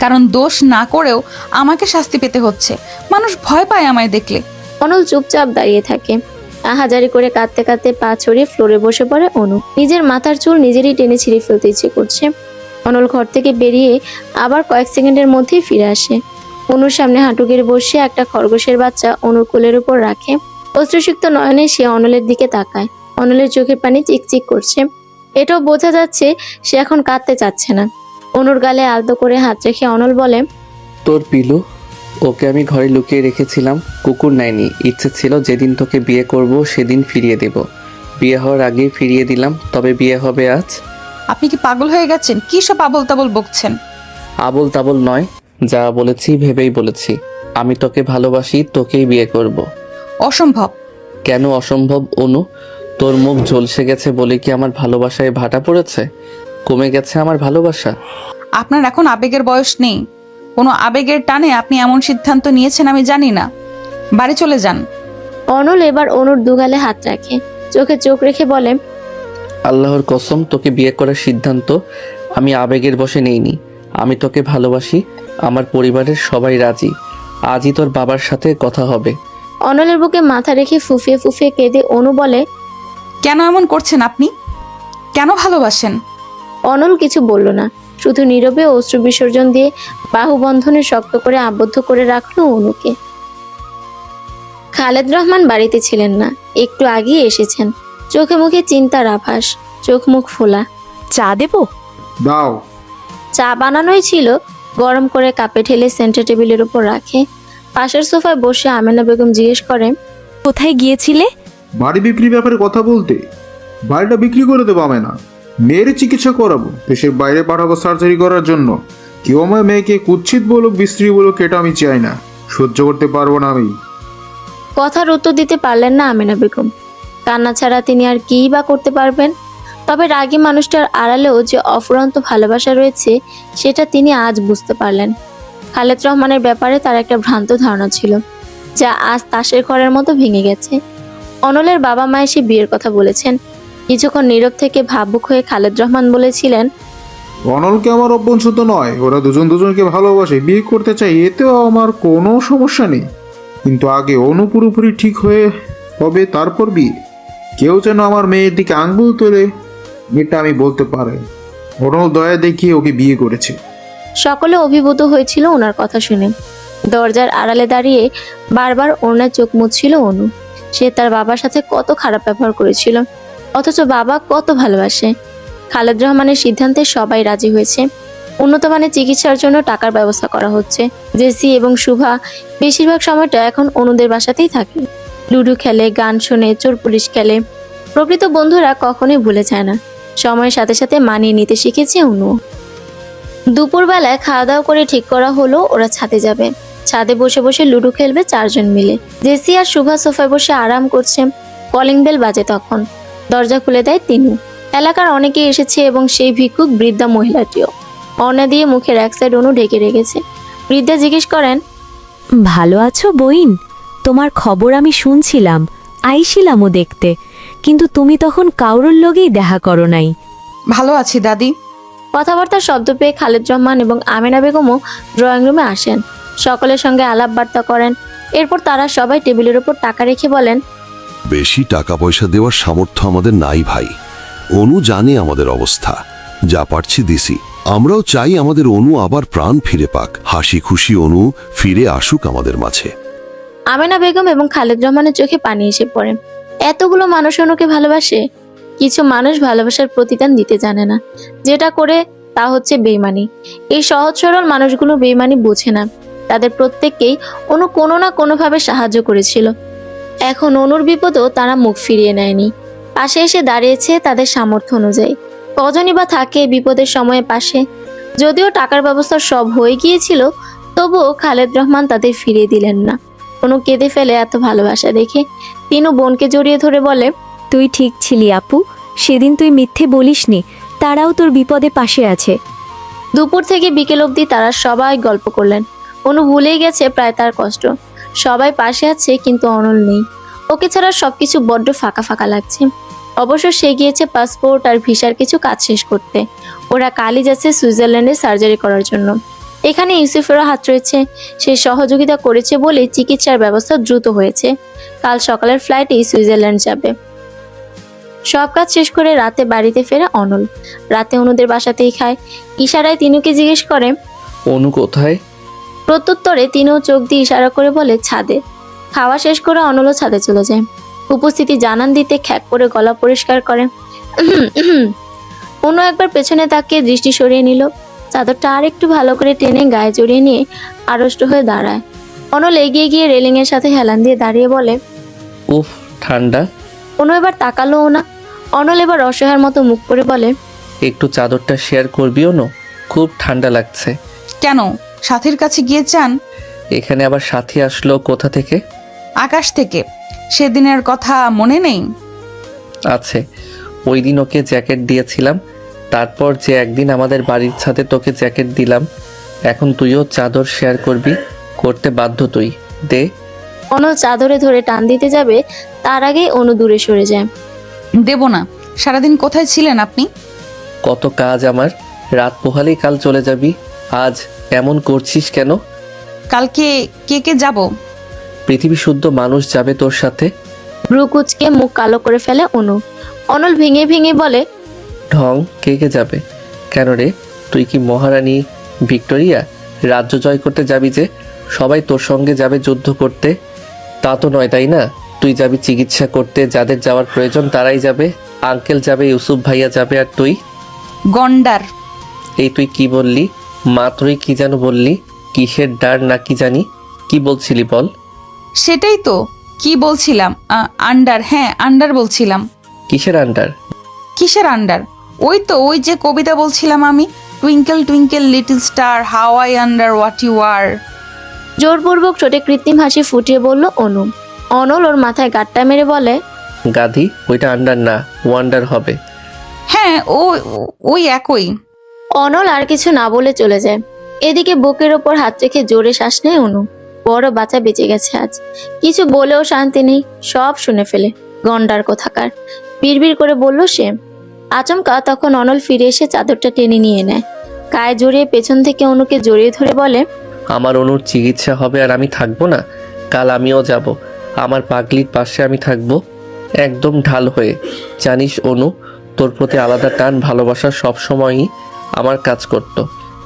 কারণ দোষ না করেও আমাকে শাস্তি পেতে হচ্ছে। মানুষ ভয় পায় আমায় দেখলে। অনল চুপচাপ দাঁড়িয়ে থাকে। আহাজারি করে কাঁদতে কাঁদতে পা ছড়িয়ে ফ্লোরে বসে পড়ে অনু। নিজের মাথার চুল নিজেরই টেনে ছিঁড়ে ফেলতে ইচ্ছে করছে। অনল ঘর থেকে বেরিয়ে আবার কয়েক সেকেন্ডের মধ্যেই ফিরে আসে। অনুর সামনে হাঁটু গেড়ে বসে একটা খরগোশের বাচ্চা অনুর কোলের উপর রাখে। অশ্রুসিক্ত নয়নে সে অনলের দিকে তাকায়। অনলের চোখের পানি চিকচিক করছে। এটাও বোঝা যাচ্ছে সে এখন কাঁদতে চাচ্ছে না। অনুর গালে আলতো করে হাত রেখে অনল বলে, তোর পিলু, ওকে আমি ঘরে লুকিয়ে রেখেছিলাম। কুকুর নেয়নি। ইচ্ছে ছিল যেদিন তোকে বিয়ে করব সেদিন ফিরিয়ে দেব। বিয়ে হওয়ার আগেই ফিরিয়ে দিলাম। তবে বিয়ে হবে আজ। আপনি কি পাগল হয়ে গেছেন? কি সব আবল তাবল বকছেন? আবল তাবল নয়, যা বলেছি ভেবেই বলেছি। আমি তোকে ভালোবাসি, তোকেই বিয়ে করব। অসম্ভব। কেন অসম্ভব অনু? তোর মুখ ঝলসে গেছে বলে কি আমার ভালোবাসায় ভাটা পড়েছে? কমে গেছে আমার ভালোবাসা? আপনার এখন আবেগের বয়স নেই। কোনো আবেগের টানে আপনি এমন সিদ্ধান্ত নিয়েছেন আমি জানি না। বাড়ি চলে যান। অনল এবার অনুর দুগালে হাত রাখে, চোখে চোখ রেখে বলে, আল্লাহর কসম, তোকে বিয়ে করার সিদ্ধান্ত আমি আবেগের বশে নেইনি। আমি তোকে ভালোবাসি। আমার পরিবারের সবাই রাজি। আজই তোর বাবার সাথে কথা হবে। অনলের বুকে মাথা রেখে ফুফিয়ে ফুফিয়ে কেঁদে অনু বলে, কেন এমন করছেন আপনি? কেন ভালোবাসেন? অনল কিছু বলল না, শুধু নীরবে অশ্রু বিসর্জন দিয়ে বাহু বন্ধনে শক্ত করে আবদ্ধ করে রাখলো অনুকে। খালেদ রহমান বাড়িতে ছিলেন না, একটু আগেই এসেছেন। চোখে মুখে চিন্তার আভাস, চোখ মুখ ফোলা। চা দেব? দাও। চা বানানোই ছিল, গরম করে কাপে ঢেলে সেন্টার টেবিলের উপর রাখে। পাশের সোফায় বসে আমেনা বেগম জিজ্ঞেস করে, কোথায় গিয়েছিলে? বাড়ি বিক্রির ব্যাপারে কথা বলতে। বাড়িটা বিক্রি করে দেবো আমি না, মেয়ের চিকিৎসা করাবো। দেশের বাইরে পাঠাবো সার্জারি করার জন্য। কেউ আমার মেয়েকে কুৎসিত বলুক, বিস্ত্রী বলুক, এটা আমি চাই না। সহ্য করতে পারবো না আমি। কথার উত্তর দিতে পারলেন না আমেনা বেগম। কান্না ছাড়া তিনি আর কিই বা করতে পারবেন? তবে রাগী মানুষটার আড়ালেও যে অফুরন্ত ভালোবাসা রয়েছে সেটা তিনি আজ বুঝতে পারলেন। খালেদ রহমানের ব্যাপারে তার একটা ভ্রান্ত ধারণা ছিল, যা আজ তাসের ঘরের মতো ভেঙে গেছে। অনলের বাবা মা এসে বিয়ের কথা বলেছেন। কিছুক্ষণ নীরব থেকে ভাবুক হয়ে খালেদ রহমান বলেছিলেন, অনলকে আমার অভ্যন্তর নয়, ওরা দুজন দুজনকে ভালোবাসে, বিয়ে করতে চাই, এতেও আমার কোনো সমস্যা নেই। কিন্তু আগে অনু পুরোপুরি ঠিক হয়ে হবে, তারপর বিয়ে। কেউ যেন আমার মেয়ের দিকে আঙ্গুল তোলে, এটা আমি বলতে পারি। অনল দয়া দেখিয়ে ওকে বিয়ে করেছে। সকলে অভিভূত হয়েছিল ওনার কথা শুনে। দরজার আড়ালে দাঁড়িয়ে বারবার ওনার চোখ মুছছিল অনু। সে তার বাবার সাথে কত খারাপ ব্যবহার করেছিল, অথচ বাবা কত ভালোবাসে। খালেদ রহমানের সিদ্ধান্তে সবাই রাজি হয়েছে। উন্নত মানের চিকিৎসার জন্য টাকার ব্যবস্থা করা হচ্ছে। জেসি এবং শুভা বেশিরভাগ সময়টা এখন অনুদের বাসাতেই থাকে। লুডো খেলে, গান শোনে, চোর পুলিশ খেলে। প্রকৃত বন্ধুরা কখনোই ভুলে যায় না। সময়ের সাথে সাথে মানিয়ে নিতে শিখেছে অনু। দুপুরবেলায় খাওয়া দাওয়া করে ঠিক করা হলো ওরা ছাদে যাবে। ছাদে বসে বসে লুডো খেলবে চারজন মিলে। জেসি আর শুভা সোফায় বসে আরাম করছে। কলিং বেল বাজে তখন। দরজা খুলে দেয় তিনু। এলাকার অনেকে এসেছে এবং সেই ভিক্ষুক বৃদ্ধা মহিলাটিও। অর্ণা দিয়ে মুখের এক সাইড অনু ঢেকে রেখেছে। বৃদ্ধা জিজ্ঞেস করেন, ভালো আছো বইন? তোমার খবর আমি শুনছিলাম, আইছিলামও দেখতে, কিন্তু তুমি তখন কাউরুর লগেই দেখা করো নাই। ভালো আছি দাদি। কথাবার্তার শব্দ পেয়ে খালেদ রহমান এবং আমেনা বেগমও ড্রয়িং রুমে আসেন। সকলের সঙ্গে আলাপ বার্তা করেন। এরপর তারা সবাই টেবিলের উপর টাকা রেখে বলেন, বেশি টাকা পয়সা দেওয়ার সামর্থ্য আমাদের নাই ভাই। অনু জানে আমাদের অবস্থা, যা পারছি দিছি। আমরাও চাই আমাদের অনু আবার প্রাণ ফিরে পাক, হাসি খুশি অনু ফিরে আসুক আমাদের মাঝে। আমেনা বেগম এবং খালেদ রহমানের চোখে পানি এসে পড়ে। এতগুলো মানুষ অনুকে ভালোবাসে, কিছু মানুষ ভালোবাসার প্রতিদান দিতে জানে না, যেটা করে তা হচ্ছে বেইমানি। এই সহজ সরল মানুষগুলো বেইমানি বোঝে না। তাদের প্রত্যেককেই অনু কোনো না কোনোভাবে সাহায্য করেছিল। এখন অনুর বিপদও তারা মুখ ফিরিয়ে নেয়নি, পাশে এসে দাঁড়িয়েছে তাদের সামর্থ্য অনুযায়ী। কজনই বা থাকে বিপদের সময়ে পাশে? যদিও টাকার ব্যবস্থা সব হয়ে গিয়েছিল, তবুও খালেদ রহমান তাদের ফিরিয়ে দিলেন না। অনু কেঁদে ফেলে এত ভালোবাসা দেখে। তিনু বোনকে জড়িয়ে ধরে বলে, তুই ঠিক ছিলি আপু, সেদিন তুই মিথ্যে বলিসনি, তারাও তোর বিপদে পাশে আছে। দুপুর থেকে বিকেল অবধি তারা সবাই গল্প করলেন। অনু ভুলেই গেছে প্রায় তার কষ্ট। সবাই পাশে আছে কিন্তু অনল নেই। ওকে ছাড়া সবকিছু বড্ড ফাঁকা ফাঁকা লাগছে। অবশ্য সে গিয়েছে পাসপোর্ট আর ভিসার কিছু কাজ শেষ করতে। ওরা কালই যাচ্ছে সুইজারল্যান্ডে সার্জারি করার জন্য। এখানে ইউসুফেরও হাত রয়েছে, সে সহযোগিতা করেছে বলে চিকিৎসার ব্যবস্থা দ্রুত হয়েছে। কাল সকালের ফ্লাইটেই সুইজারল্যান্ড যাবে। সব কাজ শেষ করে রাতে বাড়িতে ফেরে অনল। রাতে অনুদের বাসাতেই খায়। ইশারায় তিনুকে জিজ্ঞেস করে, অনু কোথায়? প্রত্যুত্তরে তিনু চোখ দিয়ে ইশারা করে বলে, ছাদে। খাওয়া শেষ করে অনলও ছাদে চলে যায়। উপস্থিতি জানান দিতে খ্যাক করে গলা পরিষ্কার করে। অনু একবার পেছনে তাকিয়ে দৃষ্টি সরিয়ে নিল। চাদরটা আর একটু ভালো করে টেনে গায়ে জড়িয়ে নিয়ে আড়ষ্ট হয়ে দাঁড়ায়। অনল এগিয়ে গিয়ে রেলিং এর সাথে হেলান দিয়ে দাঁড়িয়ে বলে, উফ ঠান্ডা। অনু এবার তাকালোও না। অনল এবার অসহায়ের মতো মুখ করে বলে, একটু চাদরটা শেয়ার করবি অনু, খুব ঠান্ডা লাগছে। কেন, সাথীর কাছে গিয়ে চান? এখানে আবার সাথী আসলো কোথা থেকে? আকাশ থেকে। সেদিনের কথা মনে নেই? আছে, ওই দিন ওকে জ্যাকেট দিয়েছিলাম, তারপর যে একদিন আমাদের বাড়ির ছাদে তোকে জ্যাকেট দিলাম। এখন তুইও চাদর শেয়ার করবি, করতে বাধ্য তুই, দে। অনল চাদরে ধরে টান দিতে যাবে, তার আগেই অনু দূরে সরে যায়। দেব না। সারাদিন কোথায় ছিলেন আপনি? কত কাজ আমার, রাত পোহালেই কাল চলে যাবি। আজ এমন করছিস কেন? কালকে কে কে যাব? পৃথিবী শুদ্ধ মানুষ যাবে তোর সাথে। ব্রুকুচকে মুখ কালো করে ফেলে অনু। অনল ভেঙে ভেঙে বলে, ঢং, কে কে যাবে? কেন রে, তুই কি মহারানী ভিক্টোরিয়া? রাজ্য জয় করতে যাবি যে, সবাই তোর সঙ্গে যাবে যুদ্ধ করতে? তা তো নয়, তাই না? তুই যাবি চিকিৎসা করতে, যাদের যাওয়ার প্রয়োজন তারাই যাবে। আঙ্কেল যাবে, ইউসুফ ভাইয়া যাবে, আর তুই? গন্ডার। এই তুই কি বললি? মাত্রই কি যেন বললি, কিসের ডার না কি জানি, কি বলছিলি বল? সেটাই তো, কি বলছিলাম? আন্ডার। হ্যাঁ, আন্ডার বলছিলাম। কিসের আন্ডার? কিসের আন্ডার? ওই তো, ওই যে কবিতা বলছিলাম আমি, twinkle twinkle little star how I wonder what you are. জোরপূর্বক ঠোঁটে কৃত্রিম হাসি ফুটিয়ে বলল অনু। অনল ওর মাথায় গাঁটটা মেরে বলে, গাধি, ওইটা আন্ডার না, ওয়ান্ডার হবে। হ্যাঁ, ওই একই। অনল আর কিছু না বলে চলে যায়। এদিকে বুকের ওপর হাত রেখে জোরে শ্বাস নেয় অনু। বড় বাচ্চা বেঁচে গেছে আজ। কিছু বলেও শান্তি নেই, সব শুনে ফেলে। গন্ডার কোথাকার, বিড়বিড় করে বলল সে। আচমকা তখন অনল ফিরে এসে চাদরটা টেনে নিয়ে নেয়, গায়ে জড়িয়ে পেছন থেকে অনুকে জড়িয়ে ধরে বলে, আমার অনুর চিকিৎসা হবে আর আমি থাকবো না? কাল আমিও যাব, আমার পাগলির পাশে আমি থাকবো, একদম ঢাল হয়ে। জানিস অনু, তোর প্রতি আলাদা টান ভালোবাসা সবসময়ই আমার কাজ করত,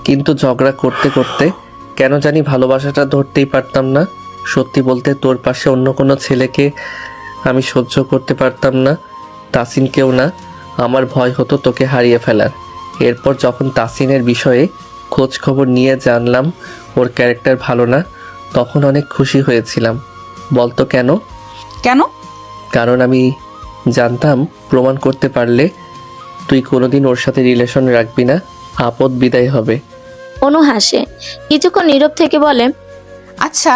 কিন্তু ঝগড়া করতে করতে কেন জানি ভালোবাসাটা ধরতেই পারতাম না। সত্যি বলতে তোর পাশে অন্য কোনো ছেলেকে আমি সহ্য করতে পারতাম না, তাসিনকেও না। আমার ভয় হতো তোকে হারিয়ে ফেলার। এরপর যখন তাসিনের বিষয়ে খোঁজ খবর নিয়ে জানলাম ওর ক্যারেক্টার ভালো না, তখন অনেক খুশি হয়েছিলাম। বলতো কেন? কেন? কারণ আমি জানতাম প্রমাণ করতে পারলে তুই কোনোদিন ওর সাথে রিলেশন রাখবি না, আপদ বিদায় হবে। অনু হাসে, কিছুক্ষণ নীরব থেকে বলে, আচ্ছা,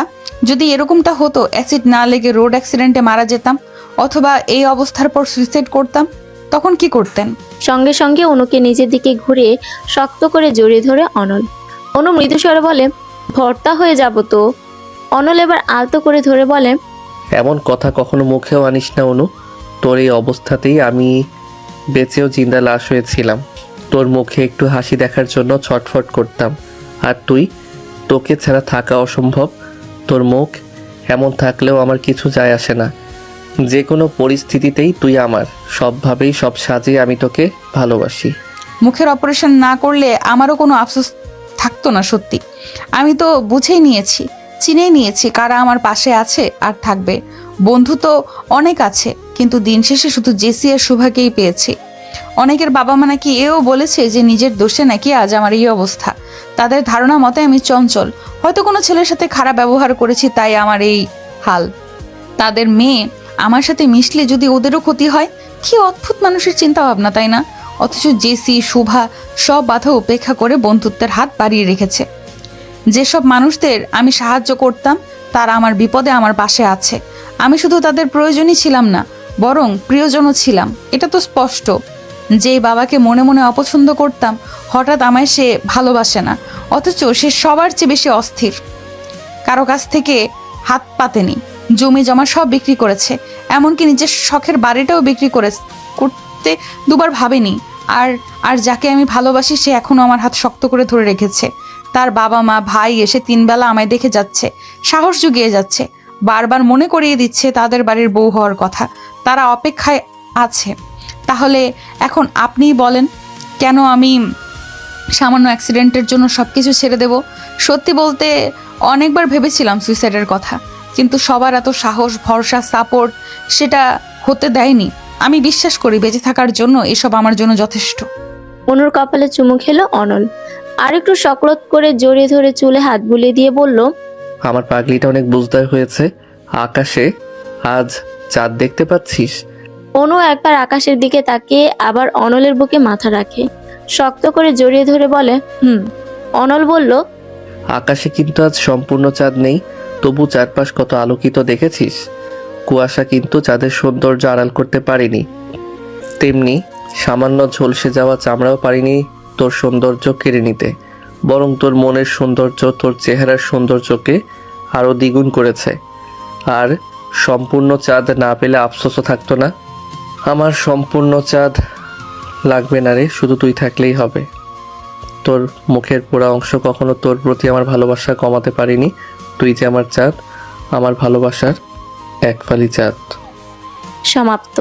যদি এরকমটা হতো, অ্যাসিড না লেগে রোড অ্যাক্সিডেন্টে মারা যেতাম, অথবা এই অবস্থার পর সুইসাইড করতাম, তখন কি করতেন? সঙ্গে সঙ্গে অনুকে নিজের দিকে ঘুরিয়ে শক্ত করে জড়িয়ে ধরে অনল। অনু মৃদুস্বরে বলে, ভর্তা হয়ে যাব তো। অনল এবার আলতো করে ধরে বলে, এমন কথা কখনো মুখেও আনিস না অনু। তোর এই অবস্থাতেই আমি বেঁচেও জিন্দা লাশ হয়েছিলাম। তোর মুখে একটু হাসি দেখার জন্য ছটফট করতাম। আর তুই, তোকে ছাড়া থাকা অসম্ভব। তোর মুখ এমন থাকলেও আমার কিছু যায় আসে না। যে কোনো পরিস্থিতিতেই তুই আমার, সবভাবেই সব সাজে আমি তোকে ভালোবাসি। মুখের অপারেশন না করলে আমারও কোনো আফসোস থাকতো না। সত্যি আমি তো বুঝেই নিয়েছি, চিনেই নিয়েছি কারা আমার পাশে আছে আর থাকবে। বন্ধু তো অনেক আছে, কিন্তু দিন শেষে শুধু জেসি আর শুভাকেই পেয়েছি। অনেকের বাবা মা নাকি এও বলেছে যে নিজের দোষে নাকি আজ আমার এই অবস্থা। তাদের ধারণা মতে আমি চঞ্চল, হয়তো কোনো ছেলের সাথে খারাপ ব্যবহার করেছি, তাই আমার এই হাল। তাদের মেয়ে আমার সাথে মিশলে যদি ওদেরও ক্ষতি হয়, কি অদ্ভুত মানুষের চিন্তা ভাবনা, তাই না? অথচ জেসি, শুভা সব বাধা উপেক্ষা করে বন্ধুত্বের হাত বাড়িয়ে রেখেছে। যেসব মানুষদের আমি সাহায্য করতাম তারা আমার বিপদে আমার পাশে আছে। আমি শুধু তাদের প্রয়োজনই ছিলাম না, বরং প্রিয়জনও ছিলাম। এটা তো স্পষ্ট। যেই বাবাকে মনে মনে অপছন্দ করতাম, হঠাৎ আমায় সে ভালোবাসে না, অথচ সে সবার চেয়ে বেশি অস্থির। কারো কাছ থেকে হাত পাতেনি, জমি জমা সব বিক্রি করেছে, এমনকি নিজের শখের বাড়িটাও বিক্রি করতে দুবার ভাবেনি। আর যাকে আমি ভালোবাসি সে এখনো আমার হাত শক্ত করে ধরে রেখেছে। তার বাবা মা ভাই এসে 3 বেলা আমায় দেখে যাচ্ছে, সাহস জুগিয়ে যাচ্ছে, বারবার মনে করিয়ে দিচ্ছে তাদের বাড়ির বউ হওয়ার কথা। তারা অপেক্ষায় আছে। তাহলে এখন আপনিই বলেন, কেন আমি সামান্য অ্যাক্সিডেন্টের জন্য সব কিছু ছেড়ে দেব? সত্যি বলতে অনেকবার ভেবেছিলাম সুইসাইডের কথা, কিন্তু সবার এত সাহস, ভরসা, সাপোর্ট সেটা হতে দেয়নি। আমি বিশ্বাস করি বেঁচে থাকার জন্য এসব আমার জন্য যথেষ্ট। অনুর কপালে চুমু খেলো অনল, আর একটু সকলত করে জড়িয়ে ধরে চুলে হাত বুলিয়ে দিয়ে বলল, আমার পাগলিটা অনেক বুঝদার হয়েছে। আকাশে আজ চাঁদ দেখতে পাচ্ছিস? অনু একবার আকাশের দিকে তাকিয়ে আবার অনলের বুকে মাথা রাখে, শক্ত করে জড়িয়ে ধরে বলে, অনল বলল, আকাশে কিন্তু আজ সম্পূর্ণ চাঁদ নেই, তবু চারপাশ কত আলোকিত দেখেছিস? কুয়াশা কিন্তু চাঁদের সৌন্দর্য আড়াল করতে পারেনি, তেমনি সামান্য ঝলসে যাওয়া চামড়াও পারিনি তোর সৌন্দর্য কেড়ে নিতে। বরং তোর মনের সৌন্দর্য তোর চেহারার সৌন্দর্যকে আরও দ্বিগুণ করেছে। আর সম্পূর্ণ চাঁদ না পেলে আফসোসও থাকতো না। আমার সম্পূর্ণ চাঁদ লাগবে না রে, শুধু তুই থাকলেই হবে। তোর মুখের পোড়া অংশ কখনো তোর প্রতি আমার ভালোবাসা কমাতে পারিনি। তুই যে আমার চাঁদ, আমার ভালোবাসার এক ফালি চাঁদ। সমাপ্ত।